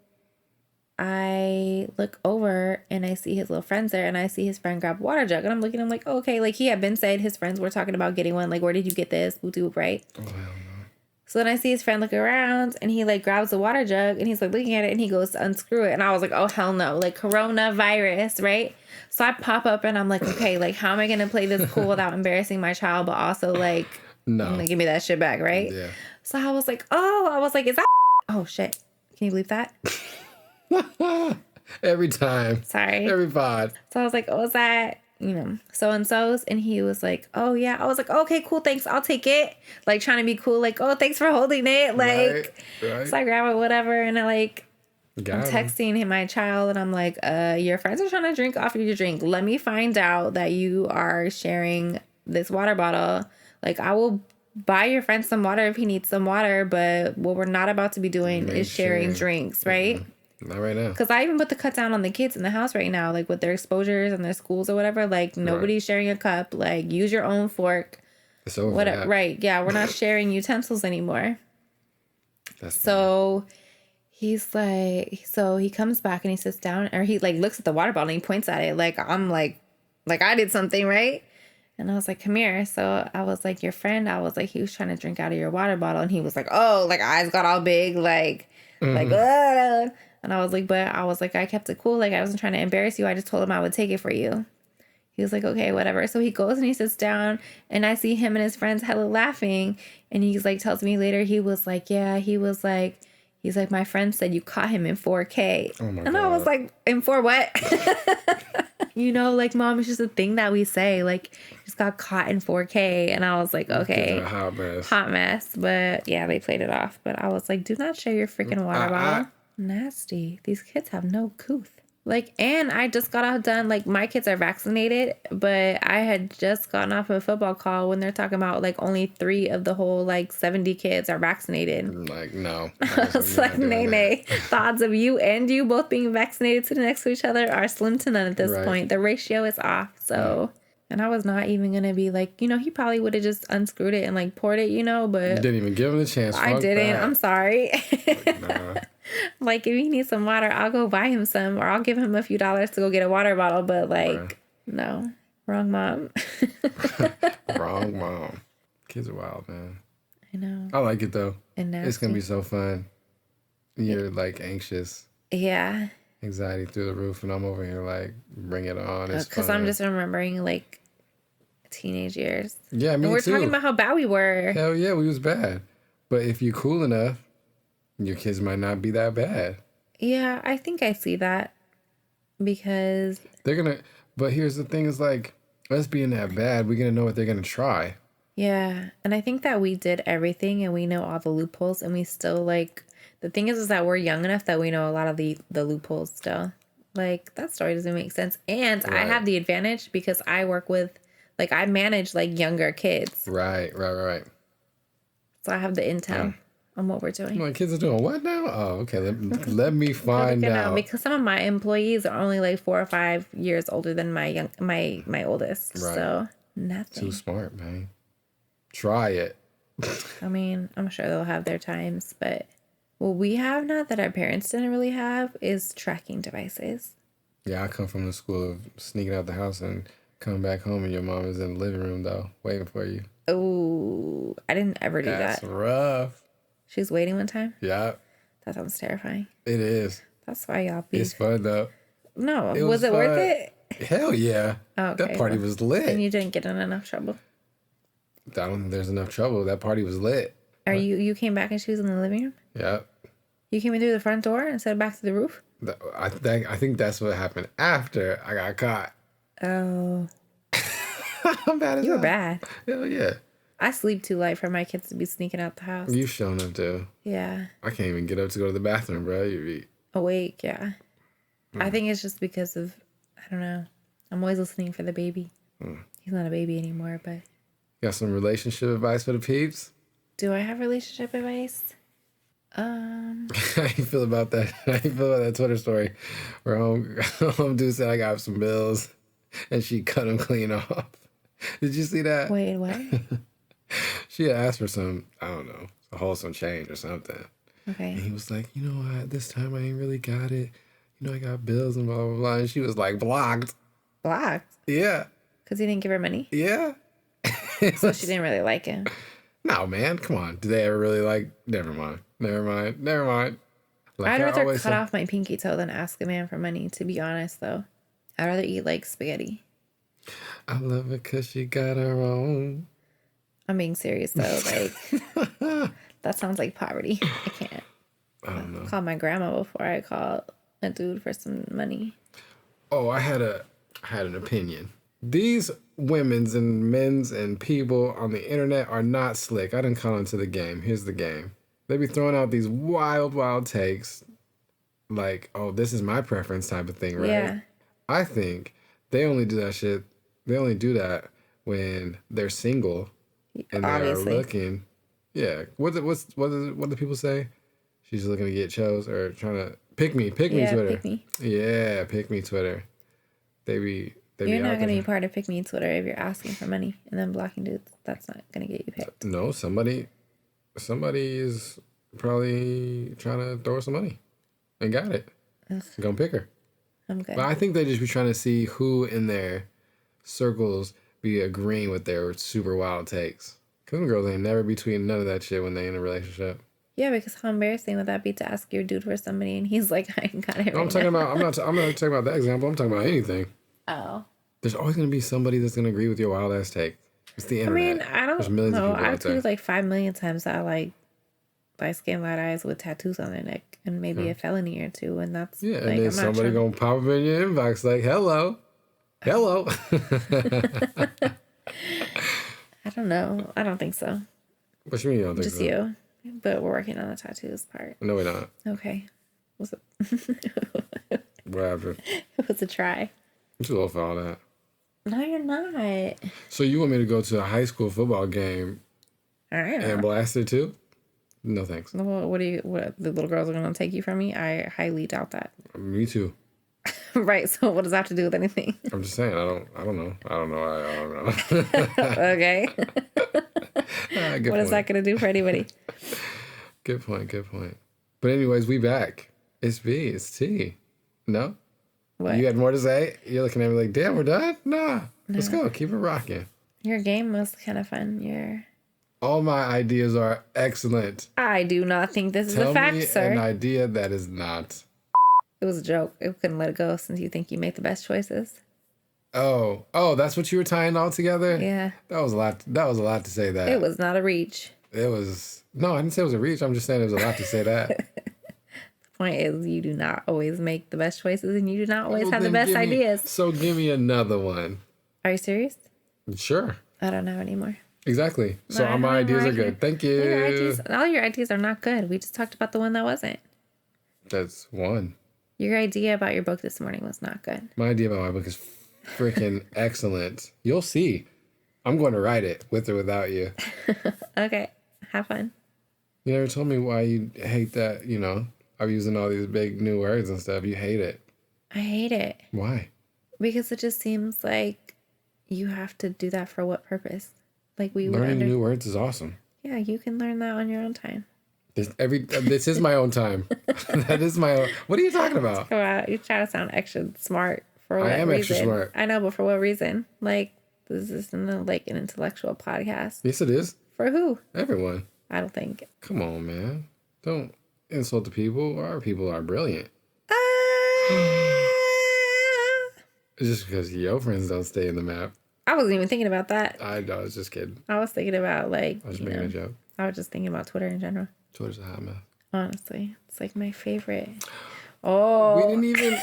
S3: I look over and I see his little friends there and I see his friend grab a water jug and I'm looking at him like, oh, okay, like he had been said his friends were talking about getting one. Like, where did you get this? Boop, doop, right?
S2: Oh, hell no.
S3: So then I see his friend look around and he like grabs the water jug and he's like looking at it and he goes to unscrew it. And I was like, oh, hell no, like coronavirus, right? So I pop up and I'm like, okay, like how am I going to play this cool without embarrassing my child, but also like,
S2: no,
S3: like, give me that shit back, right?
S2: Yeah.
S3: So I was like, is that? Oh shit. Can you believe that?
S2: Every time.
S3: Sorry.
S2: Every pod.
S3: So I was like, oh, is that, so-and-so's? And he was like, oh, yeah. I was like, okay, cool, thanks. I'll take it. Like, trying to be cool. Like, oh, thanks for holding it. Like,
S2: right.
S3: So I grab it, whatever. And I'm
S2: Got
S3: texting him, my child. And I'm like, your friends are trying to drink off your drink. Let me find out that you are sharing this water bottle. Like, I will buy your friend some water if he needs some water. But what we're not about to be doing is sharing drinks, right?
S2: Mm-hmm. Not right now.
S3: Because I even put the cut down on the kids in the house right now, like with their exposures and their schools or whatever. Like nobody's sharing a cup. Like use your own fork.
S2: It's over.
S3: Whatever. Right? Yeah, we're not sharing utensils anymore.
S2: That's
S3: so he's like, so he comes back and he sits down, or he like looks at the water bottle and he points at it, like I'm like I did something, right? And I was like, come here. So I was like, your friend. I was like, he was trying to drink out of your water bottle, and he was like, oh, like eyes got all big, like. And I was like, I kept it cool. Like, I wasn't trying to embarrass you. I just told him I would take it for you. He was like, okay, whatever. So he goes and he sits down and I see him and his friends hella laughing. And he's like, tells me later, he was like, he's like, my friend said you caught him in 4K.
S2: Oh my
S3: and
S2: God.
S3: I was like, in 4 what? Like, Mom, it's just a thing that we say. Like, just got caught in 4K. And I was like, okay. Hot mess. But yeah, they played it off. But I was like, do not share your freaking water bottle. Nasty. These kids have no couth. Like, and I just got out done, like, my kids are vaccinated, but I had just gotten off a football call when they're talking about, like, only 3 of the whole, like, 70 kids are vaccinated.
S2: Like, no.
S3: I was like, nay. The odds of you and you both being vaccinated to next to each other are slim to none at this point. The ratio is off, so... And I was not even going to be like, he probably would have just unscrewed it and, like, poured it, but...
S2: You didn't even give him a chance.
S3: I didn't. I'm sorry.
S2: Nah.
S3: Like, if he needs some water, I'll go buy him some, or I'll give him a few dollars to go get a water bottle. But, like,
S2: Right.
S3: no. Wrong mom.
S2: Wrong mom. Kids are wild, man.
S3: I know.
S2: I like it, though.
S3: And nasty.
S2: It's going to be so fun. You're, like, anxious.
S3: Yeah.
S2: Anxiety through the roof, and I'm over here, like, bring it on. It's
S3: Because
S2: fun.
S3: I'm just remembering, like, teenage years.
S2: Yeah, me
S3: and we're
S2: too.
S3: talking about how bad we were.
S2: Hell yeah, we was bad. But if you're cool enough, your kids might not be that bad.
S3: Yeah, I think I see that. Because...
S2: They're going to... But here's the thing is, like, us being that bad, we're going to know what they're going to try.
S3: Yeah. And I think that we did everything and we know all the loopholes and we still, like... The thing is that we're young enough that we know a lot of the loopholes still. Like, that story doesn't make sense. And
S2: Right.
S3: I have the advantage because I work with... Like, I manage, like, younger kids.
S2: Right.
S3: So I have the intel on what we're doing.
S2: My kids are doing what now? Oh, okay. Let me find
S3: Because
S2: out.
S3: Because some of my employees are only, like, 4 or 5 years older than my oldest.
S2: Right.
S3: So, nothing.
S2: Too smart, man. Try it.
S3: I mean, I'm sure they'll have their times, but what we have now that our parents didn't really have is tracking devices.
S2: Yeah, I come from the school of sneaking out the house and coming back home, and your mom is in the living room, though, waiting for you.
S3: Oh, I didn't ever do
S2: That's
S3: that.
S2: rough.
S3: She was waiting one time?
S2: Yeah,
S3: That sounds terrifying.
S2: it is.
S3: That's why y'all be...
S2: It's fun, though.
S3: No,
S2: It
S3: was it
S2: fun.
S3: worth it?
S2: Hell yeah.
S3: Oh, okay,
S2: That party
S3: well,
S2: was lit.
S3: And you didn't get in enough trouble.
S2: I don't think there's enough trouble. That party was lit.
S3: You came back and she was in the living room?
S2: Yeah.
S3: You came in through the front door instead of back to the roof?
S2: I think that's what happened after I got caught.
S3: Oh.
S2: I'm bad as
S3: You were
S2: hell.
S3: bad.
S2: Hell yeah.
S3: I sleep too late for my kids to be sneaking out the house.
S2: You've shown up too.
S3: Yeah.
S2: I can't even get up to go to the bathroom, bro. You be...
S3: Awake, yeah. I think it's just because of, I don't know. I'm always listening for the baby. He's not a baby anymore, but...
S2: Got some relationship advice for the peeps?
S3: Do I have relationship advice?
S2: How you feel about that? How you feel about that Twitter story where home dude said I got some bills and she cut them clean off? Did you see that?
S3: Wait, what?
S2: She had asked for some, I don't know, a wholesome change or something.
S3: Okay.
S2: And he was like, you know what? This time I ain't really got it. You know, I got bills and blah, blah, blah. And she was like, blocked.
S3: Blocked?
S2: Yeah.
S3: Because he didn't give her money?
S2: Yeah.
S3: So she didn't really like him.
S2: No, man. Come on. Did they ever really like... Never mind. Like
S3: I'd
S2: I
S3: rather
S2: always
S3: cut
S2: say-
S3: off my pinky toe than ask a man for money, to be honest, though. I'd rather eat, like, spaghetti.
S2: I love it because she got her own.
S3: I'm being serious, though. Like, that sounds like poverty. I can't.
S2: I don't know.
S3: Call my grandma before I call a dude for some money.
S2: Oh, I had an opinion. These women's and men's and people on the internet are not slick. I didn't call into the game. Here's the game. They be throwing out these wild takes like, oh, this is my preference type of thing, right?
S3: Yeah.
S2: I think they only do that shit. They only do that when they're single and
S3: Obviously.
S2: they're looking. Yeah. What do people say? She's looking to get chose or trying to pick me Twitter.
S3: Pick me.
S2: Yeah, pick me Twitter. They be
S3: You're not
S2: out
S3: going to
S2: there.
S3: be part of Pick Me Twitter if you're asking for money and then blocking dudes. That's not going to get you picked.
S2: No, somebody is probably trying to throw her some money and got it. Gonna pick her.
S3: I'm good.
S2: But I think they just be trying to see who in their circles be agreeing with their super wild takes. Cause them girls ain't never be tweeting none of that shit when they in a relationship.
S3: Yeah, because how embarrassing would that be to ask your dude for some money and he's like, I ain't got it
S2: No, I'm
S3: right
S2: talking
S3: now.
S2: about. I'm not talking about that example. I'm talking about anything.
S3: Oh.
S2: There's always gonna be somebody that's gonna agree with your wild ass take. It's the
S3: I
S2: internet.
S3: mean, I
S2: There's
S3: don't
S2: millions of
S3: know.
S2: people
S3: I've
S2: out there.
S3: tweeted like 5 million times that I like light skin, light eyes with tattoos on their neck and maybe a felony or two, and that's
S2: Yeah,
S3: like,
S2: and then
S3: I'm not
S2: somebody
S3: trying.
S2: gonna pop up in your inbox like, hello.
S3: I don't know. I don't think so.
S2: What you mean you don't think
S3: Just
S2: so?
S3: you. But we're working on the tattoos part.
S2: No, we're not.
S3: Okay. It
S2: Whatever.
S3: was a try.
S2: I'm too old for all that.
S3: No, you're not.
S2: So you want me to go to a high school football game
S3: All right.
S2: and blast it too? No thanks.
S3: Well, what the little girls are going to take you from me? I highly doubt that.
S2: Me too.
S3: Right. So what does that have to do with anything?
S2: I'm just saying. I don't know. I don't know.
S3: Okay.
S2: Good
S3: What is that going to do for anybody?
S2: Good point. But anyways, we back. It's B. It's T. No?
S3: What?
S2: You had more to say? You're looking at me like, damn, we're done? Nah. Let's go. Keep it rocking.
S3: Your game was kind of fun.
S2: All my ideas are excellent.
S3: I do not think this is a fact, sir.
S2: An idea that is not.
S3: It was a joke. I couldn't let it go since you think you make the best choices.
S2: Oh, that's what you were tying all together?
S3: Yeah.
S2: That was a lot. That was a lot to say that.
S3: It was not a reach.
S2: It was. No, I didn't say it was a reach. I'm just saying it was a lot to say that.
S3: The point is, you do not always make the best choices, and you do not always have the best ideas.
S2: So give me another one.
S3: Are you serious?
S2: Sure.
S3: I don't know anymore.
S2: Exactly. So all my ideas are good. Thank you.
S3: All your ideas are not good. We just talked about the one that wasn't.
S2: That's one.
S3: Your idea about your book this morning was not good.
S2: My idea about my book is freaking excellent. You'll see. I'm going to write it with or without you.
S3: Okay. Have fun.
S2: You never told me why you hate that, I'm using all these big new words and stuff. You hate it.
S3: I hate it.
S2: Why?
S3: Because it just seems like you have to do that for what purpose? Like
S2: Learning new words is awesome.
S3: Yeah, you can learn that on your own time.
S2: This is my own time. That is my own. What are you talking about?
S3: You try to sound extra smart for what reason?
S2: I am extra smart.
S3: I know, but for what reason? Like, this isn't like an intellectual podcast.
S2: Yes, it is.
S3: For who?
S2: Everyone.
S3: I don't think.
S2: Come on, man. Don't insult the people. Our people are brilliant. Just because your friends don't stay in the map.
S3: I wasn't even thinking about that.
S2: I was just kidding.
S3: I was thinking about
S2: I was making a joke.
S3: I was just thinking about Twitter in general.
S2: Twitter's a hot mess.
S3: Honestly, it's like my favorite. Oh,
S2: we didn't even.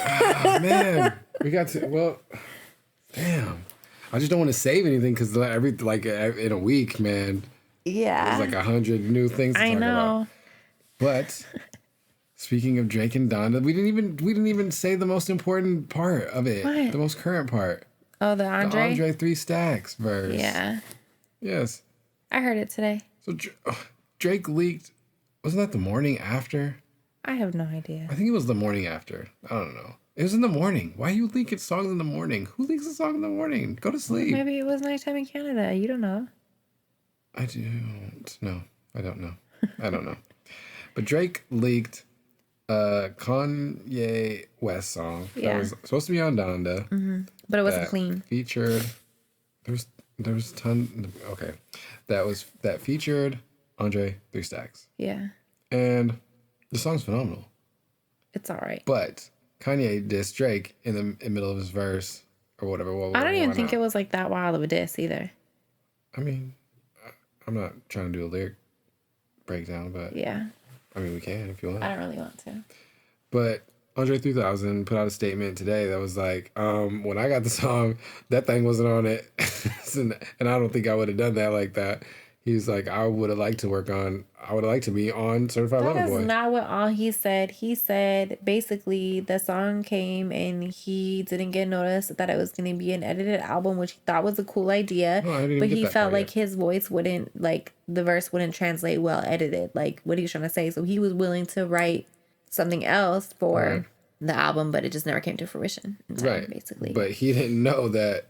S2: Man, we got to. Well, damn. I just don't want to save anything because in a week, man.
S3: Yeah.
S2: There's 100 new things to talk about. But speaking of Drake and Donda, we didn't even say the most important part of it.
S3: What?
S2: The most current part.
S3: Oh, the Andre?
S2: The Andre 3 Stacks verse.
S3: Yeah.
S2: Yes.
S3: I heard it today.
S2: So Drake leaked. Wasn't that the morning after?
S3: I have no idea.
S2: I think it was the morning after. I don't know. It was in the morning. Why you leaking songs in the morning? Who leaks a song in the morning? Go to sleep.
S3: Maybe it was nighttime in Canada. You don't know.
S2: I don't know. I don't know. I don't know. But Drake leaked a Kanye West song that was supposed to be on Donda.
S3: Mm-hmm. But it wasn't clean.
S2: Featured. There was ton. Okay, that featured Andre 3 Stacks.
S3: Yeah.
S2: And the song's phenomenal.
S3: It's all right.
S2: But Kanye dissed Drake in the middle of his verse or whatever.
S3: I don't even think it was like that wild of a diss either.
S2: I mean, I'm not trying to do a lyric breakdown, but
S3: yeah.
S2: I mean, we can if you want.
S3: I don't really want to.
S2: But Andre 3000 put out a statement today that was like, when I got the song, that thing wasn't on it. And I don't think I would have done that like that. He's like, I would have liked to be on Certified Lover Boy.
S3: That's not what all he said. He said basically the song came and he didn't get noticed that it was going to be an edited album, which he thought was a cool idea. But he felt like his voice wouldn't, like the verse wouldn't translate well edited, like what he was trying to say. So he was willing to write something else for the album, but it just never came to fruition in time, basically.
S2: But he didn't know that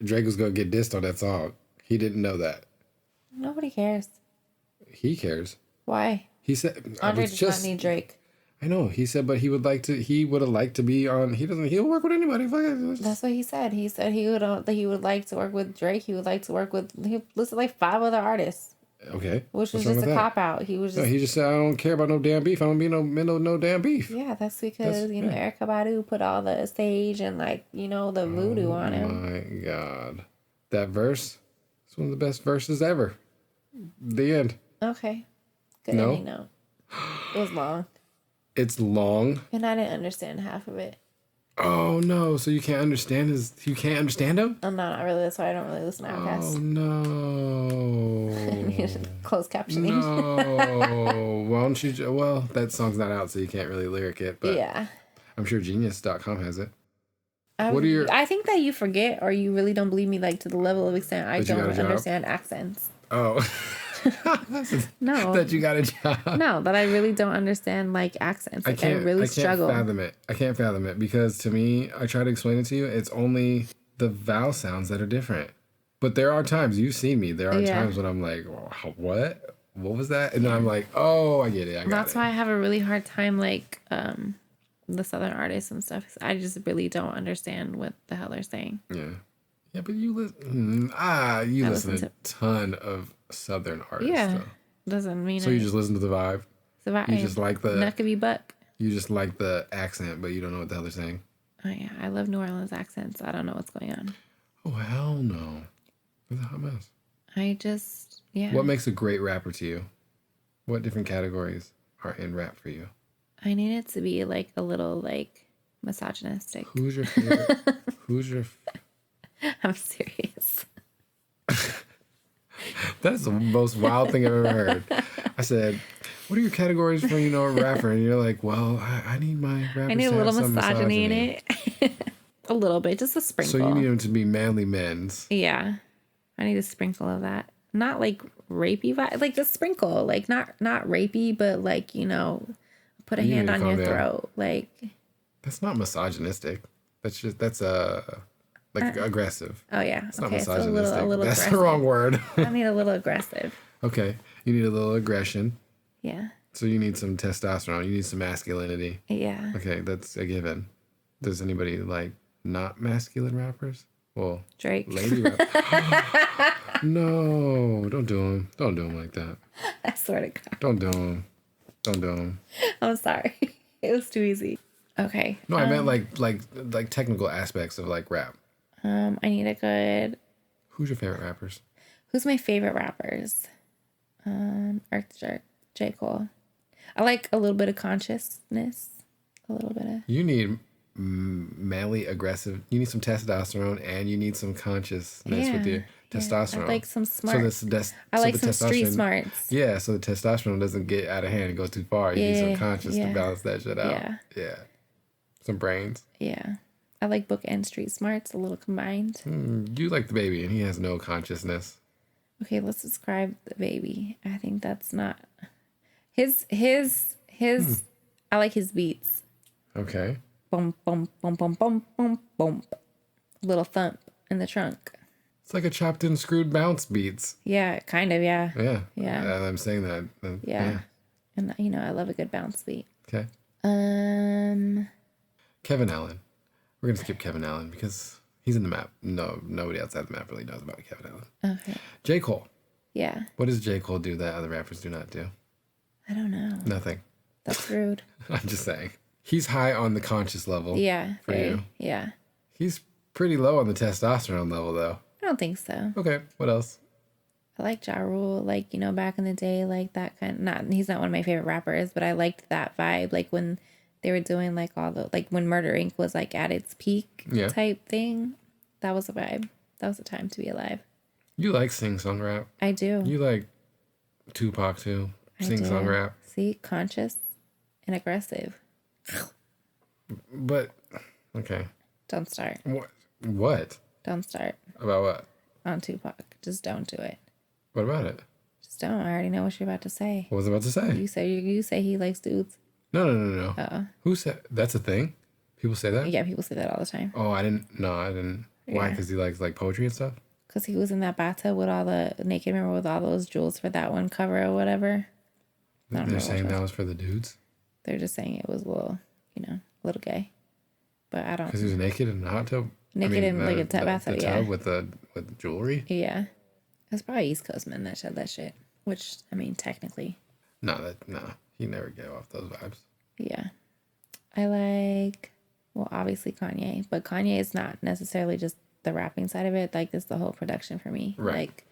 S2: Drake was going to get dissed on that song. He didn't know that.
S3: Nobody cares.
S2: He cares.
S3: Why?
S2: He said
S3: Andre does not need Drake.
S2: I know. He said, but he would have liked to be on. He'll work with anybody.
S3: That's what he said. He said he would like to work with Drake. He would like to work with. He listed like 5 other artists.
S2: Okay.
S3: Which was just a cop out. He was just.
S2: No, he just said, I don't care about no damn beef. I don't be no damn beef.
S3: Yeah, that's because Erykah Badu put all the stage and the voodoo on him.
S2: Oh my God, that verse is one of the best verses ever. The end.
S3: Okay. Good ending note. It was long.
S2: It's long.
S3: And I didn't understand half of it.
S2: Oh no! So you can't understand him?
S3: I'm not really. That's why I don't really listen to podcasts.
S2: Oh no!
S3: Closed captioning.
S2: No. Why don't you? Well, that song's not out, so you can't really lyric it. But
S3: yeah.
S2: I'm sure Genius.com has it.
S3: I think that you forget, or you really don't believe me, to the level of extent I don't understand accents.
S2: Oh.
S3: No.
S2: That you got a job.
S3: No, that I really don't understand accents. I really struggle.
S2: I can't fathom it because to me, I try to explain it to you. It's only the vowel sounds that are different. But there are times, you've seen me, there are times when I'm like, what? What was that? And then I'm like, oh, I get it.
S3: That's why I have a really hard time the Southern artists and stuff. I just really don't understand what the hell they're saying.
S2: Yeah. Yeah, but you listen. You listen to a ton of Southern artists.
S3: Yeah,
S2: though.
S3: doesn't mean
S2: So you just listen to the vibe.
S3: The vibe.
S2: You just like the
S3: Nuckabee buck. You
S2: just like the accent, but you don't know what the hell they're saying.
S3: Oh yeah, I love New Orleans accents. I don't know what's going on.
S2: Oh hell no! It's a hot mess.
S3: Yeah.
S2: What makes a great rapper to you? What different categories are in rap for you?
S3: I need it to be like a little like misogynistic.
S2: Who's your favorite?
S3: I'm serious.
S2: That's the most wild thing I've ever heard. I said, "What are your categories for a rapper?" And you're like, "Well, I need my rappers
S3: I need a
S2: to
S3: little
S2: have some
S3: misogyny in it, a little bit, just a sprinkle."
S2: So you need them to be manly men's.
S3: Yeah, I need a sprinkle of that. Not like rapey vibe, like a sprinkle, like not rapey, but like put a hand on your throat, like.
S2: That's not misogynistic. That's aggressive.
S3: Oh yeah,
S2: it's not misogynistic.
S3: A little
S2: That's
S3: aggressive.
S2: the wrong word.
S3: I need a little aggressive.
S2: Okay, you need a little aggression.
S3: Yeah.
S2: So you need some testosterone. You need some masculinity.
S3: Yeah.
S2: Okay, that's a given. Does anybody like not masculine rappers? Well,
S3: Drake.
S2: Lady rap. No, don't do him. Don't do him like that.
S3: I swear to God.
S2: Don't do him. Don't do him.
S3: I'm sorry. It was too easy. Okay.
S2: No, I meant like technical aspects of like rap.
S3: I need a good.
S2: Who's your favorite rappers?
S3: Who's my favorite rappers? Earthshark, J. Cole. I like a little bit of consciousness. A little bit of.
S2: You need manly, aggressive. You need some testosterone, and you need some consciousness with your testosterone.
S3: I like some smart. I like some street smarts.
S2: Yeah, so the testosterone doesn't get out of hand and go too far. You need some conscious to balance that shit out. Yeah. Some brains.
S3: Yeah. I like book and street smarts, a little combined.
S2: You like the baby, and he has no consciousness.
S3: Okay, let's describe the baby. I think that's not his. I like his beats.
S2: Okay.
S3: Bum bum bum bum bum bum bum. Little thump in the trunk.
S2: It's like a chopped and screwed bounce beats.
S3: Yeah, kind of. Yeah.
S2: Yeah.
S3: Yeah.
S2: I'm saying that.
S3: Yeah. And I love a good bounce beat.
S2: Okay. Kevin Allen. We're gonna skip Kevin Allen because he's in the map. No, nobody outside the map really knows about Kevin Allen.
S3: Okay.
S2: J. Cole.
S3: Yeah.
S2: What does J. Cole do that other rappers do not do?
S3: I don't know.
S2: Nothing.
S3: That's rude.
S2: I'm just saying. He's high on the conscious level.
S3: Yeah.
S2: For you.
S3: Yeah.
S2: He's pretty low on the testosterone level, though.
S3: I don't think so.
S2: Okay. What else?
S3: I like Ja Rule, like, back in the day, like that he's not one of my favorite rappers, but I liked that vibe. Like when they were doing like all the, like when Murder Inc. was like at its peak type thing. That was a vibe. That was a time to be alive.
S2: You like sing-song rap.
S3: I do.
S2: You like Tupac too. Sing-song rap.
S3: See, conscious and aggressive.
S2: But, okay.
S3: Don't start.
S2: What?
S3: Don't start.
S2: About what?
S3: On Tupac. Just don't do it.
S2: What about it?
S3: Just don't. I already know what you're about to say.
S2: What was I about to say?
S3: You say he likes dudes.
S2: No.
S3: Uh-oh.
S2: Who said that's a thing? People say that?
S3: Yeah, people say that all the time.
S2: Oh, I didn't. Why? Because he likes like poetry and stuff?
S3: Because he was in that bathtub with all the naked, remember, with all those jewels for that one cover or whatever.
S2: They're saying that was for the dudes?
S3: They're just saying it was a little, a little gay. But I don't.
S2: Because he was naked in the hot tub?
S3: Naked in like a bathtub,
S2: the tub with jewelry?
S3: Yeah. It's probably East Coast men that said that shit. Which, technically.
S2: No, he never gave off those vibes.
S3: Yeah. I like, well, obviously Kanye. But Kanye is not necessarily just the rapping side of it. Like, it's the whole production for me.
S2: Right.
S3: Like,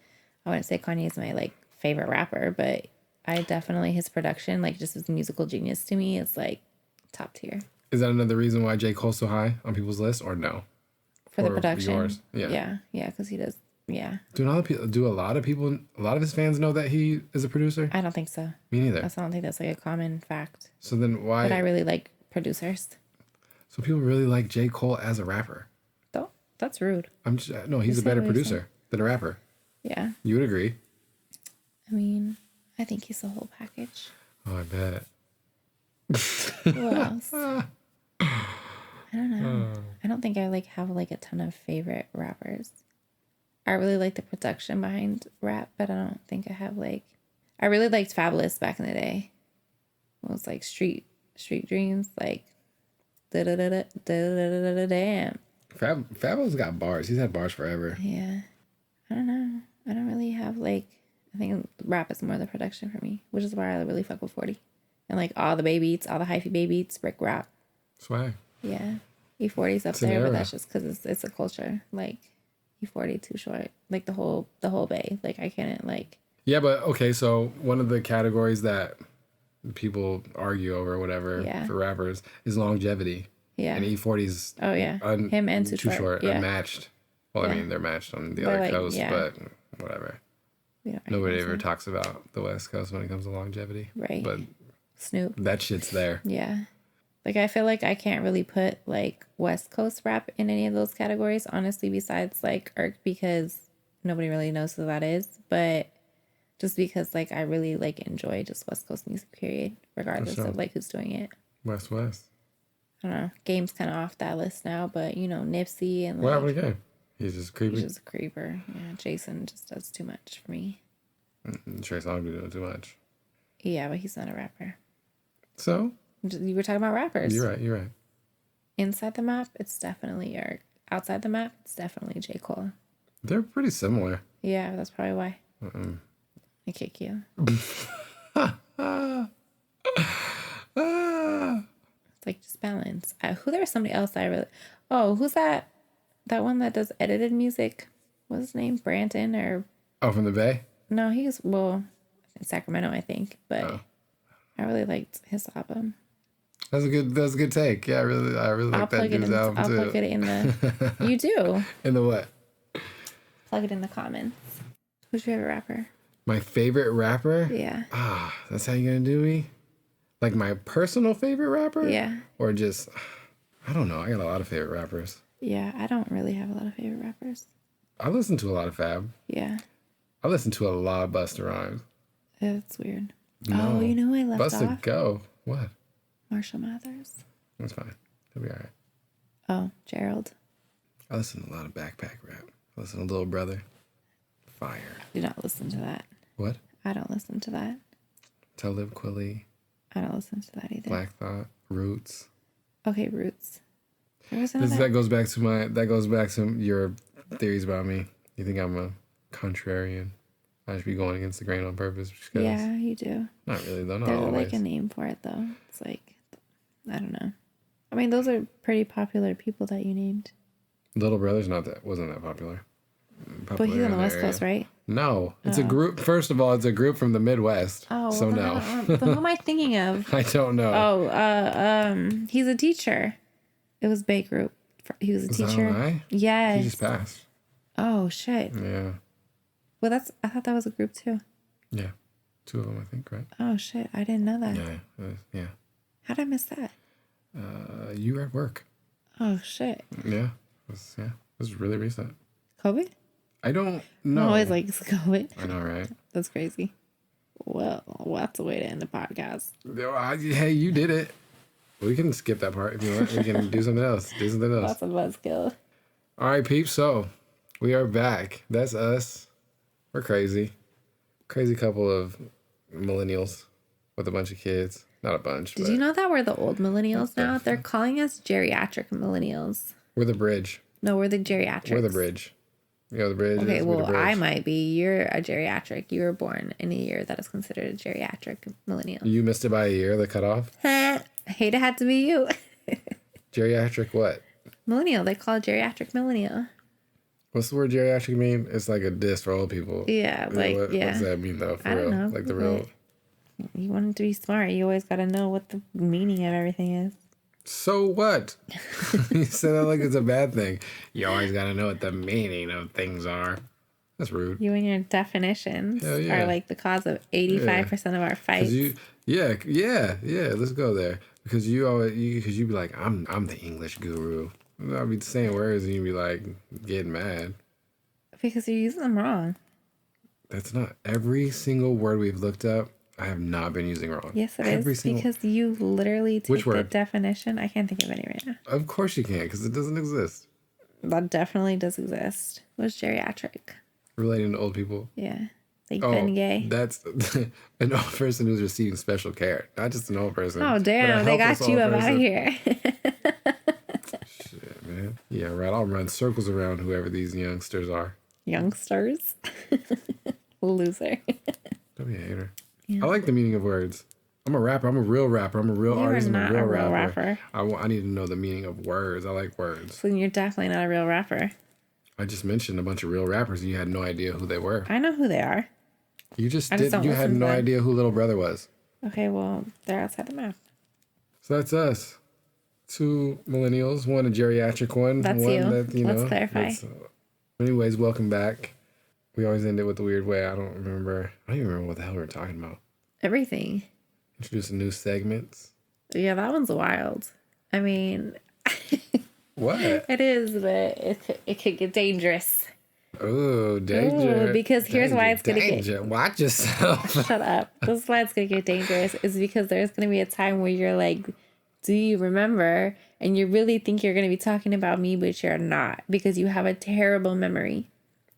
S3: I wouldn't say Kanye is my, like, favorite rapper. But I definitely, his production, like, just his musical genius to me is, like, top tier.
S2: Is that another reason why J. Cole's so high on people's list, or no?
S3: For the production?
S2: Yours? Yeah.
S3: Yeah, because he does. Yeah.
S2: Do a lot of his fans know that he is a producer?
S3: I don't think so.
S2: Me neither.
S3: I don't think that's like a common fact.
S2: So then why?
S3: But I really like producers.
S2: So people really like J. Cole as a rapper?
S3: That's rude.
S2: No, he's a better producer than a rapper.
S3: Yeah.
S2: You would agree?
S3: I think he's the whole package.
S2: Oh, I bet.
S3: Who else? I don't know. I don't think I have a ton of favorite rappers. I really like the production behind rap, but I don't think I have I really liked Fabulous back in the day. It was like Street Dreams, Damn.
S2: Fabo's got bars. He's had bars forever.
S3: Yeah. I don't know. I don't really have like, I think rap is more the production for me, which is why I really fuck with 40. And like all the baby beats, all the hyphy baby beats, brick rap.
S2: Swag.
S3: Yeah. E40's up there, but that's just because it's a culture. Like E40 too short. Like the whole bay. Like I can't like.
S2: Yeah, but okay, so one of the categories that people argue over, whatever, for rappers is longevity.
S3: Yeah.
S2: And E40's
S3: him and Too Short. Yeah.
S2: Unmatched. Well, I mean, they're matched on the other coast, but whatever. Nobody ever talks about the West Coast when it comes to longevity.
S3: Right.
S2: But
S3: Snoop.
S2: that shit's there.
S3: Yeah. Like, I feel like I can't really put, like, West Coast rap in any of those categories, honestly, besides, like, Irk, because nobody really knows who that is. But just because, like, I really, like, enjoy just West Coast music, period, regardless of, like, who's doing it.
S2: West.
S3: I don't know. Game's kind of off that list now, but, you know, Nipsey and, like...
S2: What happened to Game? He's just creepy?
S3: He's just a creeper. Yeah, Jason just does too much for me.
S2: Trey Songz be doing too much.
S3: Yeah, but he's not a rapper.
S2: So?
S3: You were talking about rappers.
S2: You're right.
S3: Inside the map, it's definitely Eric. Outside the map, it's definitely J. Cole.
S2: They're pretty similar.
S3: Yeah, that's probably why. I kick you. It's like just balance. There was somebody else that I really... Oh, who's that? That one that does edited music? What's his name? Branton or...
S2: Oh, from the Bay?
S3: No, he's... Well, in Sacramento, I think. But I really liked his album.
S2: That's a good take. Yeah, I really like that dude's album too.
S3: I'll plug it in the... You do?
S2: In the what?
S3: Plug it in the comments. Who's your favorite rapper?
S2: My favorite rapper?
S3: Yeah.
S2: That's how you gonna do me? Like my personal favorite rapper?
S3: Yeah.
S2: Or just... I don't know. I got a lot of favorite rappers.
S3: Yeah, I don't really have a lot of favorite rappers.
S2: I listen to a lot of Fab.
S3: Yeah.
S2: I listen to a lot of Busta Rhymes.
S3: That's weird.
S2: No.
S3: Oh, you know who I left
S2: Busta
S3: off?
S2: Go. What?
S3: Marshall Mathers.
S2: That's fine. He'll be all right.
S3: Oh, Gerald.
S2: I listen to a lot of backpack rap. I listen to Little Brother. Fire.
S3: I do not listen to that.
S2: What?
S3: I don't listen to that.
S2: Talib Kweli.
S3: I don't listen to that either.
S2: Black Thought. Roots.
S3: Okay, Roots.
S2: That goes back to your theories about me. You think I'm a contrarian? I should be going against the grain on purpose.
S3: Yeah, you do.
S2: Not really though. Not
S3: There's
S2: always.
S3: like a name for it though. It's like, I don't know. I mean, those are pretty popular people that you named.
S2: Little Brother's wasn't that popular.
S3: But he's on the West Coast, right?
S2: No, it's a group. First of all, it's a group from the Midwest. Oh, so no.
S3: Then who am I thinking of?
S2: I don't know.
S3: Oh, he's a teacher. It was Bay Group. He was a teacher.
S2: Right?
S3: Yes.
S2: He just passed.
S3: Oh shit.
S2: Yeah.
S3: Well, I thought that was a group too.
S2: Yeah, 2 of them, I think, right?
S3: Oh shit, I didn't know that.
S2: Yeah.
S3: How'd I miss that?
S2: You were at work.
S3: Oh shit.
S2: Yeah. It was really recent.
S3: COVID?
S2: I don't know.
S3: I'm always like, it's COVID.
S2: I know, right?
S3: That's crazy. Well, that's a way to end the podcast.
S2: Hey, you did it. We can skip that part if you want. We can do something else.
S3: That's a buzzkill.
S2: All right, peeps. So we are back. That's us. We're crazy. Crazy couple of millennials with a bunch of kids. Not a bunch.
S3: Did you know that we're the old millennials now? They're calling us geriatric millennials.
S2: We're the bridge.
S3: No, we're the geriatrics.
S2: We're the bridge. You know the bridge?
S3: Okay, well,
S2: bridge.
S3: I might be. You're a geriatric. You were born in a year that is considered a geriatric millennial.
S2: You missed it by a year, the cutoff?
S3: I hate it had to be you.
S2: Geriatric what?
S3: Millennial. They call it geriatric millennial.
S2: What's the word geriatric mean? It's like a diss for old people.
S3: Yeah, like,
S2: What does that mean, though, for real?
S3: Know,
S2: like the real...
S3: You want to be smart. You always got to know what the meaning of everything is.
S2: So what? You said that like it's a bad thing. You always got to know what the meaning of things are. That's rude.
S3: You and your definitions are like the cause of 85% of our fights.
S2: Let's go there. Because you be like, I'm the English guru. I'll be saying words and you be like getting mad.
S3: Because you're using them wrong.
S2: That's not every single word we've looked up. I have not been using wrong.
S3: Yes, it is. Because you literally take the definition. I can't think of any right now.
S2: Of course you can't, because it doesn't exist.
S3: That definitely does exist. What's geriatric?
S2: Relating to old people.
S3: Yeah. Like Ben Gay.
S2: That's an old person who's receiving special care. Not just an old person.
S3: Oh, damn. They got you up out of here.
S2: Yeah, right. I'll run circles around whoever these youngsters are.
S3: Youngsters? Loser.
S2: Don't be a hater.
S3: Yeah.
S2: I like the meaning of words. I'm a rapper. I'm a real rapper. I'm a real artist. I'm
S3: not
S2: a real
S3: a real
S2: rapper.
S3: rapper.
S2: I need to know the meaning of words. I like words.
S3: So you're definitely not a real rapper.
S2: I just mentioned a bunch of real rappers and you had no idea who they were.
S3: I know who they are.
S2: You just
S3: I just
S2: did.
S3: don't
S2: You had
S3: listen to
S2: no
S3: them.
S2: idea who Little Brother was.
S3: Okay, well, they're outside the map.
S2: So that's us. 2 millennials, one a geriatric one.
S3: That's
S2: one
S3: you.
S2: That,
S3: Let's clarify.
S2: Anyways, welcome back. We always end it with a weird way. I don't even remember what the hell we were talking about.
S3: Everything.
S2: Introducing new segments.
S3: Yeah, that one's wild. I mean,
S2: What?
S3: it is, but it could get dangerous.
S2: Oh, danger.
S3: Ooh, because here's why it's going to get...
S2: Watch yourself.
S3: Shut up. This is why it's going to get dangerous. Is because there's going to be a time where you're like, do you remember? And you really think you're going to be talking about me, but you're not. Because you have a terrible memory.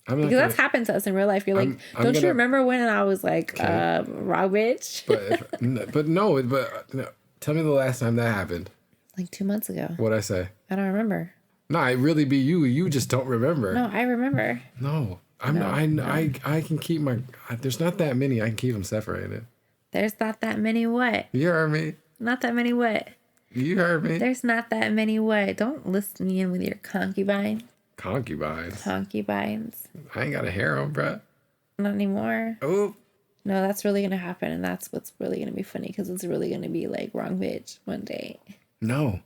S3: Because that's happened to us in real life. You're like, don't you remember when I was like, raw bitch?
S2: but no, tell me the last time that happened.
S3: Like 2 months ago.
S2: What'd I say?
S3: I don't remember.
S2: No, it really be you. You just don't remember.
S3: No, I remember.
S2: No. I can keep there's not that many. I can keep them separated.
S3: There's not that many what?
S2: You heard me.
S3: Not that many what?
S2: You heard me.
S3: There's not that many what? Don't list me in with your concubine.
S2: Concubines.
S3: Concubines.
S2: I ain't got a harem, bruh.
S3: Not anymore.
S2: Oh.
S3: No, that's really going to happen. And that's what's really going to be funny. Because it's really going to be like wrong bitch one day.
S2: No,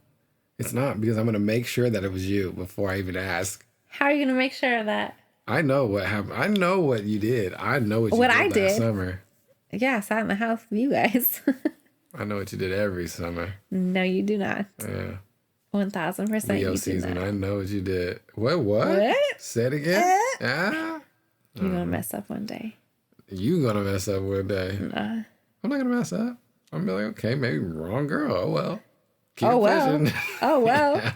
S2: it's not. Because I'm going to make sure that it was you before I even ask.
S3: How are you going to make sure of that?
S2: I know what happened. I know what you did. I know what you did last summer.
S3: Yeah, I sat in the house with you guys.
S2: I know what you did every summer.
S3: No, you do not.
S2: Yeah.
S3: 1000%
S2: Leo
S3: you
S2: season.
S3: do not.
S2: I know what you did. What? Say it again.
S3: You're going to mess up one day.
S2: You gonna mess up one day.
S3: Nah.
S2: I'm not gonna mess up. I'm gonna be like, okay, maybe wrong girl. Oh well. Keep
S3: fishing. Oh well.
S2: Yeah.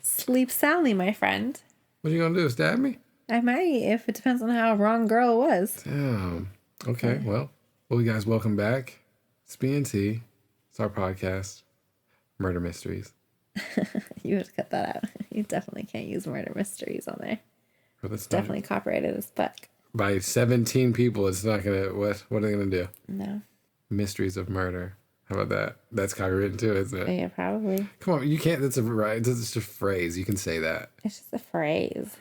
S3: Sleep soundly, my friend.
S2: What you gonna do? Stab me?
S3: I might, if it depends on how wrong girl it was.
S2: Damn. Okay. Well, you guys, welcome back. It's B&T. It's our podcast, Murder Mysteries.
S3: You would cut that out. You definitely can't use murder mysteries on there.
S2: It's
S3: definitely copyrighted as fuck.
S2: By 17 people, it's not gonna. What are they gonna do?
S3: No.
S2: Mysteries of murder. How about that? That's copywritten too, isn't it?
S3: Yeah, probably.
S2: Come on, you can't. That's just a phrase. You can say that.
S3: It's just a phrase.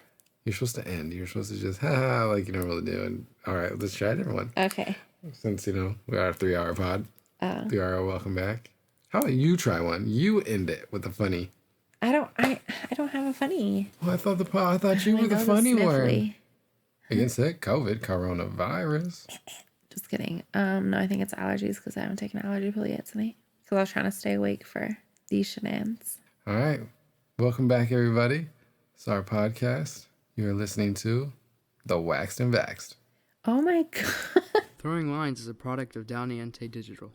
S2: You're supposed to end. You're supposed to just ha like you normally do. And all right, let's try a different one.
S3: Okay.
S2: Since we are a 3-hour pod. 3-hour welcome back. How about you try one? You end it with a funny.
S3: I don't have a funny.
S2: Well, I thought you were the funny one. Against it, COVID, coronavirus.
S3: Just kidding. No, I think it's allergies because I haven't taken an allergy pill yet tonight. Because I was trying to stay awake for these shenanigans.
S2: All right. Welcome back, everybody. It's our podcast. You're listening to The Waxed and Vaxxed.
S3: Oh my God.
S4: Throwing Lines is a product of Downey Ante Digital.